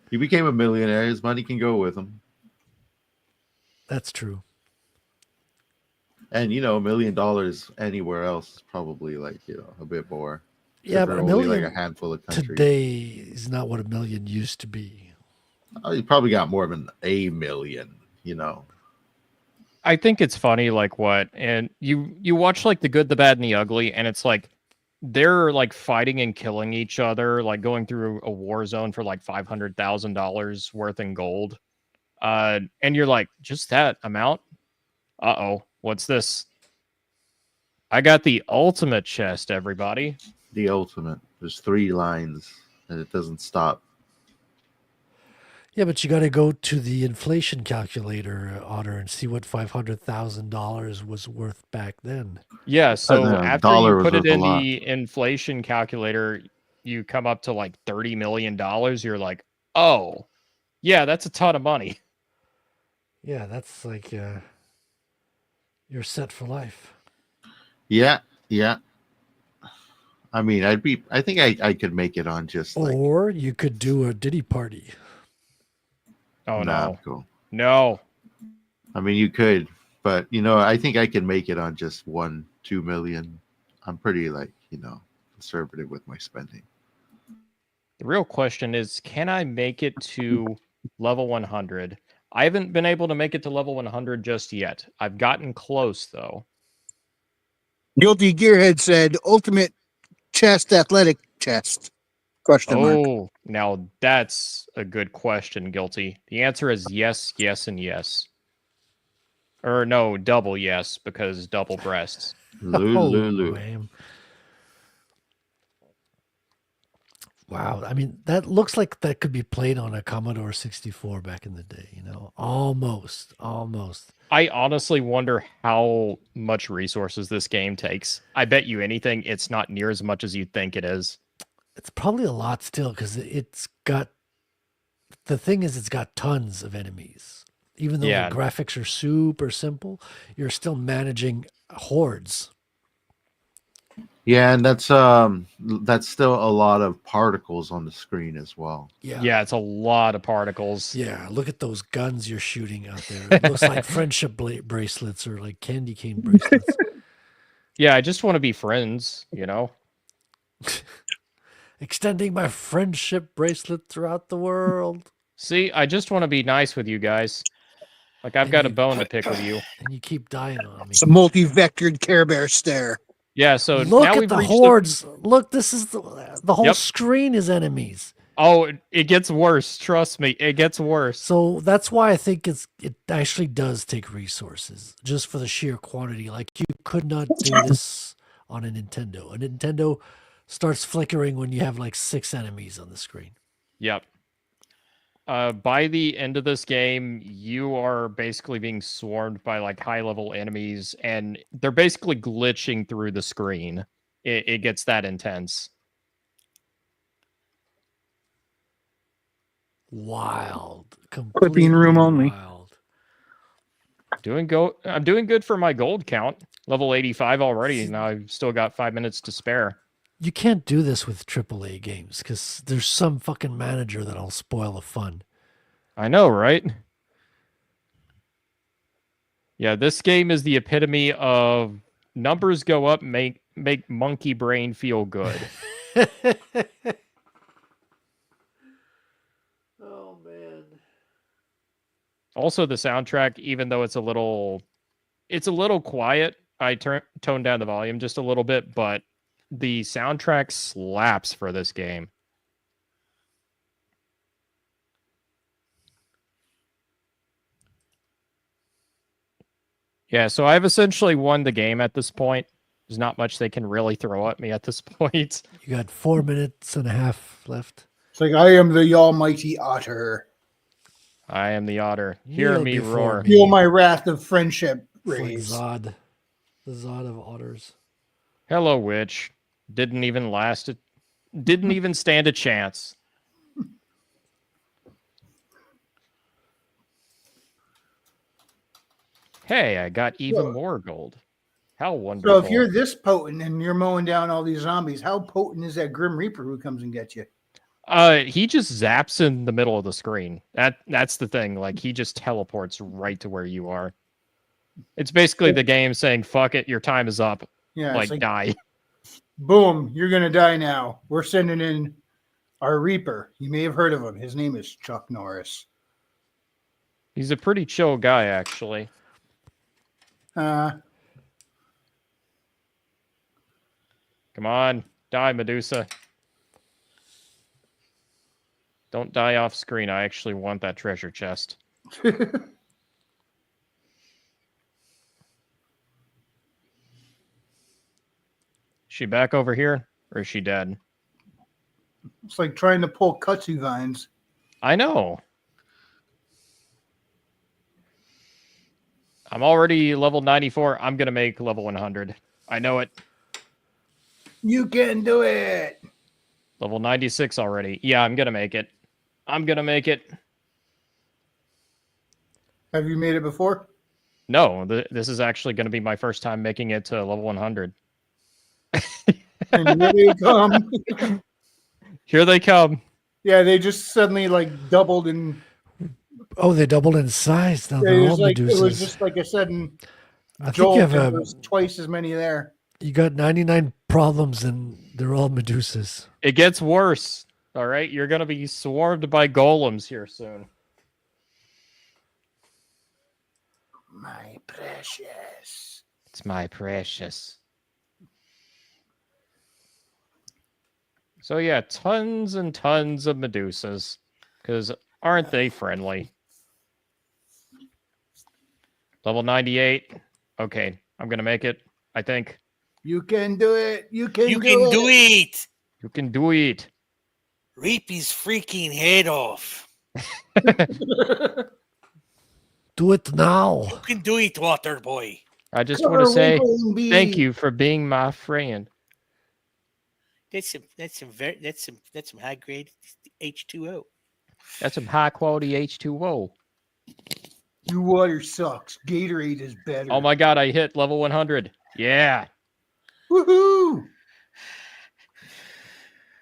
He became a millionaire. His money can go with him. That's true. And $1 million anywhere else is probably like a bit more. Yeah, There but are a only million like a handful of countries. today is not what a million used to be. Oh, you probably got more than a million. I think it's funny, like what, and you watch like The Good, the Bad, and the Ugly, and it's like they're like fighting and killing each other, like going through a war zone for like $500,000 worth in gold. And you're like, just that amount? Uh-oh, what's this? I got the ultimate chest, everybody. The ultimate. There's 3 lines, and it doesn't stop. Yeah, but you got to go to the inflation calculator, Otter, and see what $500,000 was worth back then. Yeah, so the after dollar you was put it worth a in lot. the inflation calculator, you come up to like $30 million. You're like, oh, yeah, that's a ton of money. Yeah, that's like you're set for life. Yeah. I mean, I think I could make it on just like Or you could do a Diddy party. Oh, nah, no. cool. No. I mean, you could, but I think I can make it on just 1-2 million. I'm pretty conservative with my spending. The real question is, can I make it to level 100? I haven't been able to make it to level 100 just yet. I've gotten close, though. Guilty Gearhead said, "Ultimate chest, athletic chest?" Question mark. Oh, now that's a good question, Guilty. The answer is yes, yes, and yes. Or no, double yes, because double breasts. Lulu. man. Wow, I mean that looks like that could be played on a Commodore 64 back in the day. Almost. I honestly wonder how much resources this game takes. I bet you anything it's not near as much as you think it is. It's probably a lot still because it's got. The thing is, it's got tons of enemies. Even though Yeah. the graphics are super simple, you're still managing hordes. Yeah, and that's still a lot of particles on the screen as well. Yeah, it's a lot of particles. Yeah, look at those guns you're shooting out there. It looks like friendship bracelets or like candy cane bracelets. Yeah, I just want to be friends, Extending my friendship bracelet throughout the world. See, I just want to be nice with you guys. Like, I've got a bone to pick with you. And you keep dying on me. It's a multi-vectored Care Bear stare. Yeah, so Look now at we've the reached hordes. Look, this is the whole Yep. screen is enemies. Oh, it gets worse. Trust me, it gets worse. So that's why I think it actually does take resources just for the sheer quantity. Like you could not do this on a Nintendo. A Nintendo starts flickering when you have like 6 enemies on the screen. Yep. By the end of this game, you are basically being swarmed by like high-level enemies, and they're basically glitching through the screen. It gets that intense. Wild. Clipping room only. Wild. I'm doing good for my gold count. Level 85 already. Now I've still got 5 minutes to spare. You can't do this with AAA games because there's some fucking manager that'll spoil the fun. I know, right? Yeah, this game is the epitome of numbers go up, make monkey brain feel good. Oh man. Also, the soundtrack, even though it's a little quiet, I toned down the volume just a little bit, but the soundtrack slaps for this game. Yeah, so I've essentially won the game at this point. There's not much they can really throw at me at this point. You got 4 minutes and a half left. It's like I am the almighty otter. I am the otter. Hear Kneel me before roar. me. Feel my wrath of friendship It's like raise. Zod. The Zod of otters. Hello, witch. Didn't even stand a chance. Hey, I got even So- more gold. How wonderful. So if you're this potent and you're mowing down all these zombies, how potent is that Grim Reaper who comes and gets you? He just zaps in the middle of the screen. That's the thing. Like, he just teleports right to where you are. It's basically the game saying, fuck it, your time is up. Yeah, Like, it's like die. boom, you're gonna die now. We're sending in our Reaper. You may have heard of him. His name is Chuck Norris. He's a pretty chill guy, actually. Come on, die, Medusa. Don't die off screen. I actually want that treasure chest. She back over here, or is she dead? It's like trying to pull kudzu vines. I know. I'm already level 94. I'm going to make level 100. I know it. You can do it. Level 96 already. Yeah, I'm going to make it. I'm going to make it. Have you made it before? No, this is actually going to be my first time making it to level 100. And here they come. Here they come. Yeah, they just suddenly like doubled in. Oh, they doubled in size. Now It they're all was like it Medusas. was just like a sudden I think jolt. you have There was twice as many there. you got 99 problems and they're all Medusas. It gets worse. All right, you're going to be swarmed by golems here soon. My precious. It's my precious. So yeah, tons and tons of Medusas. Because aren't they friendly? Level 98. Okay, I'm going to make it, I think. You can do it. You can You do can it. do it. You can do it. Reap his freaking head off. Do it now. You can do it, water boy. I just want to say Carwinkle bee. thank you for being my friend. That's some high grade H2O. That's some high quality H2O. Your water sucks. Gatorade is better. Oh my god, I hit level 100. Yeah. Woohoo!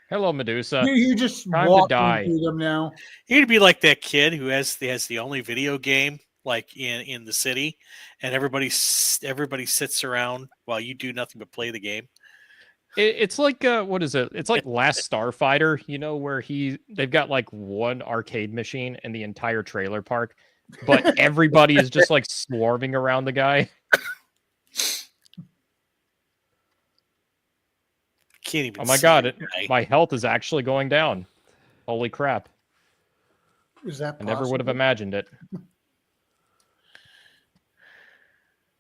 Hello, Medusa. You just time to walking die. through them now. You'd be like that kid who has the only video game like in the city, and everybody sits around while you do nothing but play the game. It's like what is it? It's like Last Starfighter, you know, where they've got like one arcade machine in the entire trailer park, but everybody is just like swarming around the guy. Can't even. Oh my see god, the guy. my health is actually going down. Holy crap. Is that I never would have possible? imagined it.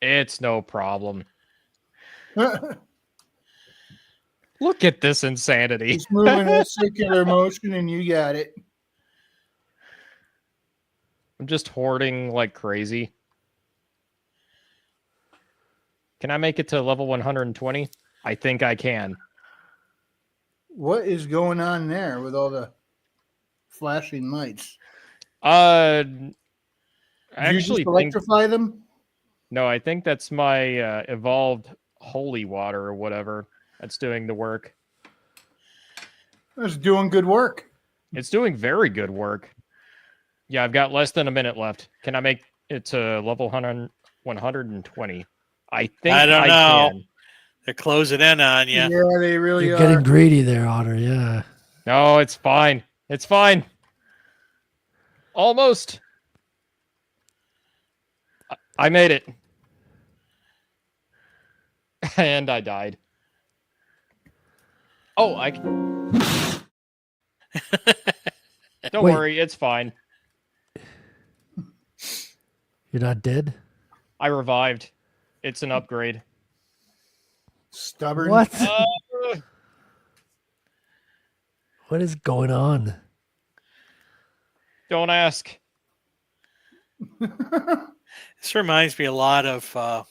It's no problem. Look at this insanity. It's moving in a circular motion, and you got it. I'm just hoarding like crazy. Can I make it to level 120? I think I can. What is going on there with all the flashing lights? I Did you actually just think electrify them? no, I think that's my evolved holy water or whatever that's doing the work. That's doing good work. It's doing very good work. Yeah, I've got less than a minute left. Can I make it to level 120? I think I don't know. can. They're closing in on you. Yeah, they really You're are. getting greedy there, Otter. Yeah. No, it's fine. It's fine. Almost. I made it. And I died. Oh, don't Wait. worry, it's fine. You're not dead? I revived. It's an upgrade. Stubborn. What? Uh, What is going on? don't ask. This reminds me a lot of a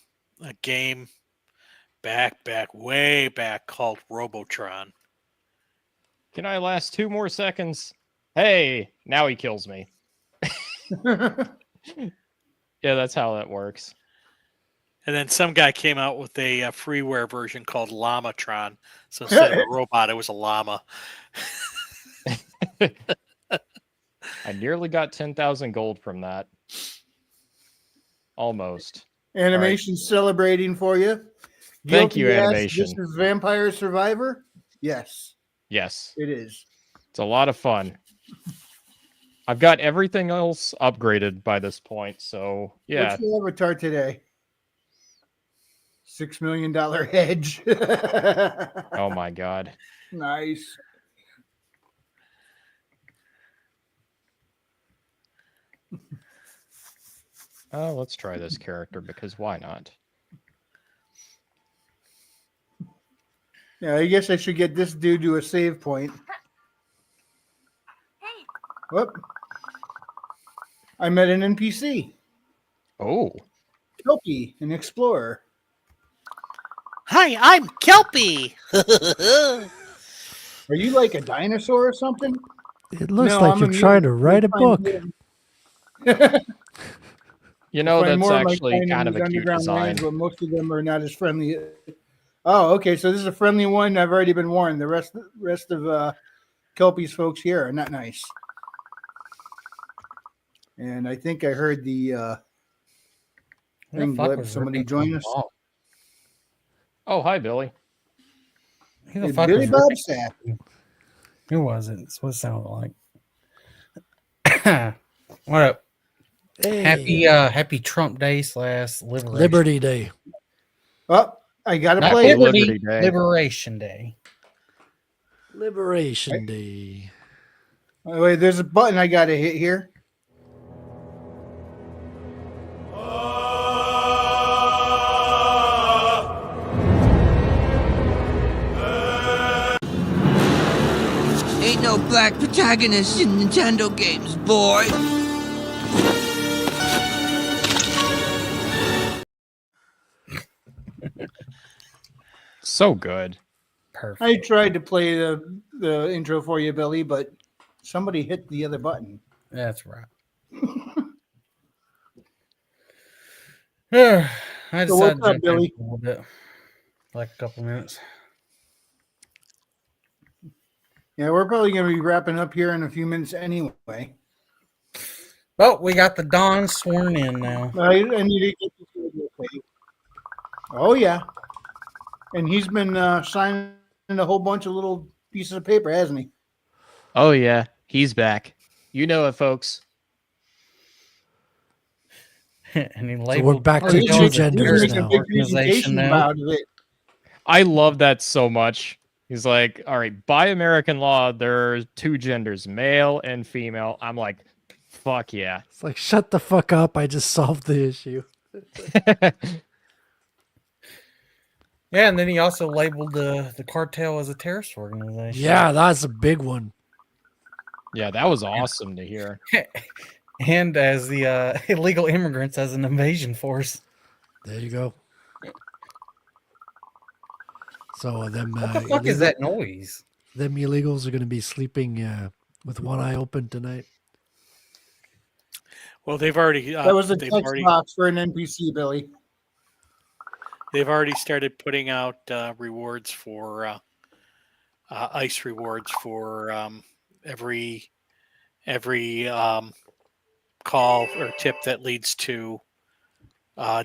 game way back called Robotron. Can I last 2 more seconds? Hey, now he kills me. Yeah, that's how that works. And then some guy came out with a freeware version called Llamatron. So instead of a robot, it was a llama. I nearly got 10,000 gold from that. Almost. Animation celebrating for you. Thank you, Guilty as animation. This is Vampire Survivor? Yes, Yes, it is. it's a lot of fun. I've got everything else upgraded by this point, so yeah. What's your avatar today? $6 million hedge. Oh my god. Nice. Oh, let's try this character because why not? Yeah, I guess I should get this dude to a save point. Whoop. I met an NPC, Oh, Kelpie, an explorer. Hi, I'm Kelpie. Are you like a dinosaur or something? It looks No, like I'm you're a trying to mutant. write a I book. find you know, find that's more of my actually kind in kind of these a cute underground design. lands, but most of them are not as friendly. Oh, okay. So this is a friendly one. I've already been warned. The rest of Kelpie's folks here are not nice. And I think I heard the thing blip. Somebody join us. Oh, hi, Billy. Who the Hey, fuck Billy was Bob Rick? Sapp. Who was it? That's what it sounded like. What up? Hey, Happy Trump Day / Liberation. Liberty Day. Oh, I gotta Not play it. Liberty, Liberty Day. Liberation Day. Liberation Day. Oh, wait, there's a button I gotta hit here. Ain't no black protagonists in Nintendo games, boy. So good. Perfect. I tried to play the intro for you, Billy, but somebody hit the other button. That's right. I So what's decided up, to jump in Billy? a little bit, like a couple minutes. Yeah, we're probably gonna be wrapping up here in a few minutes anyway. Well, we got the Don sworn in now. I need to get this radio tape. Oh yeah, and he's been signing a whole bunch of little pieces of paper, hasn't he? Oh yeah, he's back. You know it, folks. And he So labeled we're back to Cartel two as a genders terrorist making a now. big organization presentation now. about it. I love that so much. He's like, all right, by American law, there are 2 genders, male and female. I'm like, fuck yeah. It's like, shut the fuck up. I just solved the issue. Yeah, and then he also labeled the cartel as a terrorist organization. Yeah, that's a big one. Yeah, that was awesome to hear. And as the illegal immigrants as an invasion force. There you go. So them What the fuck is that noise? Them illegals are going to be sleeping with one eye open tonight. Well, they've already That was a they've text already box for an NPC, Billy. they've already started putting out rewards for ice rewards for every call or tip that leads to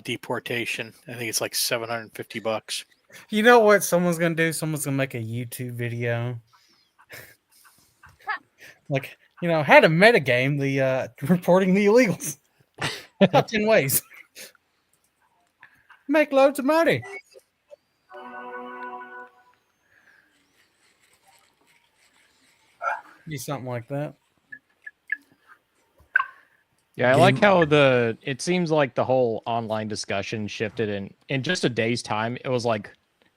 deportation. I think it's like $750. You know what someone's gonna do? Someone's gonna make a YouTube video. Like, you know, how to metagame the reporting the illegals. Top 10 ways. Make loads of money. Be something like that. Yeah, I like Game- how it seems like the whole online discussion shifted in just a day's time. It was like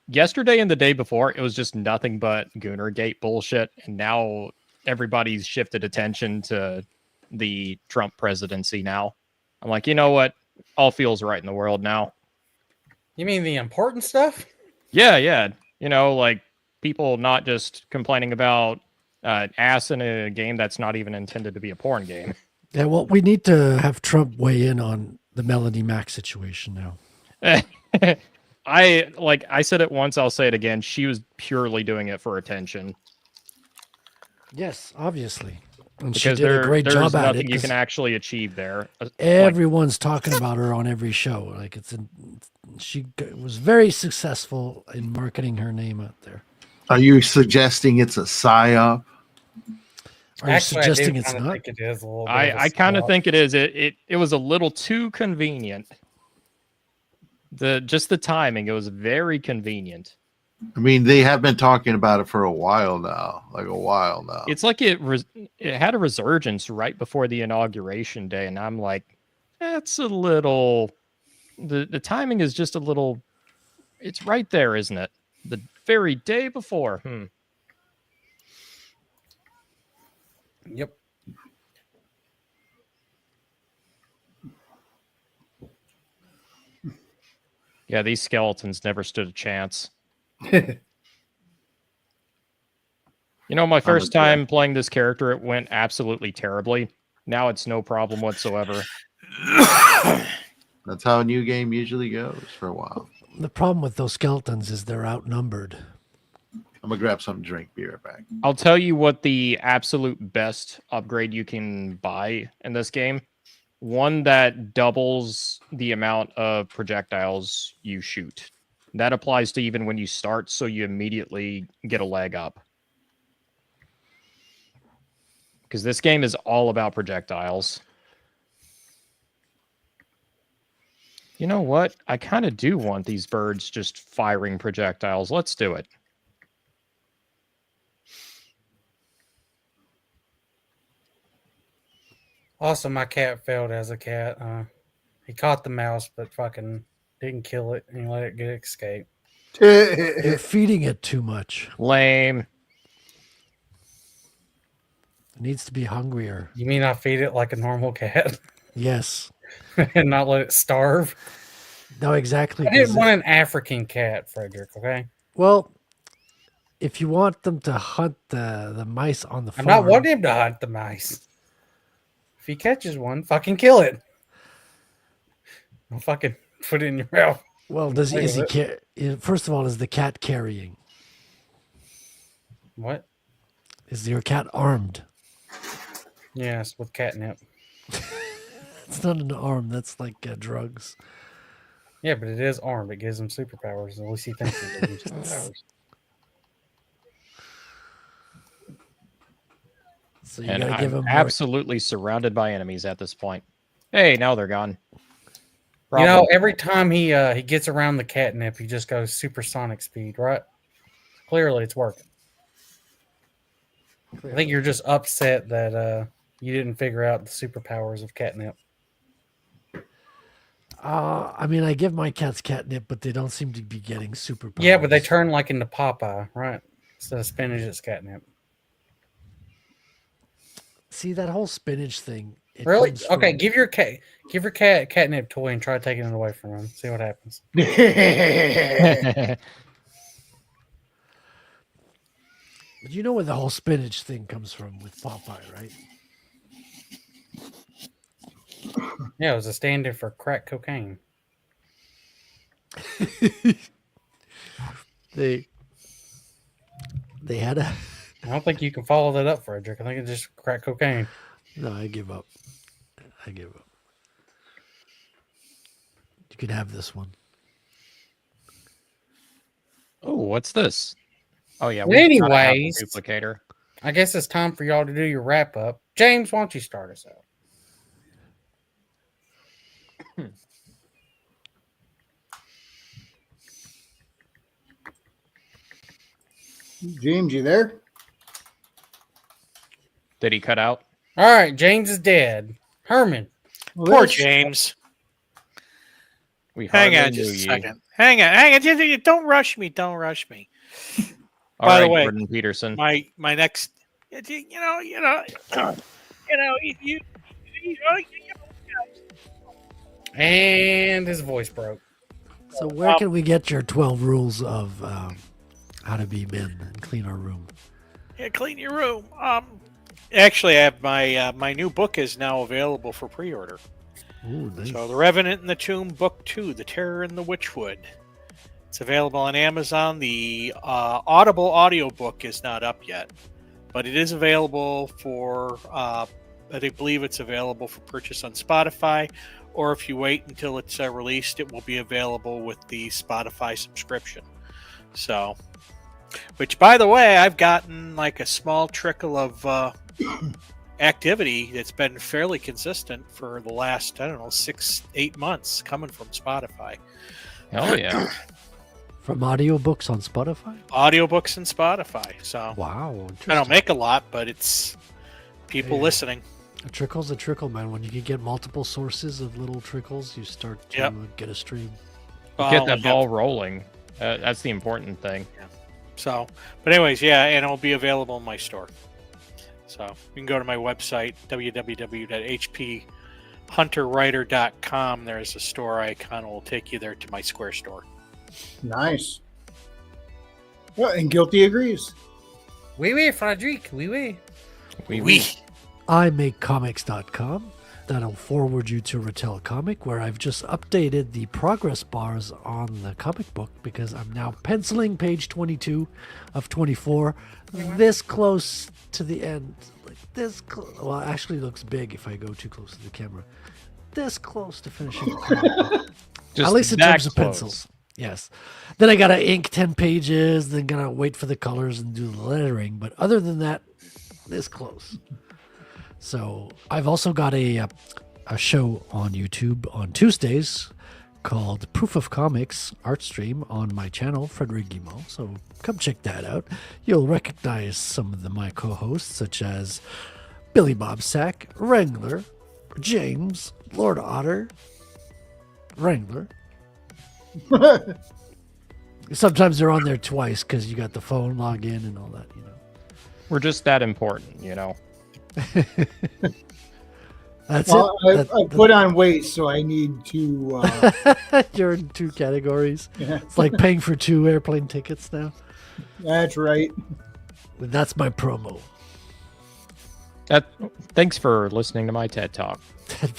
yesterday and the day before, it was just nothing but Goonergate bullshit, and now everybody's shifted attention to the Trump presidency now. I'm like, you know what? All feels right in the world now. You mean the important stuff? Yeah, yeah. You know, like people not just complaining about ass in a game that's not even intended to be a porn game. Yeah, well, we need to have Trump weigh in on the Melanie Mac situation now. I said it once, I'll say it again. She was purely doing it for attention. Yes, obviously. And Because she did a great there's job at nothing it. you 'Cause can actually achieve there. everyone's talking about her on every show. Like was very successful in marketing her name out there. Are you suggesting it's a psyop? Are you Actually, suggesting I do it's kinda not? think it is a little bit of a I kind of swap. think it is. It was a little too convenient. Just the timing, it was very convenient. I mean, they have been talking about it for a while now, It's like it had a resurgence right before the inauguration day, and I'm like, that's a little. The timing is just a little. It's right there, isn't it? The very day before. Yep. Yeah, these skeletons never stood a chance. You know, my first agree. time playing this character, it went absolutely terribly. Now it's no problem whatsoever. That's how a new game usually goes for a while. The problem with those skeletons is they're outnumbered. I'm gonna grab something to drink. Be right back. I'll tell you what the absolute best upgrade you can buy in this game. One that doubles the amount of projectiles you shoot. That applies to even when you start, so you immediately get a leg up. Because this game is all about projectiles. You know what? I kind of do want these birds just firing projectiles. Let's do it. Also, my cat failed as a cat. He caught the mouse, but fucking didn't kill it, and he let it get escape. You're feeding it too much. Lame. It needs to be hungrier. You mean I feed it like a normal cat Yes. and not let it starve? No, exactly. I didn't 'cause want an African cat, Frederick. Okay, well, if you want them to hunt the mice on the I'm farm, not wanting him to hunt the mice. If he catches one, fucking kill it. I'll fucking put it in your mouth. well, is he first of all, is the cat carrying? What? Is your cat armed? Yes, with catnip. It's not an arm. That's like drugs. Yeah, but it is armed. It gives him superpowers. At least he thinks it gives him superpowers. So you And gotta give I'm him more. absolutely surrounded by enemies at this point. Hey, now they're gone. You know, every time he gets around the catnip, he just goes supersonic speed, right? Clearly, it's working. I think you're just upset that you didn't figure out the superpowers of catnip. I mean, I give my cats catnip, but they don't seem to be getting superpowers. Yeah, but they turn like into Popeye, right? Instead of spinach, it's catnip. See that whole spinach thing. It Really? comes Okay, from- give your cat catnip toy and try taking it away from him. See what happens. But you know where the whole spinach thing comes from with Popeye, right? Yeah, it was a stand-in for crack cocaine. They had a. I don't think you can follow that up, Frederick. I think it's just crack cocaine. No, I give up. I give up. You can have this one. Oh, what's this? Oh yeah. But we gotta have the anyways- duplicator. I guess it's time for y'all to do your wrap-up. James, why don't you start us out? James, you there? Did he cut out? All right, James is dead. Herman. Well, Poor that's- James. We Hang hardly on knew just a ye. second. Hang on. Don't rush me. Don't rush me. All By the right, way, Jordan Peterson. My next, you know, And his voice broke. So where can we get your 12 rules of how to be men and clean our room? yeah, clean your room. Actually, I have my new book is now available for pre-order. Ooh, nice. So, The Revenant in the Tomb, Book 2, The Terror in the Witchwood. It's available on Amazon. The Audible audiobook is not up yet, but it is available for, I believe it's available for purchase on Spotify, or if you wait until it's released, it will be available with the Spotify subscription. So, which, by the way, I've gotten like a small trickle of activity that's been fairly consistent for the last, I don't know, 6-8 months coming from Spotify. Hell yeah. From audiobooks on Spotify? Audiobooks and Spotify. So Wow. I don't Interesting. make a lot, but it's people Yeah. listening. A trickle's a trickle, man. When you can get multiple sources of little trickles, you start to Yep. get a stream. Get that yeah. ball rolling. That's the important thing. So, but anyways, yeah, and it'll be available in my store. So you can go to my website, www.hphunterwriter.com. There's a store icon. It will take you there to my Square store. Nice. Well, and Guilty agrees. Oui, Frederic. Oui. We. imakecomics.com. That'll forward you to Retell Comic, where I've just updated the progress bars on the comic book because I'm now penciling page 22 of 24, this close to the end. Like this well, it actually looks big if I go too close to the camera. This close to finishing the comic book. Just At least in that terms of close. pencils. Yes. Then I gotta ink 10 pages, then gotta wait for the colors and do the lettering. But other than that, this close. So I've also got a show on YouTube on Tuesdays called Proof of Comics art stream on my channel, Frederic Guimont. So come check that out. You'll recognize some of my co-hosts, such as Billy Bob Sack, Wrangler, James, Lord Otter, Wrangler. Sometimes they're on there twice because you got the phone login and all that, you know. We're just that important, you know. That's Well, it. I put on weight, so I need to. You're in two categories. Yeah. It's like paying for 2 airplane tickets now. That's right. That's my promo. Thanks for listening to my TED Talk.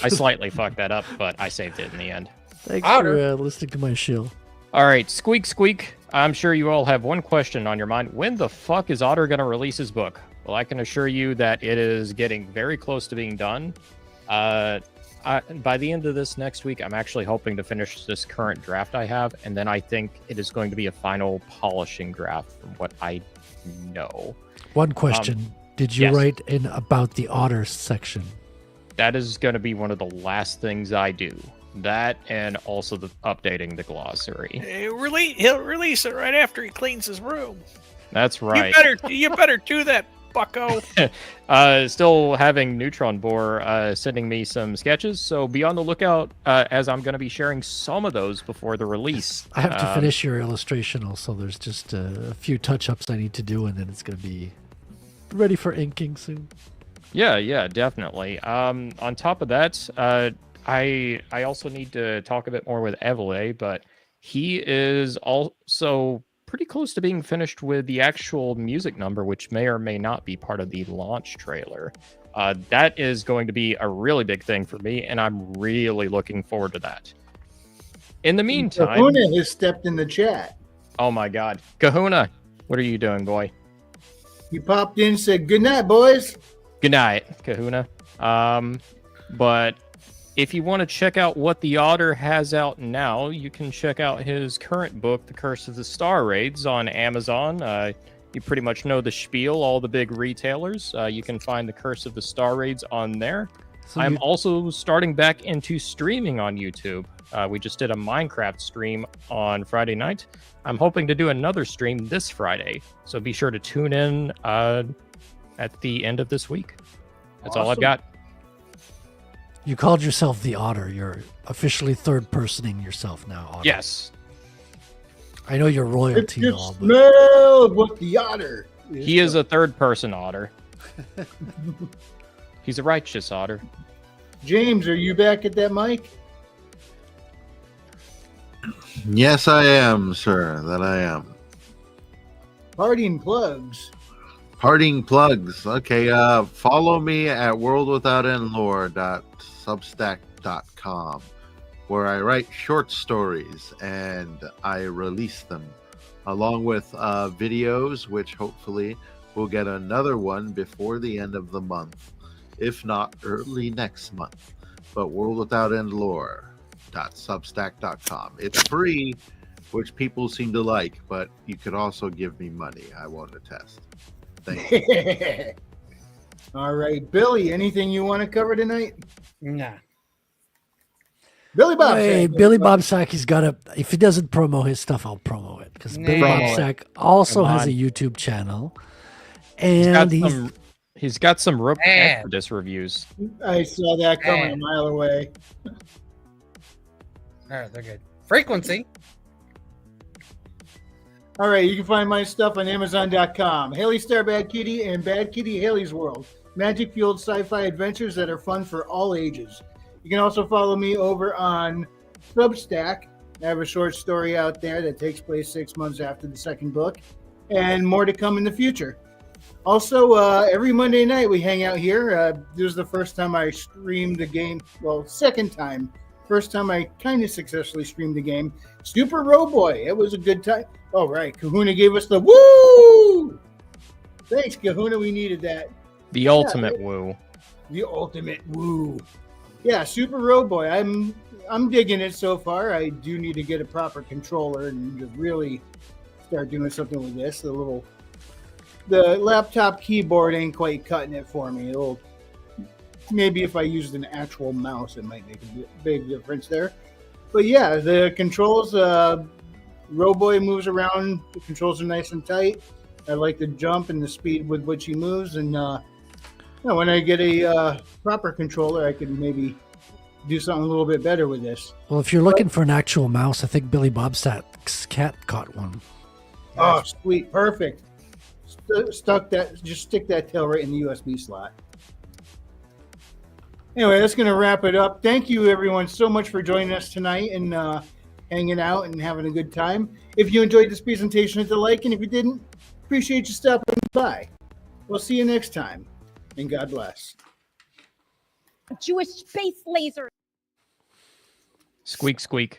I slightly fucked that up, but I saved it in the end. Thanks Otter. for listening to my shill. All right, squeak, squeak. I'm sure you all have one question on your mind. When the fuck is Otter going to release his book? Well, I can assure you that it is getting very close to being done. By the end of this next week, I'm actually hoping to finish this current draft I have, and then I think it is going to be a final polishing draft from what I know. One question. Did you yes. write in about the otter section? That is going to be one of the last things I do. That and also the updating the glossary. He'll release it right after he cleans his room. That's right. You better do that, bucko. Still having Neutron Bore sending me some sketches, so be on the lookout as I'm going to be sharing some of those before the release. I have to finish your illustration also. There's just a few touch-ups I need to do, and then it's going to be ready for inking soon. Yeah, definitely. On top of that, I also need to talk a bit more with Evele, but he is also pretty close to being finished with the actual music number, which may or may not be part of the launch trailer. That is going to be a really big thing for me, and I'm really looking forward to that. In the meantime, Kahuna has stepped in the chat. oh my God, Kahuna, what are you doing, boy? He popped in and said, "Good night, boys." Good night, Kahuna. But if you want to check out what the Otter has out now, you can check out his current book, The Curse of the Star Raids, on Amazon. You pretty much know the spiel, all the big retailers. You can find The Curse of the Star Raids on there. So I'm also starting back into streaming on YouTube. We just did a Minecraft stream on Friday night. I'm hoping to do another stream this Friday, so be sure to tune in at the end of this week. That's all I've Awesome. got. You called yourself the Otter. You're officially third-personing yourself now, Otter. Yes, I know you're It royalty and all, gets but smelled what the otter. he is a third-person otter. He's a righteous otter. James, are you back at that mic? Yes, I am, sir. That I am. Parting plugs. Parting plugs. Okay, follow me at worldwithoutendlore.substack.com, where I write short stories and I release them, along with videos, which hopefully we'll get another one before the end of the month, if not early next month. But worldwithoutendlore.substack.com. It's free, which people seem to like, but you could also give me money. I won't attest. Thank you. All right, Billy, anything you want to cover tonight? Nah. Billy Bob. hey, Sack, Billy everybody. Bob Sack, he's got to, if he doesn't promo his stuff, I'll promo it. Because Billy Nah. Bob Promo it. Sack also Come has a on. YouTube channel. He's got And he's, some. He's got some Rope Man. Exodus reviews. I saw that coming a Man. mile away. All right, they're good. Frequency. All right, you can find my stuff on Amazon.com. Haley Star Bad Kitty and Bad Kitty Haley's World. Magic fueled sci-fi adventures that are fun for all ages. You can also follow me over on Substack. I have a short story out there that takes place 6 months after the second book, and more to come in the future. Also, every Monday night we hang out here. This is the first time I streamed the game. Well, second time. First time I kind of successfully streamed the game. Super Roboy. It was a good time. Oh, right. Kahuna gave us the woo! Thanks, Kahuna. We needed that. The ultimate woo. The ultimate woo. Yeah, Super Roboy. I'm digging it so far. I do need to get a proper controller and to really start doing something with this. The laptop keyboard ain't quite cutting it for me. Maybe if I used an actual mouse, it might make a big difference there. But yeah, the controls, Roboy moves around. The controls are nice and tight. I like the jump and the speed with which he moves. And when I get a proper controller, I can maybe do something a little bit better with this. well, if you're looking for an actual mouse, I think Billy Bob Sack's cat got one. Oh, sweet. Perfect. Just stick that tail right in the USB slot. Anyway, that's going to wrap it up. Thank you, everyone, so much for joining us tonight and hanging out and having a good time. If you enjoyed this presentation, hit the like, and if you didn't, appreciate you stopping by. We'll see you next time, and God bless. Jewish space laser. Squeak, squeak.